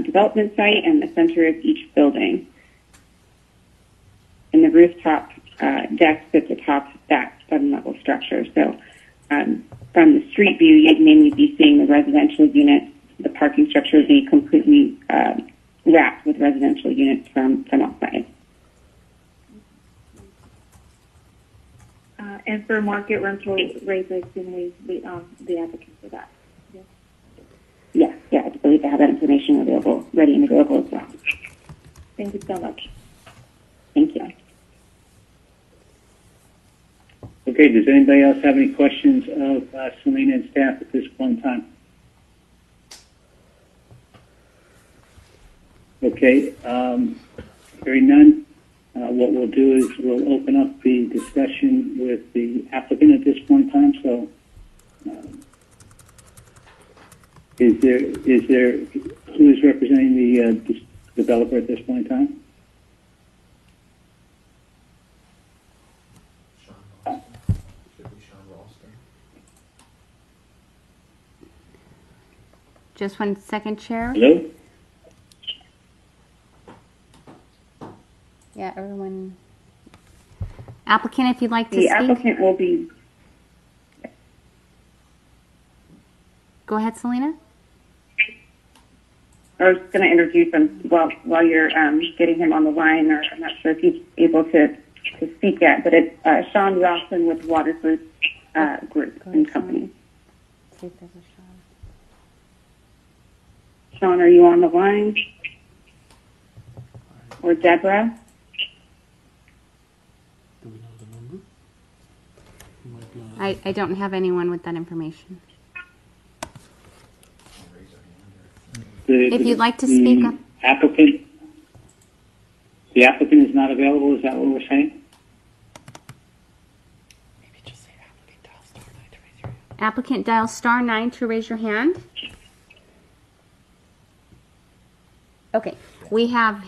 Speaker 21: development site and the center of each building. And the rooftop deck sits atop that 7-level structure. So from the street view, you'd mainly be seeing the residential units. The parking structure would be completely wrapped with residential units from all sides.
Speaker 3: And for market rental rates, I assume we the applicant for that.
Speaker 21: Yeah, I believe they have that information ready and available as well.
Speaker 3: Thank you so much.
Speaker 21: Thank you.
Speaker 1: Okay, does anybody else have any questions of Selena and staff at this point in time? Okay,
Speaker 11: Okay. Hearing none, what we'll do is we'll open up the discussion with the applicant at this point in time. So, is there who is representing the developer at this point in time?
Speaker 4: Just 1 second, Chair.
Speaker 11: Hello?
Speaker 4: Yeah, everyone. Applicant, if you'd like to
Speaker 21: The
Speaker 4: speak.
Speaker 21: applicant will be.
Speaker 4: Go ahead, Selena.
Speaker 21: I was going to introduce him while you're getting him on the line, or I'm not sure if he's able to speak yet, but it's Sean Rawson with Waterford Group and Company.
Speaker 4: See if there's a Sean.
Speaker 21: Sean, are you on the line? Or Deborah?
Speaker 4: I don't have anyone with that information. If you'd like to speak up.
Speaker 11: The applicant is not available, is that what we're saying?
Speaker 4: Applicant, dial *9 to raise your hand. Okay, we have,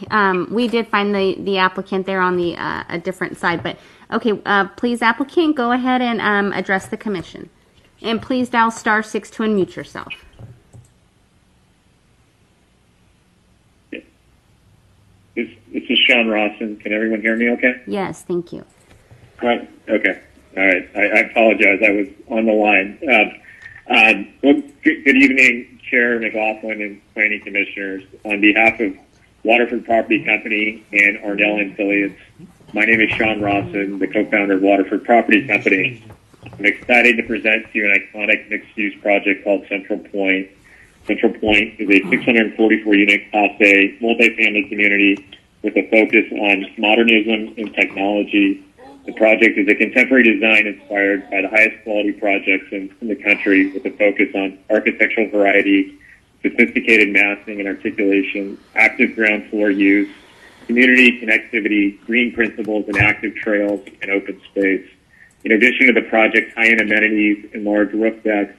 Speaker 4: we did find the applicant there on the a different side, but okay, please, applicant, go ahead and address the commission. And please dial *6 to unmute yourself.
Speaker 14: This is Sean Rawson. Can everyone hear me okay?
Speaker 4: Yes, thank you.
Speaker 14: Right. Okay. All right. I apologize. I was on the line. Well, good evening, Chair McLaughlin and planning commissioners. On behalf of Waterford Property Company and Arnell and Affiliates, my name is Sean Rawson, the co-founder of Waterford Property Company. I'm excited to present to you an iconic mixed-use project called Central Point. Central Point is a 644-unit Class A multifamily community with a focus on modernism and technology. The project is a contemporary design inspired by the highest quality projects in the country, with a focus on architectural variety, sophisticated massing and articulation, active ground floor use, community connectivity, green principles, and active trails and open space. In addition to the project's high-end amenities and large roof decks,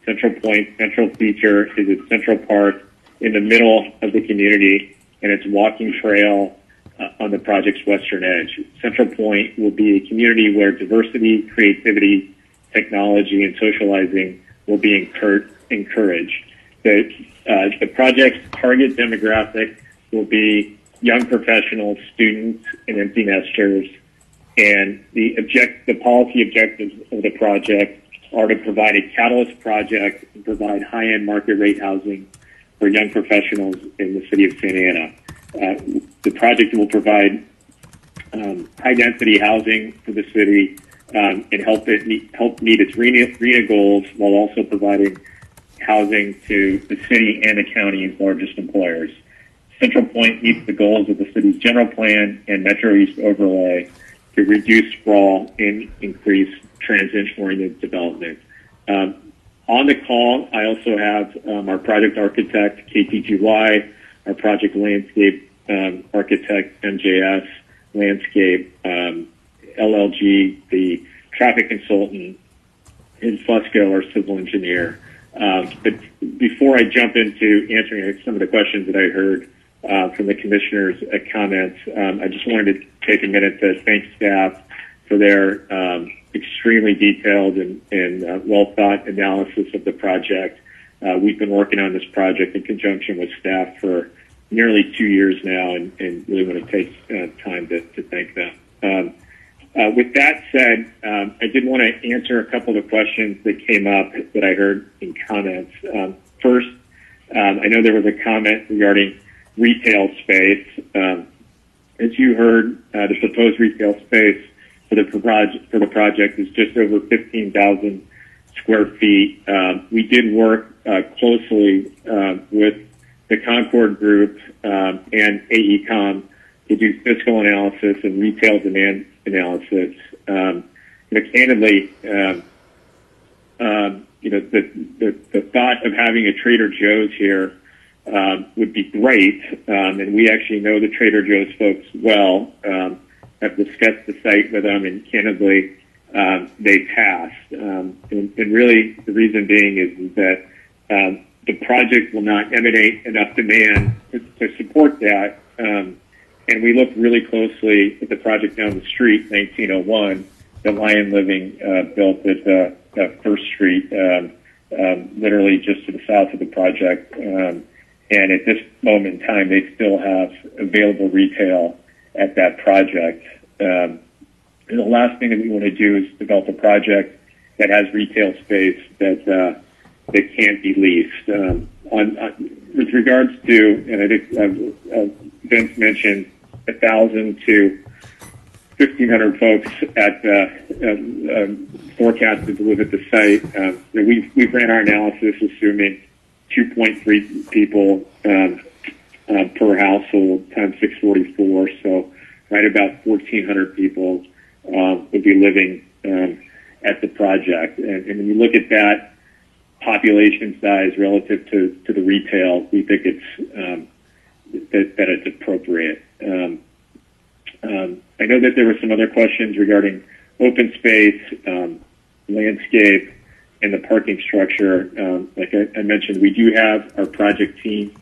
Speaker 14: Central Point's central feature is its Central Park in the middle of the community and its walking trail on the project's western edge. Central Point will be a community where diversity, creativity, technology, and socializing will be encouraged. The project's target demographic will be young professionals, students, and empty nesters. And the policy objectives of the project are to provide a catalyst project and provide high-end market rate housing for young professionals in the city of Santa Ana. The project will provide high-density housing for the city and help meet its RENA goals, while also providing housing to the city and the county's largest employers. Central Point meets the goals of the city's general plan and Metro East overlay to reduce sprawl and increase transit-oriented development. On the call, I also have our project architect, KTGY, our project landscape architect, MJS Landscape, LLG, the traffic consultant, and Fusco, our civil engineer. But before I jump into answering some of the questions that I heard from the commissioners' comments, I just wanted to take a minute to thank staff for their extremely detailed and well-thought analysis of the project. We've been working on this project in conjunction with staff for nearly 2 years now, and really want to take time to thank them. With that said, I did want to answer a couple of the questions that came up that I heard in comments. First, I know there was a comment regarding retail space. As you heard, the proposed retail space for the project is just over 15,000 square feet. We did work closely with the Concord Group and AECOM to do fiscal analysis and retail demand analysis. Candidly, the thought of having a Trader Joe's here would be great. And we actually know the Trader Joe's folks well, have discussed the site with them, and candidly, they passed. And really, the reason being is that the project will not emanate enough demand to support that. And we looked really closely at the project down the street, 1901, that Lion Living built at First Street, literally just to the south of the project. And at this moment in time, they still have available retail at that project. And the last thing that we want to do is develop a project that has retail space that can't be leased. With regards to, and I think Vince mentioned 1,000 to 1,500 folks at forecasted to live at the site. We've ran our analysis assuming 2.3 people per household times 644, so right about 1,400 people would be living at the project. And when you look at that population size relative to the retail, we think it's that it's appropriate. I know that there were some other questions regarding open space, landscape, and the parking structure. Like I mentioned, we do have our project team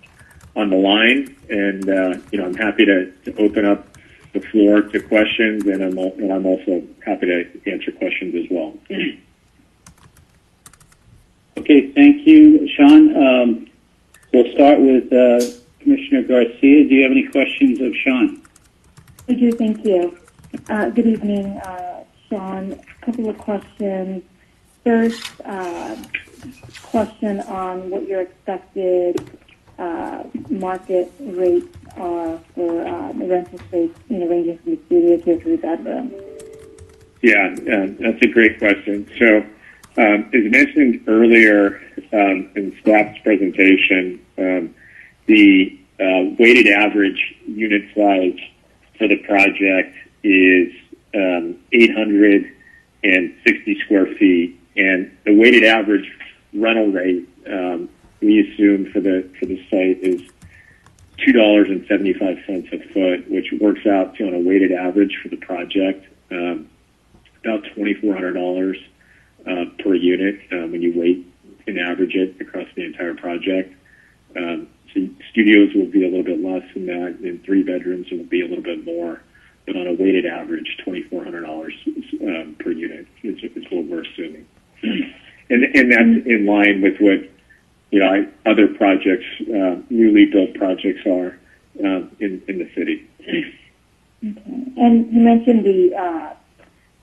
Speaker 14: on the line, and I'm happy to open up the floor to questions, and I'm also happy to answer questions as well.
Speaker 19: Okay, thank you, Sean. We'll start with Commissioner Garcia. Do you have any questions of Sean?
Speaker 3: I do, thank you. Good evening, Sean. A couple of questions. First, question on what your expected market rates are for the rental space, ranging from the studio to a three-bedroom.
Speaker 14: Yeah, that's a great question. So, as mentioned earlier in staff's presentation, the weighted average unit size for the project is 860 square feet, and the weighted average rental rate we assume for the site is $2.75 a foot, which works out to, on a weighted average for the project, about $2,400 per unit when you weight and average it across the entire project. So studios will be a little bit less than that, and three bedrooms will be a little bit more. But on a weighted average, $2,400 per unit is what we're assuming, and that's in line with what other projects, newly built projects, are in the city.
Speaker 3: Okay. And you mentioned the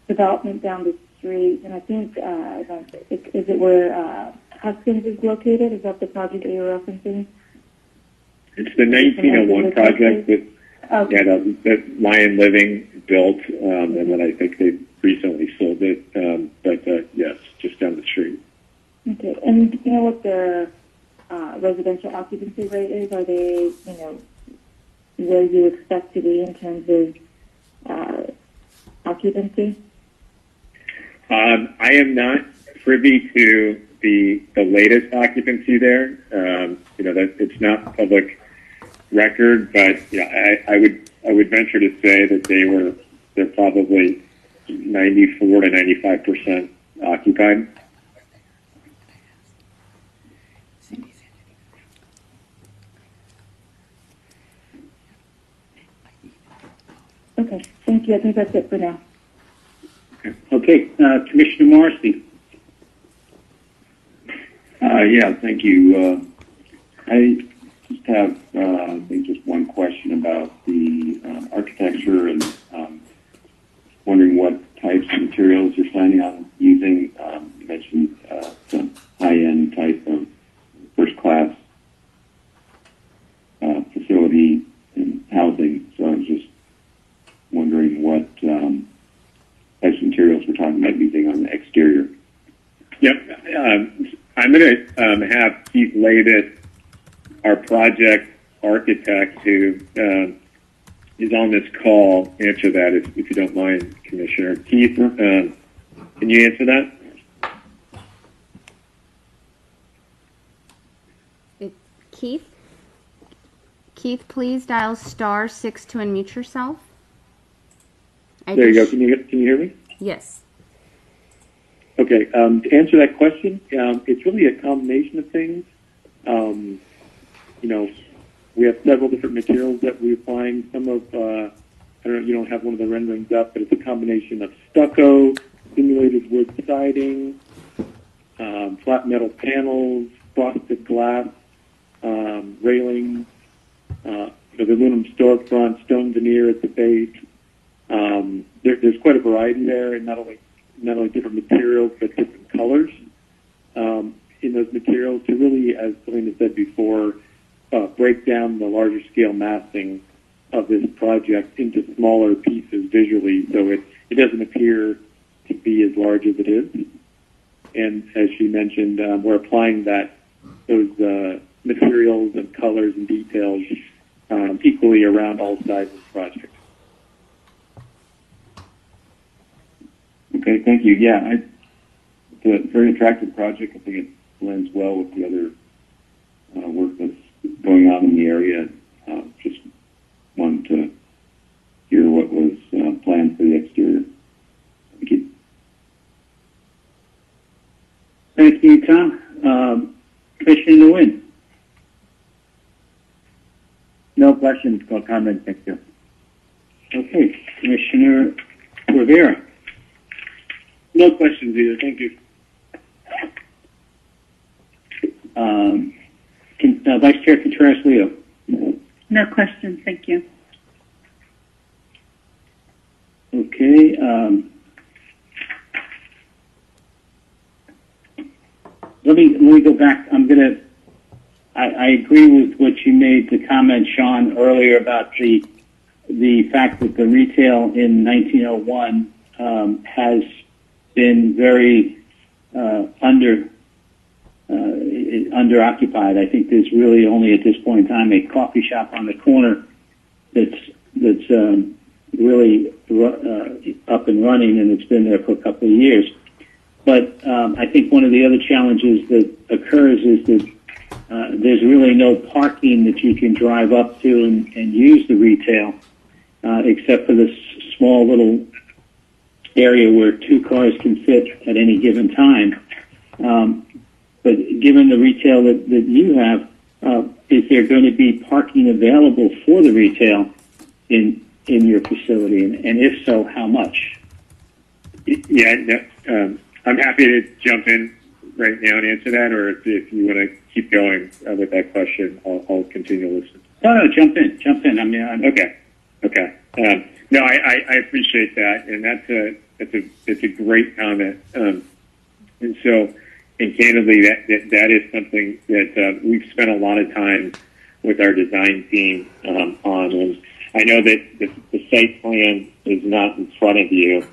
Speaker 3: development down the street, and I think is it where Huskins is located? Is that the project that you're referencing?
Speaker 14: It's the 1901 project that Lion Living built, and then I think they recently sold it. But yes, just down the street.
Speaker 3: Okay. And do you know what the residential occupancy rate is? Are they, where you expect to be in terms of occupancy?
Speaker 14: I am not privy to the latest occupancy there. That it's not public record, but I would venture to say that they're probably 94 to 95% occupied.
Speaker 3: Okay, thank you. I think that's it for now.
Speaker 19: Okay, Commissioner Morrissey.
Speaker 5: Yeah, thank you. I just have, I think, just one question about the architecture, and wondering what types of materials you're planning on using. You mentioned some high-end type of first-class facility and housing, so I was just wondering what types of materials we're talking about using on the exterior.
Speaker 14: Yep. I'm going to have Keith Lavis, our project architect, who is on this call, answer that, if you don't mind, Commissioner. Keith, can you answer that?
Speaker 4: Keith? Keith, please dial *6 to unmute yourself.
Speaker 16: There you go. Can you hear me?
Speaker 4: Yes.
Speaker 16: Okay. To answer that question, it's really a combination of things. We have several different materials that we're applying. Some of, I don't know, you don't have one of the renderings up, but it's a combination of stucco, simulated wood siding, flat metal panels, frosted glass, railings, the aluminum storefront, stone veneer at the base. There's quite a variety there, and not only different materials, but different colors in those materials to really, as Selena said before, break down the larger scale massing of this project into smaller pieces visually, so it doesn't appear to be as large as it is. And as she mentioned, we're applying those materials and colors and details equally around all sides of the project.
Speaker 5: Okay, thank you. Yeah, it's a very attractive project. I think it blends well with the other work that's going on in the area. Just wanted to hear what was planned for the exterior. Thank you.
Speaker 1: Thank you, Tom. Commissioner Nguyen.
Speaker 7: No questions, no comments. Thank you.
Speaker 1: Okay, Commissioner Rivera.
Speaker 15: No questions either. Thank you.
Speaker 1: Vice Chair Contreras-Leo.
Speaker 10: No questions. Thank you.
Speaker 1: Okay. Let me go back. I agree with what you made the comment, Sean, earlier about the fact that the retail in 1901 has been very underoccupied. I think there's really only at this point in time a coffee shop on the corner that's really up and running, and it's been there for a couple of years. But I think one of the other challenges that occurs is that there's really no parking that you can drive up to and use the retail, except for this small little area where 2 cars can fit at any given time. But given the retail that you have, is there going to be parking available for the retail in your facility? And if so, how much?
Speaker 14: Yeah, no, I'm happy to jump in right now and answer that, or if you want to keep going with that question, I'll continue to listen.
Speaker 1: No, jump in. I mean,
Speaker 14: Okay. No, I appreciate that, and that's a great comment. And so, and candidly, that is something that we've spent a lot of time with our design team on. And I know that the site plan is not in front of you,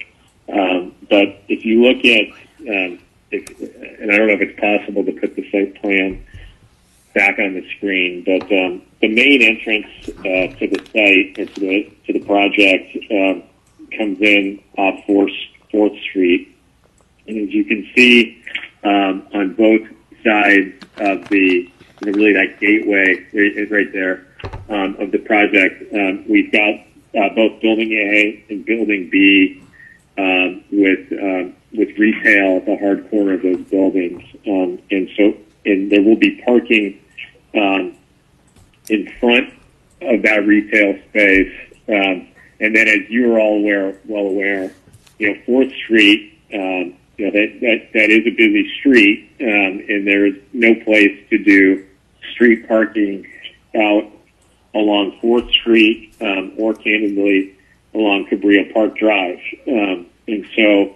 Speaker 14: but if you look at, and I don't know if it's possible to put the site plan back on the screen, but the main entrance to the site, or to the project, comes in off 4th Street. And as you can see, on both sides of really that gateway right there of the project, we've got both Building A and Building B with retail at the hard corner of those buildings, and there will be parking in front of that retail space, and then, as you are all well aware, 4th Street. That is a busy street, and there is no place to do street parking out along 4th Street or, candidly, along Cabrillo Park Drive. And so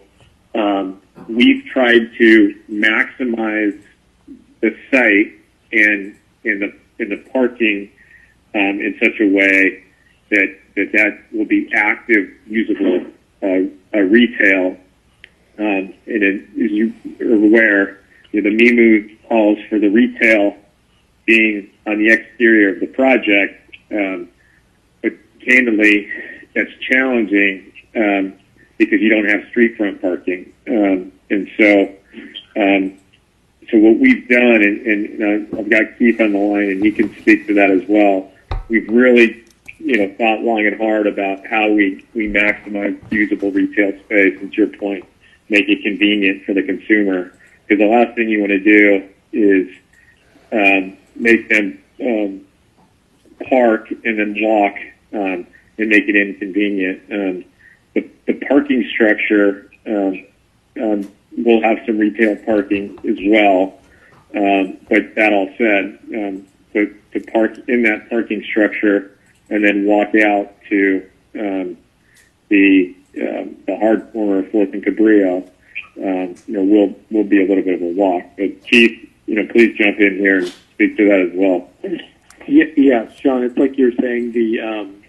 Speaker 14: we've tried to maximize the site and in the parking in such a way that will be active, usable retail. And as you are aware, the MIMU calls for the retail being on the exterior of the project, but candidly, that's challenging because you don't have street front parking. And so what we've done, and I've got Keith on the line, and he can speak to that as well. we've really, thought long and hard about how we maximize usable retail space, and to your point, make it convenient for the consumer. Because the last thing you want to do is make them park and then walk and make it inconvenient. The parking structure will have some retail parking as well. But that all said, to park in that parking structure and then walk out to the hard corner of 4th and Cabrillo, will be a little bit of a walk. But Keith, please jump in here and speak to that as well.
Speaker 16: Yeah, Sean, it's like you're saying,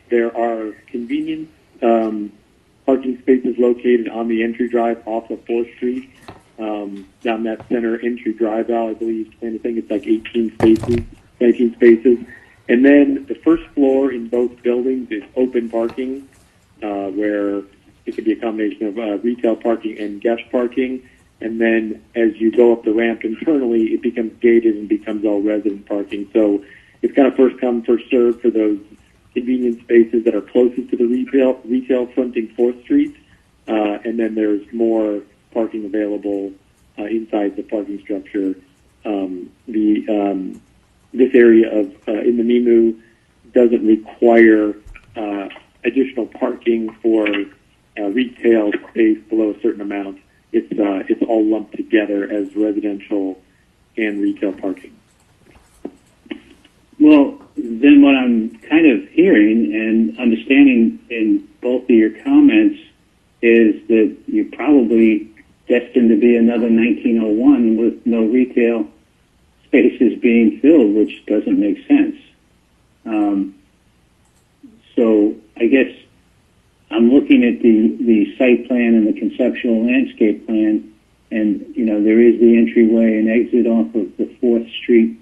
Speaker 16: there are convenience parking spaces located on the entry drive off of 4th Street, down that center entry drive aisle, I believe, I think it's like 19 spaces. And then the first floor in both buildings is open parking, where it could be a combination of retail parking and guest parking. And then as you go up the ramp internally, it becomes gated and becomes all resident parking. So it's kind of first come, first served for those convenience spaces that are closest to the retail fronting 4th Street. And then there's more parking available inside the parking structure. This area of in the NEMU doesn't require additional parking for retail space below a certain amount. It's all lumped together as residential and retail parking.
Speaker 19: Well, then what I'm kind of hearing and understanding in both of your comments is that you're probably destined to be another 1901 with no retail spaces being filled, which doesn't make sense. So I guess I'm looking at the site plan and the conceptual landscape plan, and there is the entryway and exit off of 4th Street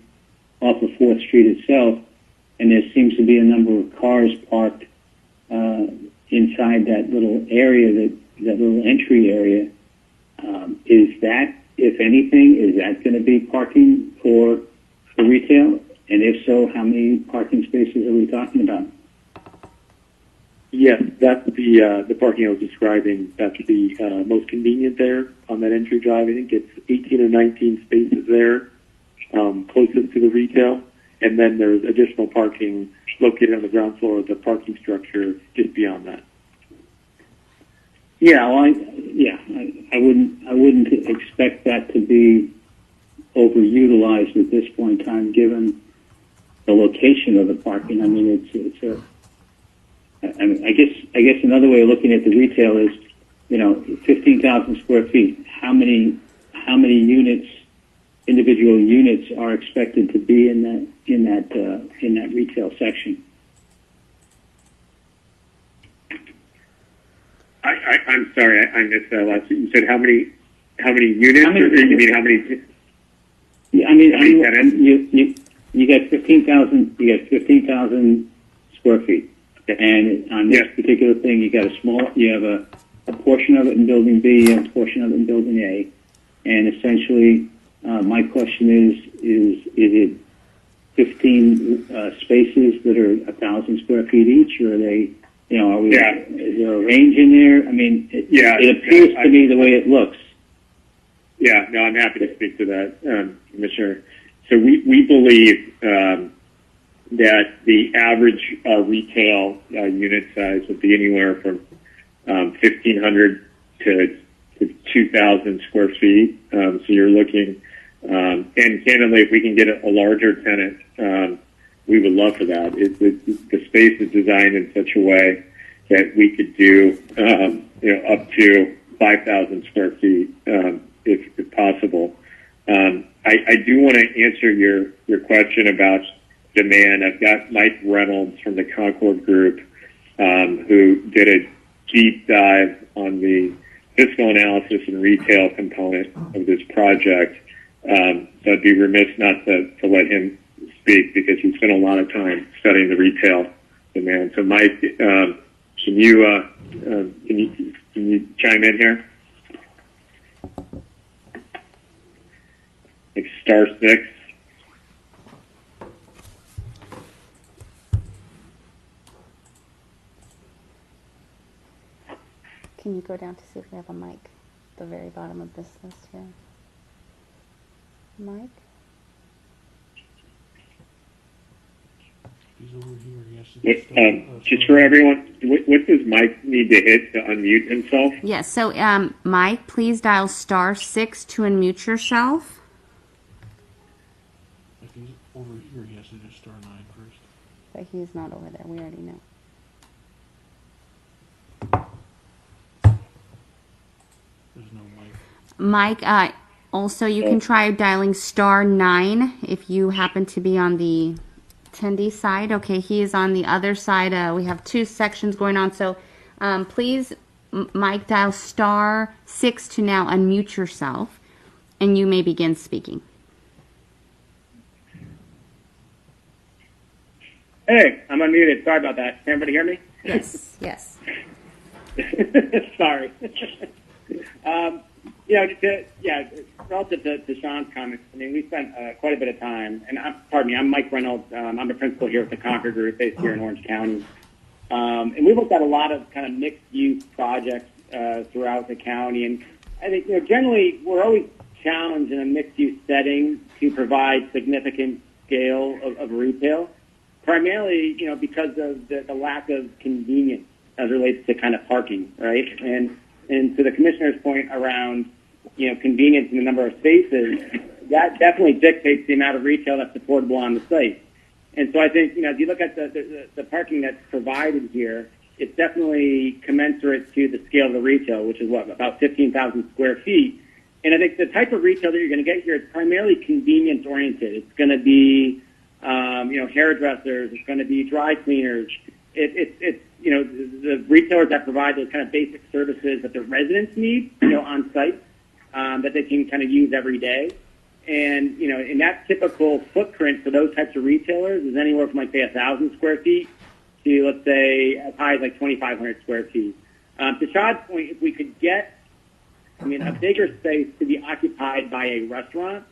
Speaker 19: itself, and there seems to be a number of cars parked inside that little area, that little entry area. Is that, if anything, is that going to be parking for retail? And if so, how many parking spaces are we talking about?
Speaker 16: Yes, that's the parking I was describing. That's the most convenient there on that entry drive. I think it's 18 or 19 spaces there, closest to the retail. And then there's additional parking located on the ground floor of the parking structure just beyond that.
Speaker 19: Yeah, well, I wouldn't expect that to be overutilized at this point in time, given the location of the parking. I mean, I guess another way of looking at the retail is, 15,000 square feet. How many units, individual units, are expected to be in that retail section?
Speaker 14: I'm sorry, I missed that last. You said how many units? You mean how many?
Speaker 19: Yeah, I mean, you got 15,000. You got 15,000 square feet, and on this particular thing, you have a portion of it in Building B and a portion of it in Building A, and essentially, my question is it 15 spaces that are 1,000 square feet each, or are they? Is there a range in there? I mean, it appears to me the way it looks.
Speaker 14: Yeah, no, I'm happy to speak to that, Commissioner. So we believe that the average retail unit size would be anywhere from 1,500 to 2,000 square feet. So you're looking, and candidly, if we can get a larger tenant, we would love for that. The space is designed in such a way that we could do, up to 5,000 square feet, if possible. I do want to answer your question about demand. I've got Mike Reynolds from the Concord Group, who did a deep dive on the fiscal analysis and retail component of this project. So I'd be remiss not to let him speak, because he spent a lot of time studying the retail demand. So, Mike, can you chime in here? Like *6.
Speaker 4: Can you go down to see if we have a mic at the very bottom of this list here? Mike?
Speaker 14: He's over here. Yes. Just for everyone, what does Mike need to hit to unmute himself?
Speaker 4: Yes, so Mike, please dial *6 to unmute yourself.
Speaker 14: If he's over here, he has to do *9 first.
Speaker 4: But he's not over there, we already know.
Speaker 14: There's no mic.
Speaker 4: Mike, also you can try dialing *9 if you happen to be on the attendee side. Okay, he is on the other side. We have two sections going on, so please, Mike, dial *6 to now unmute yourself, and you may begin speaking.
Speaker 18: Hey, I'm unmuted. Sorry about that. Can everybody hear me?
Speaker 4: Yes, yes.
Speaker 18: Sorry. Relative to Sean's comments, I mean, we spent quite a bit of time, and I'm Mike Reynolds. I'm a principal here at the Concord Group, based here in Orange County. And we've looked at a lot of kind of mixed-use projects throughout the county, and I think, generally we're always challenged in a mixed-use setting to provide significant scale of retail, primarily, because of the lack of convenience as it relates to kind of parking, right? And to the commissioner's point around, convenience in the number of spaces, that definitely dictates the amount of retail that's supportable on the site. And so I think, if you look at the parking that's provided here, it's definitely commensurate to the scale of the retail, which is about 15,000 square feet. And I think the type of retail that you're going to get here is primarily convenience oriented. It's going to be, hairdressers. It's going to be dry cleaners. It's the retailers that provide those kind of basic services that the residents need, on site, that they can kind of use every day. And, in that typical footprint for those types of retailers is anywhere from, say, 1,000 square feet to, let's say, as high as, 2,500 square feet. To Shad's point, if we could get, a bigger space to be occupied by a restaurant,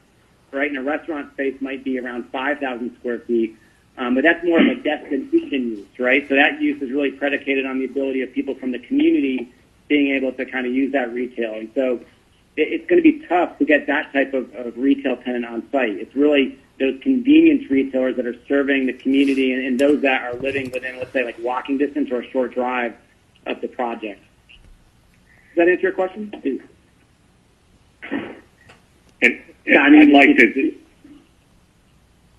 Speaker 18: right, and a restaurant space might be around 5,000 square feet, but that's more of a destination use, right? So that use is really predicated on the ability of people from the community being able to kind of use that retail. And so it's going to be tough to get that type of retail tenant on site. It's really those convenience retailers that are serving the community and those that are living within, let's say, walking distance or a short drive of the project. Does that answer your question?
Speaker 14: And I'd like to.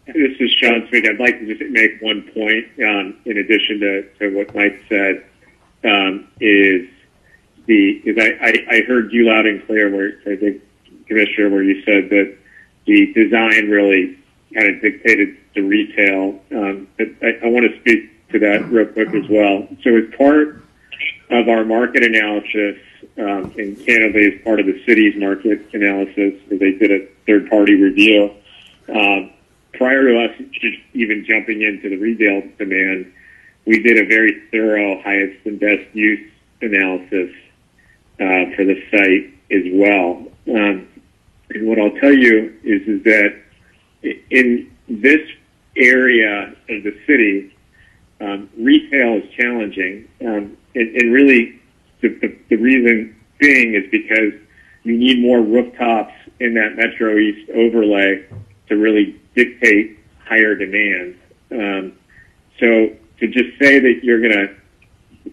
Speaker 14: This is Sean Smith. I'd like to just make one point in addition to what Mike said. I heard you loud and clear, where I think, Commissioner, where you said that the design really kind of dictated the retail. But I want to speak to that real quick as well. So as part of our market analysis, and candidly as part of the city's market analysis, where they did a third-party review, prior to us just even jumping into the retail demand, we did a very thorough highest and best use analysis for the site as well. And what I'll tell you is that in this area of the city, retail is challenging, and really the reason being is because you need more rooftops in that Metro East overlay to really dictate higher demand. So to just say that you're going to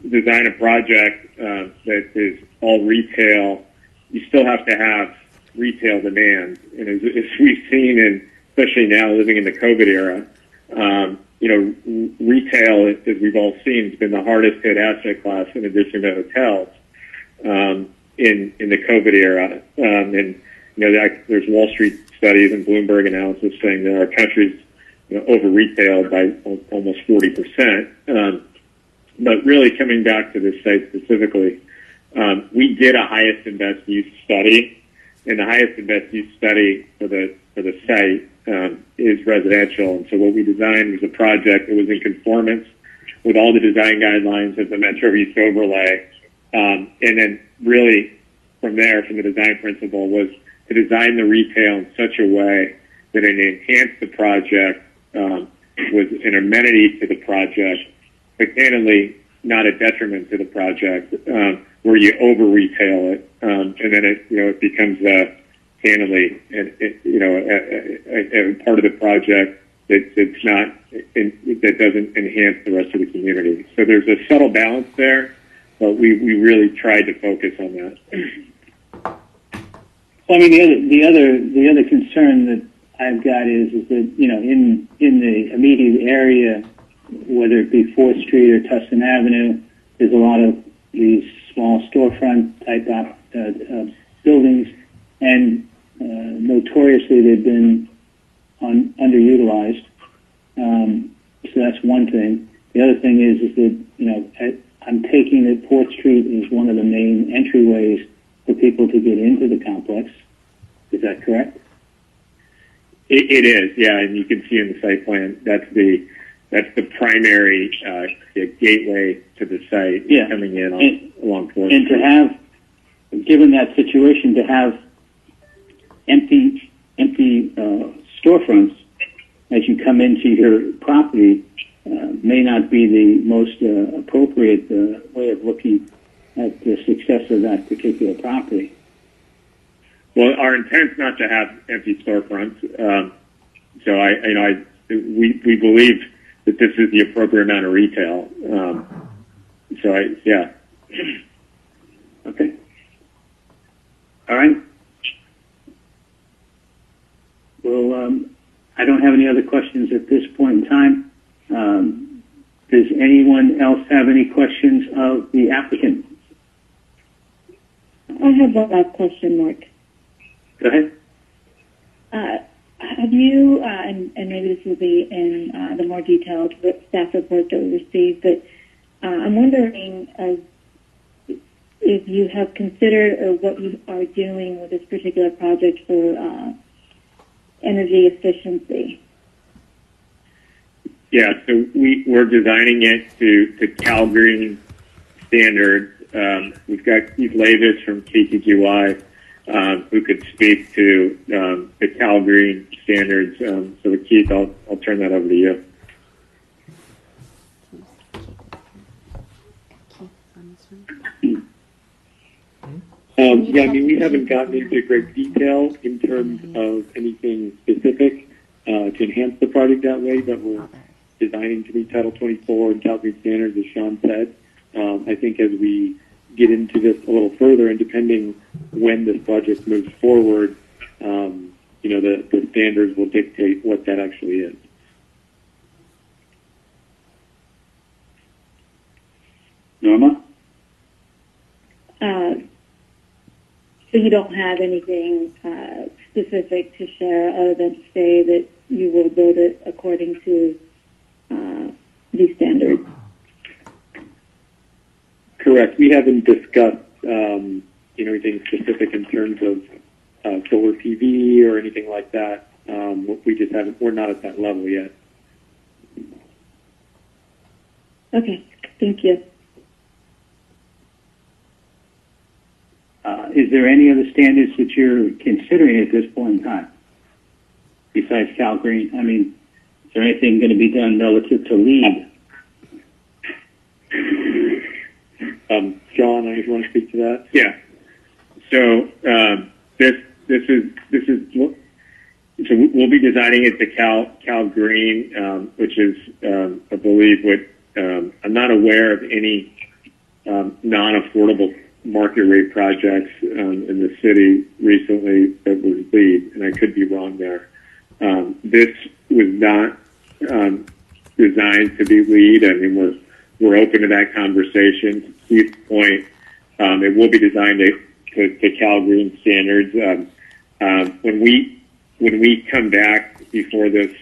Speaker 14: design a project that is all retail, you still have to have retail demand. And as we've seen, and especially now living in the COVID era, retail, as we've all seen, has been the hardest hit asset class in addition to hotels in the COVID era. And there's Wall Street studies and Bloomberg analysis saying that our country's over retailed by almost 40%. But really, coming back to this site specifically, we did a highest and best use study, and the highest and best use study for the site is residential. And so what we designed was a project that was in conformance with all the design guidelines of the Metro East overlay. And then really from there, from the design principle, was to design the retail in such a way that it enhanced the project, was an amenity to the project, but candidly not a detriment to the project, where you over retail it, and then it becomes candidly, a part of the project that's not that doesn't enhance the rest of the community. So there's a subtle balance there, but we really tried to focus on that.
Speaker 19: Well, I mean, the other concern that I've got is that in the immediate area, whether it be 4th Street or Tustin Avenue, there's a lot of these small storefront type buildings, and notoriously they've been underutilized. So that's one thing. The other thing is that I'm taking that 4th Street is one of the main entryways for people to get into the complex. Is that correct?
Speaker 14: It is, yeah, and you can see in the site plan that's the primary gateway to the site coming in along 4th
Speaker 19: And
Speaker 14: Street.
Speaker 19: to have, given that situation, to have empty storefronts as you come into your property may not be the most appropriate way of looking at the success of that particular property.
Speaker 14: Well, our intent's not to have empty storefronts. So we believe that this is the appropriate amount of retail.
Speaker 19: Okay. All right. Well, I don't have any other questions at this point in time. Does anyone else have any questions of the applicant?
Speaker 3: I have one last question, Mark.
Speaker 19: Go ahead.
Speaker 3: Have you, and maybe this will be in the more detailed staff report that we received, but I'm wondering if you have considered or what you are doing with this particular project for energy efficiency.
Speaker 14: Yeah, so we're designing it to Cal Green standards. We've got Keith Lavis from KTGY who could speak to the Cal Green standards. So Keith, I'll turn that over to you.
Speaker 16: Yeah, I mean, we haven't gotten into great detail in terms of anything specific to enhance the project that way, but we're designing to meet Title 24 and Cal Green standards, as Sean said. I think as we get into this a little further, and depending when this project moves forward, the standards will dictate what that actually is.
Speaker 19: Norma?
Speaker 3: So you don't have anything specific to share other than to say that you will build it according to these standards?
Speaker 16: Correct. We haven't discussed anything specific in terms of solar PV or anything like that. We just haven't. We're not at that level yet.
Speaker 3: Okay. Thank you.
Speaker 19: Is there any other standards that you're considering at this point in time besides Cal Green? I mean, is there anything going to be done relative to LEED?
Speaker 16: John, I just want to speak to that.
Speaker 14: Yeah. So this is so we'll be designing it to Cal Green, which is I believe what I'm not aware of any non-affordable market rate projects in the city recently that was LEED, and I could be wrong there. This was not designed to be LEED. I mean, we're open to that conversation. To Keith's point, it will be designed to Cal Green standards. When we come back before this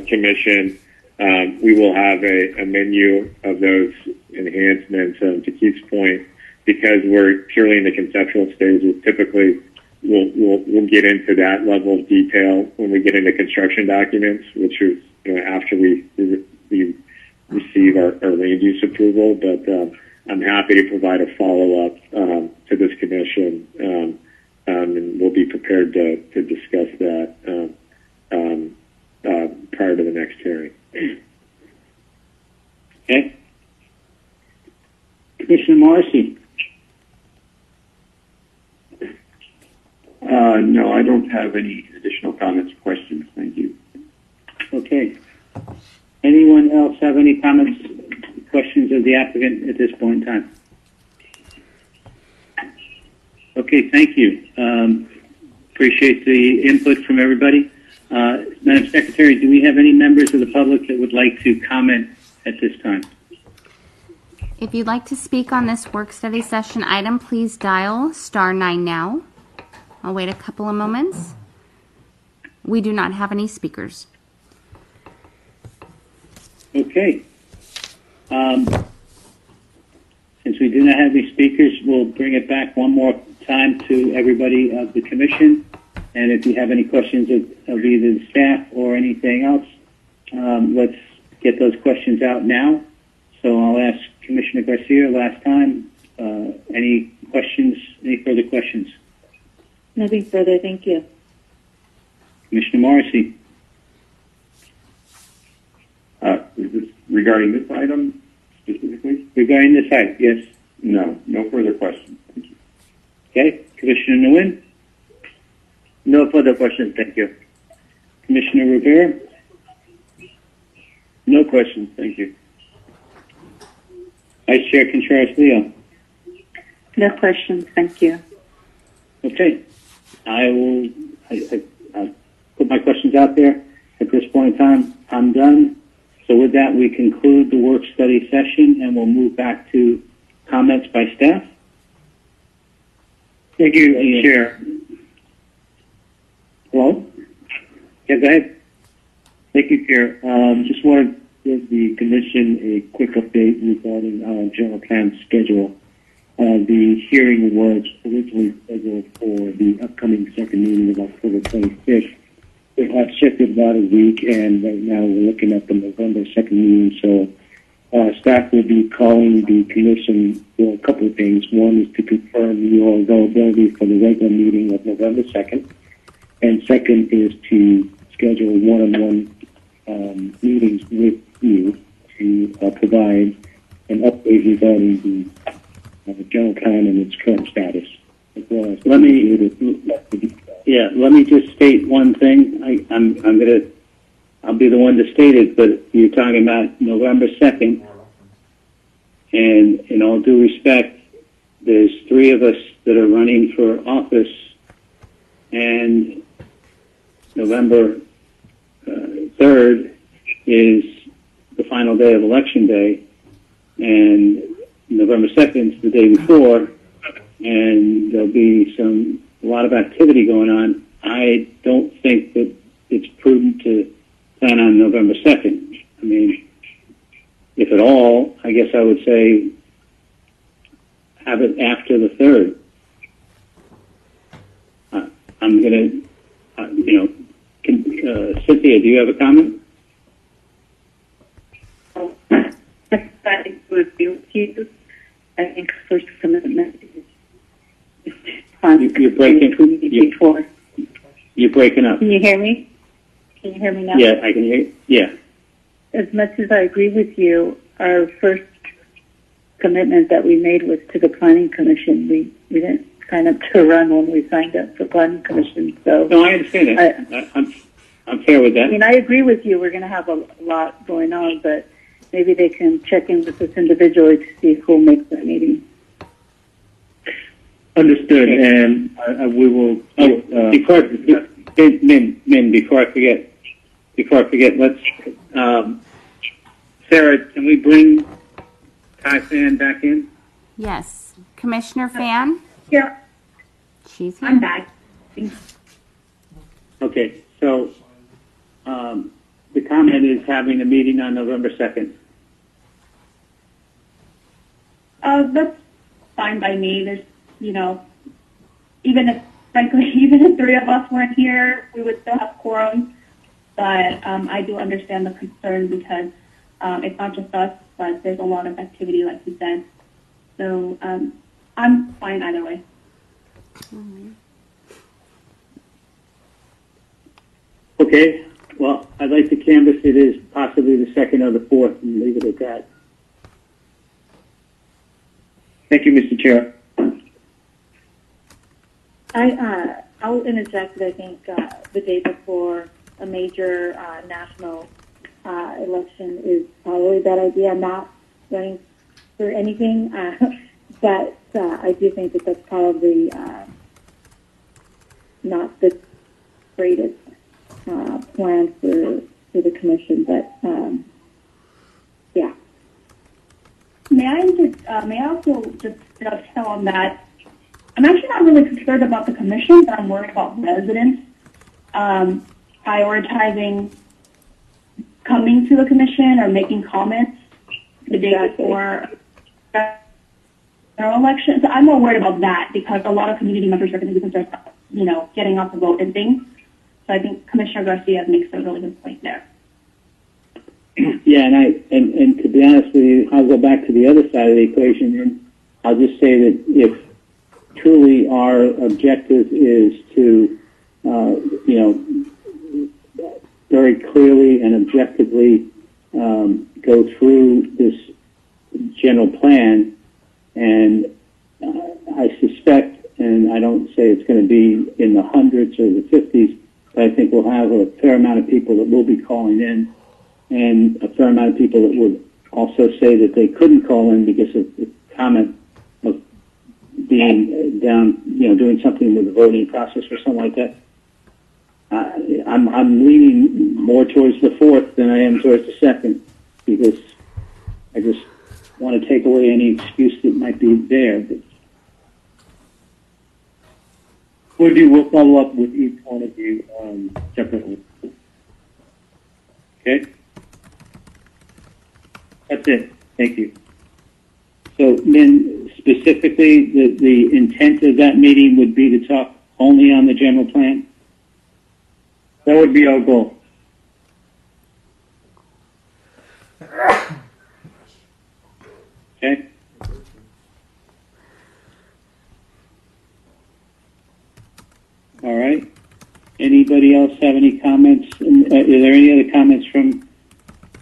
Speaker 14: commission, we will have a menu of those enhancements. To Keith's point, because we're purely in the conceptual stages, typically we'll get into that level of detail when we get into construction documents, which is after we receive our land use approval. But I'm happy to provide a follow-up to this commission, and we'll be prepared to discuss that prior to the next hearing.
Speaker 19: Okay.
Speaker 1: Commissioner Morrissey.
Speaker 5: No, I don't have any additional comments or questions. Thank you.
Speaker 1: Okay. Anyone else have any comments, questions of the applicant at this point in time? Okay, thank you. Appreciate the input from everybody. Madam Secretary, do we have any members of the public that would like to comment at this time?
Speaker 4: If you'd like to speak on this work study session item, please dial *9 now. I'll wait a couple of moments. We do not have any speakers.
Speaker 1: Okay. Since we do not have any speakers, we'll bring it back one more time to everybody of the commission. And if you have any questions of either the staff or anything else, let's get those questions out now. So I'll ask Commissioner Garcia last time, any questions, any further questions?
Speaker 3: Nothing further, thank you.
Speaker 1: Commissioner Morrissey.
Speaker 5: Is this regarding this item specifically?
Speaker 1: Regarding this item, yes.
Speaker 5: No, no further questions. Thank you.
Speaker 1: Okay, Commissioner Nguyen.
Speaker 15: No further questions, thank you.
Speaker 1: Commissioner Rivera.
Speaker 15: No questions, thank you.
Speaker 1: Vice Chair Contreras-Leo.
Speaker 10: No questions, thank you.
Speaker 1: Okay. I'll put my questions out there. At this point in time, I'm done. So with that, we conclude the work study session, and we'll move back to comments by staff.
Speaker 7: Thank you, Chair.
Speaker 1: Hello? Yeah, go ahead.
Speaker 7: Thank you, Chair. Just wanted to give the Commission a quick update regarding our general plan schedule. The hearing was originally scheduled for the upcoming second meeting of October 25th. It has shifted about a week, and right now we're looking at the November 2nd meeting. So staff will be calling the Commission for a couple of things. One is to confirm your availability for the regular meeting of November 2nd. And second is to schedule one-on-one meetings with you to provide an update regarding the general plan and its current status, as well as
Speaker 1: let me just state one thing. I'll be the one to state it, but you're talking about November 2nd, and in all due respect, there's three of us that are running for office, and November 3rd is the final day of Election Day, and November 2nd is the day before, and there'll be a lot of activity going on. I don't think that it's prudent to plan on November 2nd. I mean, if at all, I guess I would say have it after the 3rd. I'm going to, Cynthia, do you have a comment?
Speaker 10: I would be with you. I think first commitment is
Speaker 1: you're breaking up.
Speaker 10: Can you hear me? Can you hear me now?
Speaker 1: Yeah, I can hear you. Yeah.
Speaker 10: As much as I agree with you, our first commitment that we made was to the Planning Commission. We didn't sign up to run when we signed up for Planning Commission. So
Speaker 1: no, I understand that. I'm fair with that.
Speaker 10: I mean, I agree with you. We're going to have a lot going on, but maybe they can check in with us individually to see who makes that meeting.
Speaker 7: Understood, and we will.
Speaker 1: Before I forget, let's. Sarah, can we bring Kai Fan back in?
Speaker 4: Yes, Commissioner Fan.
Speaker 6: Yeah,
Speaker 4: she's here.
Speaker 6: I'm back.
Speaker 1: Okay, so the comment is having a meeting on November 2nd.
Speaker 6: That's fine by me. There's, even if three of us weren't here, we would still have quorum. But I do understand the concern because it's not just us, but there's a lot of activity, like you said. So I'm fine either way.
Speaker 1: Okay. Well, I'd like to canvass it as possibly the 2nd or the 4th and leave it at that.
Speaker 7: Thank you, Mr. Chair.
Speaker 3: I'll interject that I think the day before a major national election is probably a bad idea. I'm not running for anything, but I do think that that's probably not the greatest plan for the commission. But yeah.
Speaker 6: May I also just tell on that? I'm actually not really concerned about the commission, but I'm worried about residents prioritizing coming to the commission or making comments the day before general elections. I'm more worried about that because a lot of community members are going to be concerned about, getting out to vote and things. So I think Commissioner Garcia makes a really good point there.
Speaker 19: Yeah, and to be honest with you, I'll go back to the other side of the equation, and I'll just say that if truly our objective is to, very clearly and objectively go through this general plan, and I suspect, and I don't say it's going to be in the hundreds or the 50s, but I think we'll have a fair amount of people that will be calling in, and a fair amount of people that would also say that they couldn't call in because of the comment of being down, doing something with the voting process or something like that. I'm leaning more towards the fourth than I am towards the second because I just want to take away any excuse that might be there. But
Speaker 7: We'll follow up with each one of you separately. Okay? That's it. Thank you.
Speaker 19: So, Min, specifically, the intent of that meeting would be to talk only on the general plan?
Speaker 7: That would be our goal. Okay?
Speaker 19: All right. Anybody else have any comments? Are there any other comments from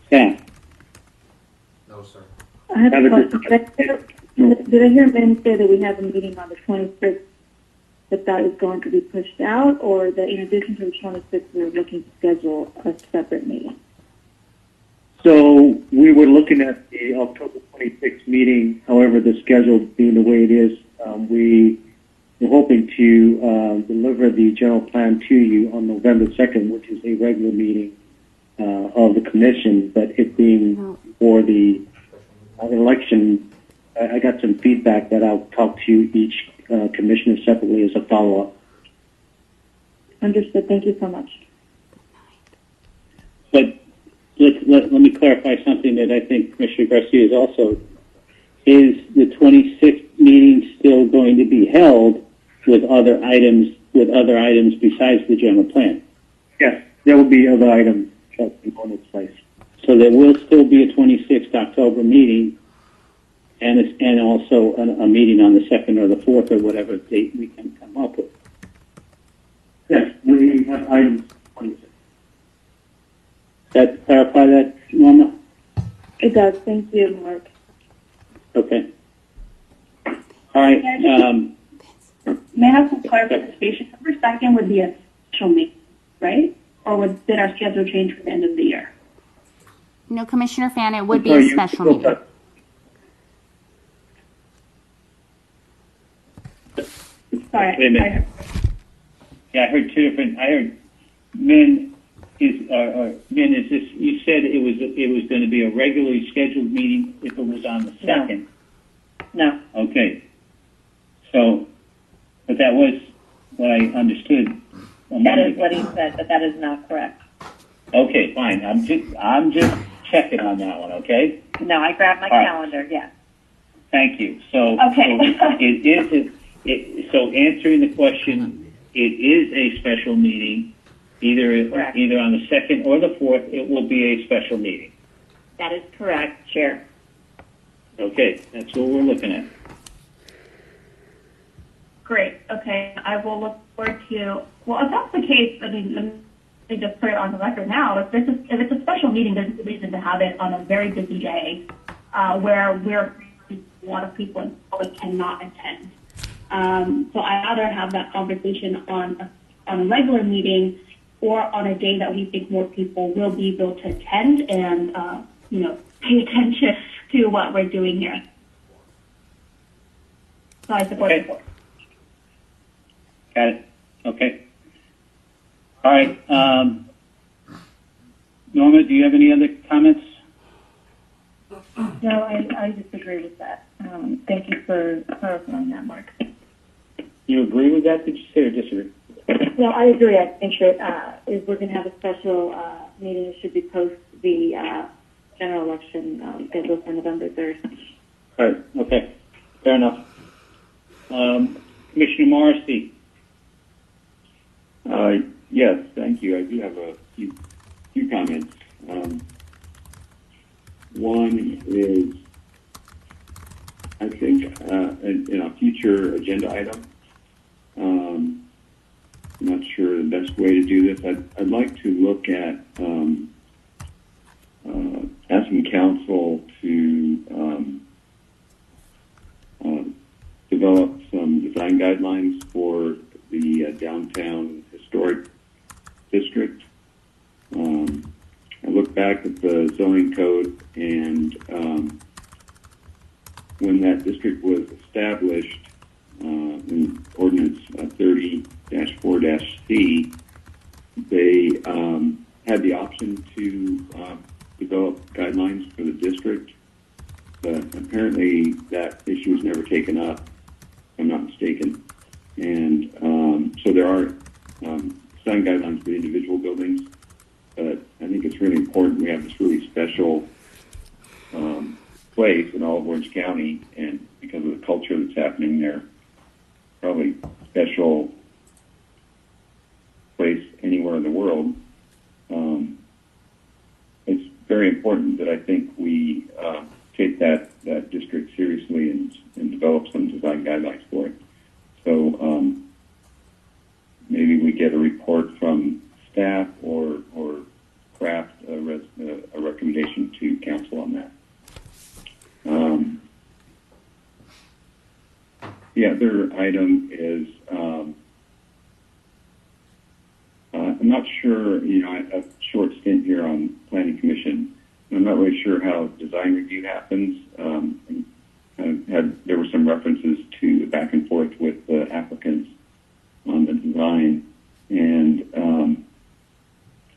Speaker 19: staff?
Speaker 9: No, sir.
Speaker 3: I have a question. Did I hear Ben say that we have a meeting on the 26th, that is going to be pushed out, or that in addition to the 26th, we're looking to schedule a separate meeting?
Speaker 7: So we were looking at the October 26th meeting. However, the schedule being the way it is, we're hoping to deliver the general plan to you on November 2nd, which is a regular meeting of the commission. But it being for the election, I got some feedback that I'll talk to each commissioner separately as a follow-up.
Speaker 3: Understood. Thank you so much.
Speaker 19: But let me clarify something that I think Commissioner Garcia is also. Is the 26th meeting still going to be held with other items besides the general plan?
Speaker 7: Yes, there will be other items that will be on its place.
Speaker 19: So there will still be a 26th October meeting, and also a meeting on the 2nd or the 4th or whatever date we can come up with.
Speaker 7: Yes, we have items 26.
Speaker 19: Does that clarify that, Norma?
Speaker 3: It does. Thank you, Mark.
Speaker 19: Okay. All right.
Speaker 6: May I have some clarification? November 2nd would be a special meeting, right? Or did our schedule change for the end of the year?
Speaker 4: No, Commissioner Fan, it would be a special meeting.
Speaker 6: Sorry.
Speaker 19: Wait a minute. I heard two different. I heard Min is this? You said it was going to be a regularly scheduled meeting if it was on the 2nd.
Speaker 3: No.
Speaker 19: Okay. So, but that was what I understood.
Speaker 3: That is what he said, but that is not correct.
Speaker 19: Okay, fine. I'm just checking on that one. Okay.
Speaker 3: No, I grabbed my calendar. Yes.
Speaker 19: Thank you. So,
Speaker 3: okay.
Speaker 19: So answering the question, it is a special meeting. Either on the 2nd or the 4th, it will be a special meeting.
Speaker 3: That is correct, Chair.
Speaker 19: Okay, that's what we're looking at.
Speaker 6: Great. Okay, I will look forward to. Well, if that's the case, I mean, let me just put it on the record now. If it's a special meeting, there's a reason to have it on a very busy day, where we're a lot of people in the public cannot attend. So I'd rather have that conversation on a regular meeting or on a day that we think more people will be able to attend and, pay attention to what we're doing here. So I support the board.
Speaker 1: Got it. Okay. All right. Norma, do you have any other comments?
Speaker 3: No, I disagree with that. Thank you for clarifying that, Mark.
Speaker 1: You agree with that? Did you say or disagree?
Speaker 3: No, I agree. I think that if we're going to have a special meeting, it should be post the general election scheduled for November 3rd.
Speaker 1: All right. Okay. Fair enough. Commissioner Morrissey.
Speaker 5: Yes, thank you. I do have a few comments. One is, I think, in a future agenda item. I'm not sure the best way to do this. I'd like to look at asking council to develop some design guidelines for the downtown historic district. I look back at the zoning code, and when that district was established in Ordinance 30-4-C, they had the option to develop guidelines for the district, but apparently that issue was never taken up, if I'm not mistaken. And so there are design guidelines for individual buildings, but I think it's really important we have this really special place in all of Orange County, and because of the culture that's happening there, probably special place anywhere in the world. It's very important that I think we take that district seriously and develop some design guidelines for it. So maybe we get a report from staff or craft a recommendation to council on that. The other item is I'm not sure, I have a short stint here on Planning Commission. I'm not really sure how design review happens. There were some references to the back and forth with the applicants on the design, and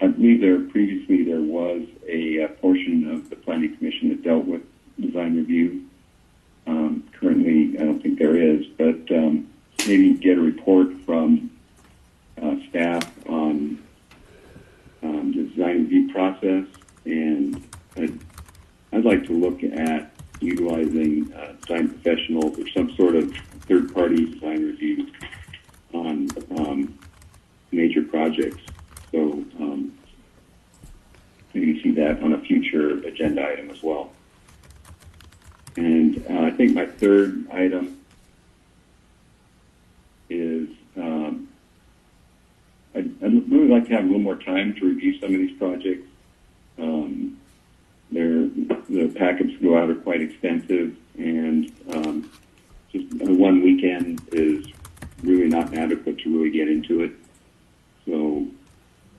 Speaker 5: I believe previously there was a portion of the Planning Commission that dealt with design review. Currently, I don't think there is, but maybe get a report from staff on the design review process, and I'd like to look at utilizing design professionals or some sort of third-party design review on major projects. So you can see that on a future agenda item as well. And I think my third item is I'd really like to have a little more time to review some of these projects. The packets go out are quite extensive, and just one weekend is really not adequate to really get into it. So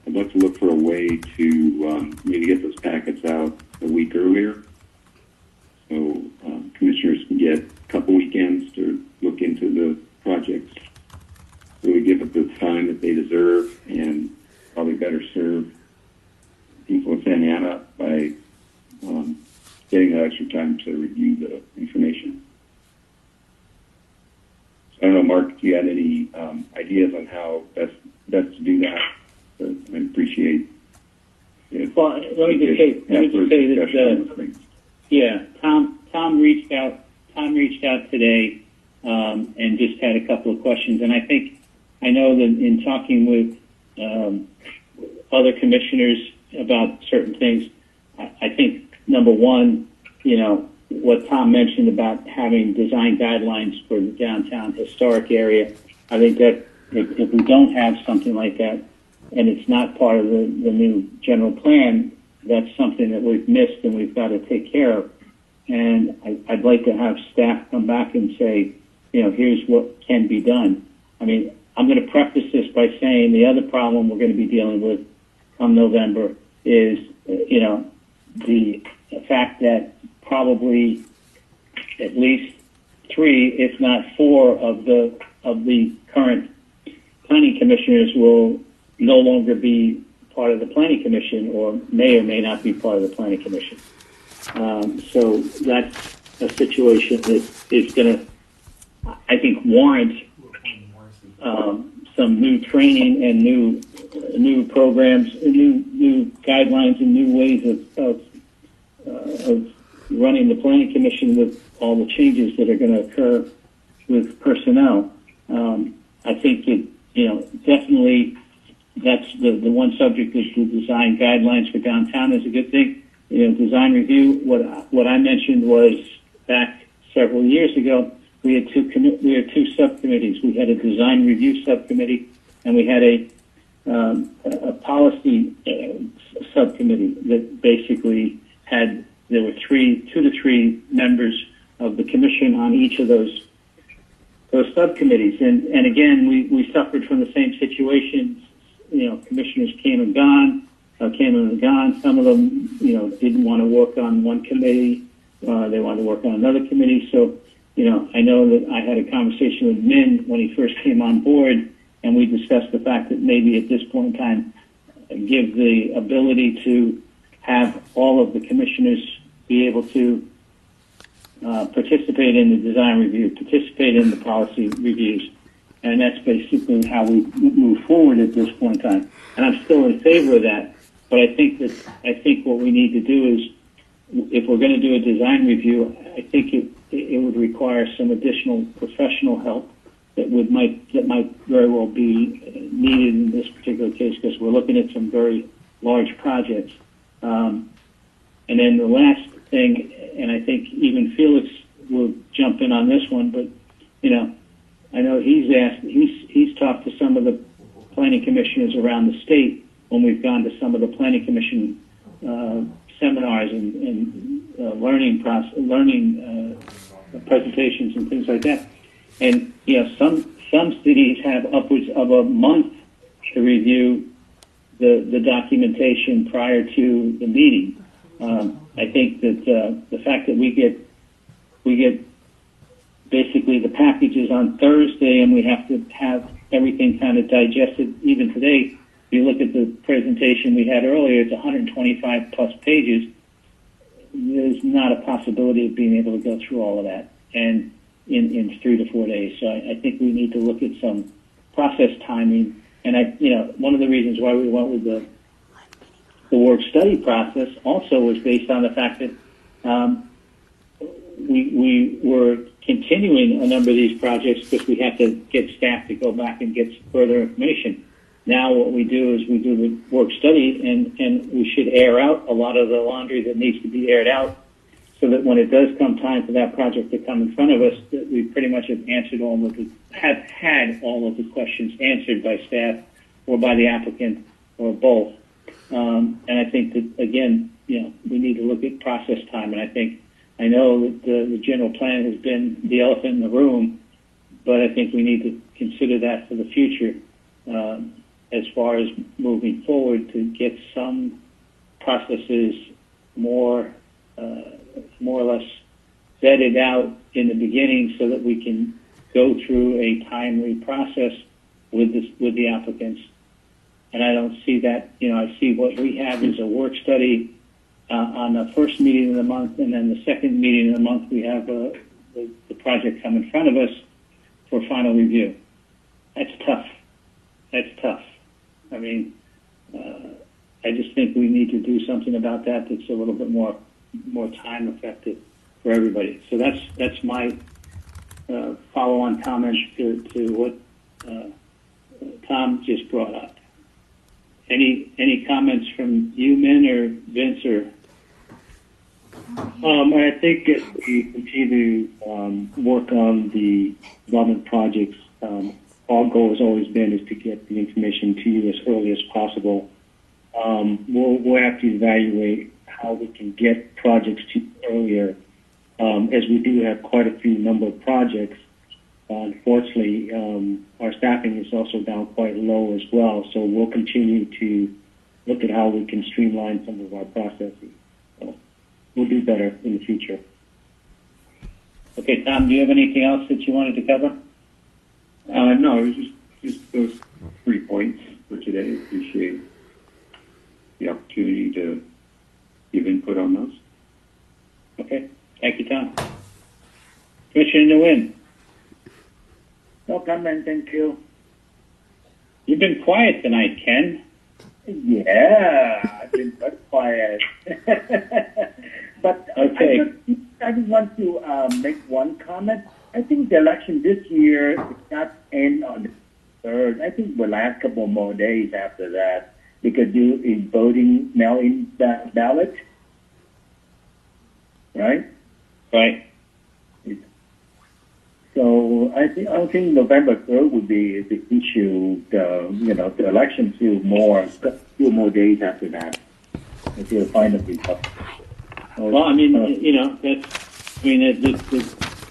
Speaker 5: I'd like to look for a way to maybe get those packets out a week earlier, so commissioners can get a couple weekends to look into the projects, really give it the time that they deserve, and probably better serve people in Santa Ana by getting that extra time to review the information. So I don't know, Mark, if you had any ideas on how best to do that, but I appreciate it.
Speaker 1: Well, let me just say that Tom reached out today and just had a couple of questions, and I know that in talking with other commissioners about certain things, I think number one, what Tom mentioned about having design guidelines for the downtown historic area, I think that if we don't have something like that, and it's not part of the new general plan, that's something that we've missed and we've got to take care of.
Speaker 19: and I'd like to have staff come back and say, here's what can be done. I mean, I'm going to preface this by saying the other problem we're going to be dealing with come November is, the fact that probably at least 3, if not 4, of the current planning commissioners will no longer be part of the planning commission, or may not be part of the planning commission. So that's a situation that is going to, I think, warrant some new training and new programs, and new guidelines and new ways of running the planning commission with all the changes that are going to occur with personnel. I think definitely that's the one subject is the design guidelines for downtown is a good thing. Design review. What I mentioned was back several years ago, we had two subcommittees. We had a design review subcommittee, and we had a policy subcommittee that basically there were 2 to 3 members of the commission on each of those subcommittees. And again, we suffered from the same situations. Commissioners came and gone. Some of them, didn't want to work on one committee. They wanted to work on another committee. So, I know that I had a conversation with Min when he first came on board, and we discussed the fact that maybe at this point in time, give the ability to have all of the commissioners be able to participate in the design review, participate in the policy reviews. And that's basically how we move forward at this point in time. And I'm still in favor of that. But I think what we need to do is, if we're going to do a design review, I think it would require some additional professional help that might very well be needed in this particular case, because we're looking at some very large projects. And then the last thing, and I think even Felix will jump in on this one, but I know he's talked to some of the planning commissioners around the state when we've gone to some of the planning commission seminars and learning presentations and things like that. And some cities have upwards of a month to review the documentation prior to the meeting. I think that the fact that we get basically the packages on Thursday, and we have to have everything kind of digested. Even today, if you look at the presentation we had earlier, it's 125 plus pages. There's not a possibility of being able to go through all of that, and in 3 to 4 days. So I think we need to look at some process timing. And one of the reasons why we went with the work study process also was based on the fact that we were continuing a number of these projects because we had to get staff to go back and get further information. Now what we do is we do the work study, and we should air out a lot of the laundry that needs to be aired out, so that when it does come time for that project to come in front of us, that we pretty much have had all of the questions answered by staff or by the applicant or both. And I think that, again, we need to look at process time. And I know that the general plan has been the elephant in the room, but I think we need to consider that for the future, as far as moving forward, to get some processes more or less vetted out in the beginning, so that we can go through a timely process with the applicants. And I don't see that. I see what we have is a work study on the first meeting of the month, and then the second meeting of the month we have the project come in front of us for final review. That's tough. I mean, I just think we need to do something about that that's a little bit more time effective for everybody. So that's my follow-on comments to what Tom just brought up. Any comments from you, Min or Vince, or?
Speaker 7: I think as we continue to work on the development projects, our goal has always been is to get the information to you as early as possible. We'll have to evaluate how we can get projects to you earlier
Speaker 8: as we do have quite a few number of projects. Unfortunately, our staffing is also down quite low as well, so we'll continue to look at how we can streamline some of our processes. So we'll do better in the future.
Speaker 1: Okay, Tom, do you have anything else that you wanted to cover?
Speaker 5: No, it was just those 3 points for today. Appreciate the opportunity to give input on those.
Speaker 1: Okay, thank you, Tom. Commissioner Nguyen.
Speaker 22: No comment, thank you.
Speaker 1: You've been quiet tonight, Ken.
Speaker 22: Yeah, I've been very quiet. But
Speaker 1: okay.
Speaker 22: I just want to make one comment. I think the election this year is not end on the 3rd. I think we'll last a couple more days after that because do in voting mail-in ballot, right?
Speaker 1: Right.
Speaker 22: So I think November 3rd would be the issue. The election few more days after that until final result.
Speaker 1: Well, I mean, the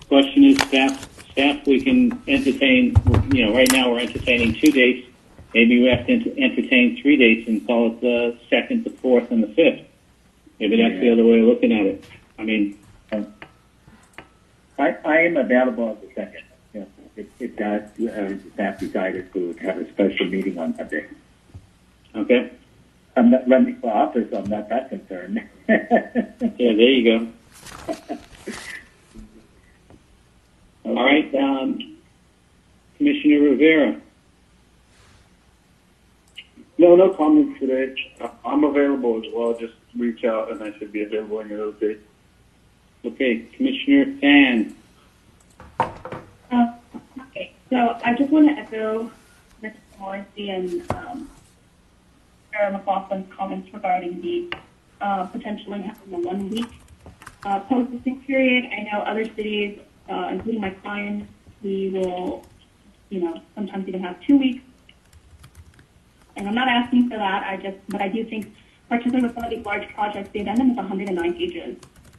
Speaker 1: question is staff, we can entertain, right now we're entertaining 2 dates. Maybe we have to entertain 3 dates and call it the 2nd, the 4th, and the 5th. Maybe that's the other way of looking at it. I mean,
Speaker 22: I am available on the 2nd. If that staff decided to have a special meeting on that day.
Speaker 1: Okay.
Speaker 22: I'm not running for office, so I'm not that concerned.
Speaker 1: Yeah, there you go. All right, Commissioner Rivera.
Speaker 16: No comments today. I'm available as well. Just reach out and I should be available any of those days.
Speaker 1: Okay, Commissioner Fan.
Speaker 6: Okay, so I just want to echo Mr. Morrissey and Sarah McLaughlin's comments regarding the potentially having a 1 week processing period. I know other cities, including my clients, we will, sometimes even have 2 weeks. And I'm not asking for that. But I do think, particularly with some of these large projects, the addendum is 109 pages,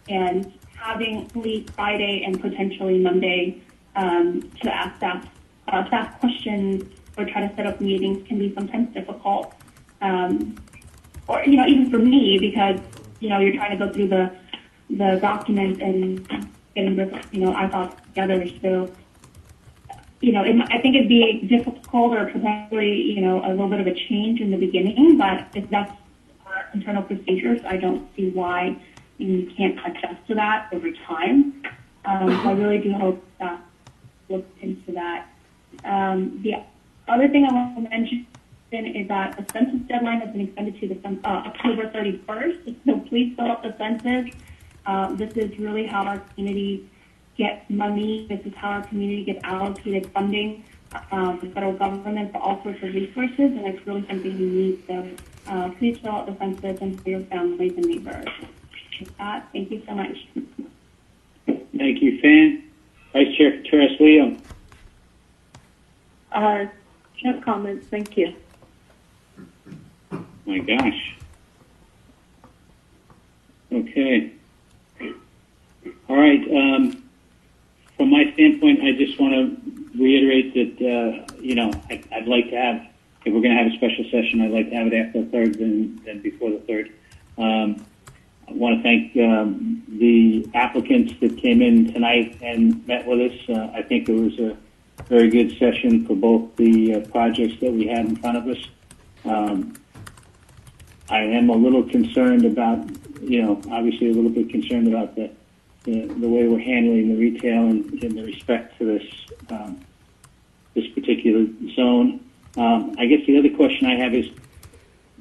Speaker 6: and having late Friday and potentially Monday to ask staff questions or try to set up meetings can be sometimes difficult. Or even for me, because you're trying to go through the documents and getting this I thought together. So I think it'd be difficult or potentially a little bit of a change in the beginning. But if that's our internal procedures, I don't see why you can't adjust to that over time. So I really do hope that looks into that. The other thing I want to mention is that the census deadline has been extended to October 31st. So please fill out the census. This is really how our community gets money. This is how our community gets allocated funding from the federal government for all sorts of resources, and it's really something we need. So please fill out the census and for your families and neighbors. With that, thank you so much.
Speaker 1: Thank you, Fan. Vice Chair Torres-Leo.
Speaker 23: No comments, thank you.
Speaker 1: My gosh. Okay. All right. From my standpoint, I just want to reiterate that, I'd like to have, if we're going to have a special session, I'd like to have it after the 3rd than before the 3rd. I want to thank the applicants that came in tonight and met with us. I think it was a very good session for both the projects that we had in front of us. I am a little concerned about, obviously a little bit concerned about the way we're handling the retail and in the respect to this particular zone. I guess the other question I have is,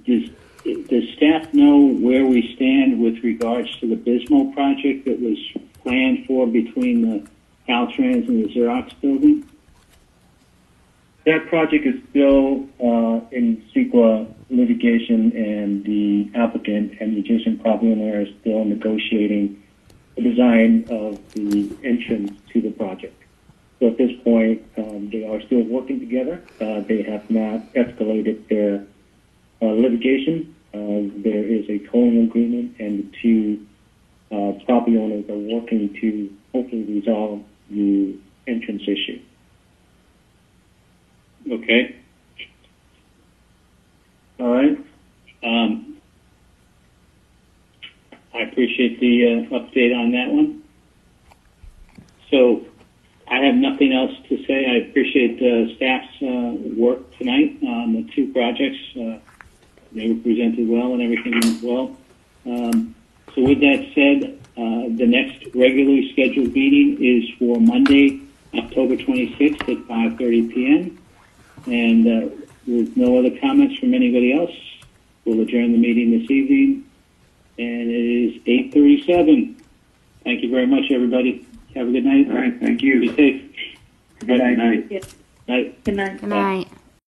Speaker 1: does staff know where we stand with regards to the Bismo project that was planned for between the Caltrans and the Xerox building?
Speaker 8: That project is still in CEQA litigation, and the applicant and the adjacent property owner are still negotiating the design of the entrance to the project. So at this point, they are still working together. They have not escalated their litigation. There is a tolling agreement, and the two property owners are working to hopefully resolve the entrance issue.
Speaker 1: Okay. All right. I appreciate the update on that one. So I have nothing else to say. I appreciate staff's work tonight on the two projects. They were presented well and everything went well. So with that said, the next regularly scheduled meeting is for Monday, October 26th at 5:30 p.m. And with no other comments from anybody else, we'll adjourn the meeting this evening. And it is 8:37. Thank you very much, everybody. Have a good night.
Speaker 5: All right, thank you.
Speaker 1: Be safe.
Speaker 5: Good night.
Speaker 1: Night.
Speaker 23: Good night.
Speaker 4: Good night.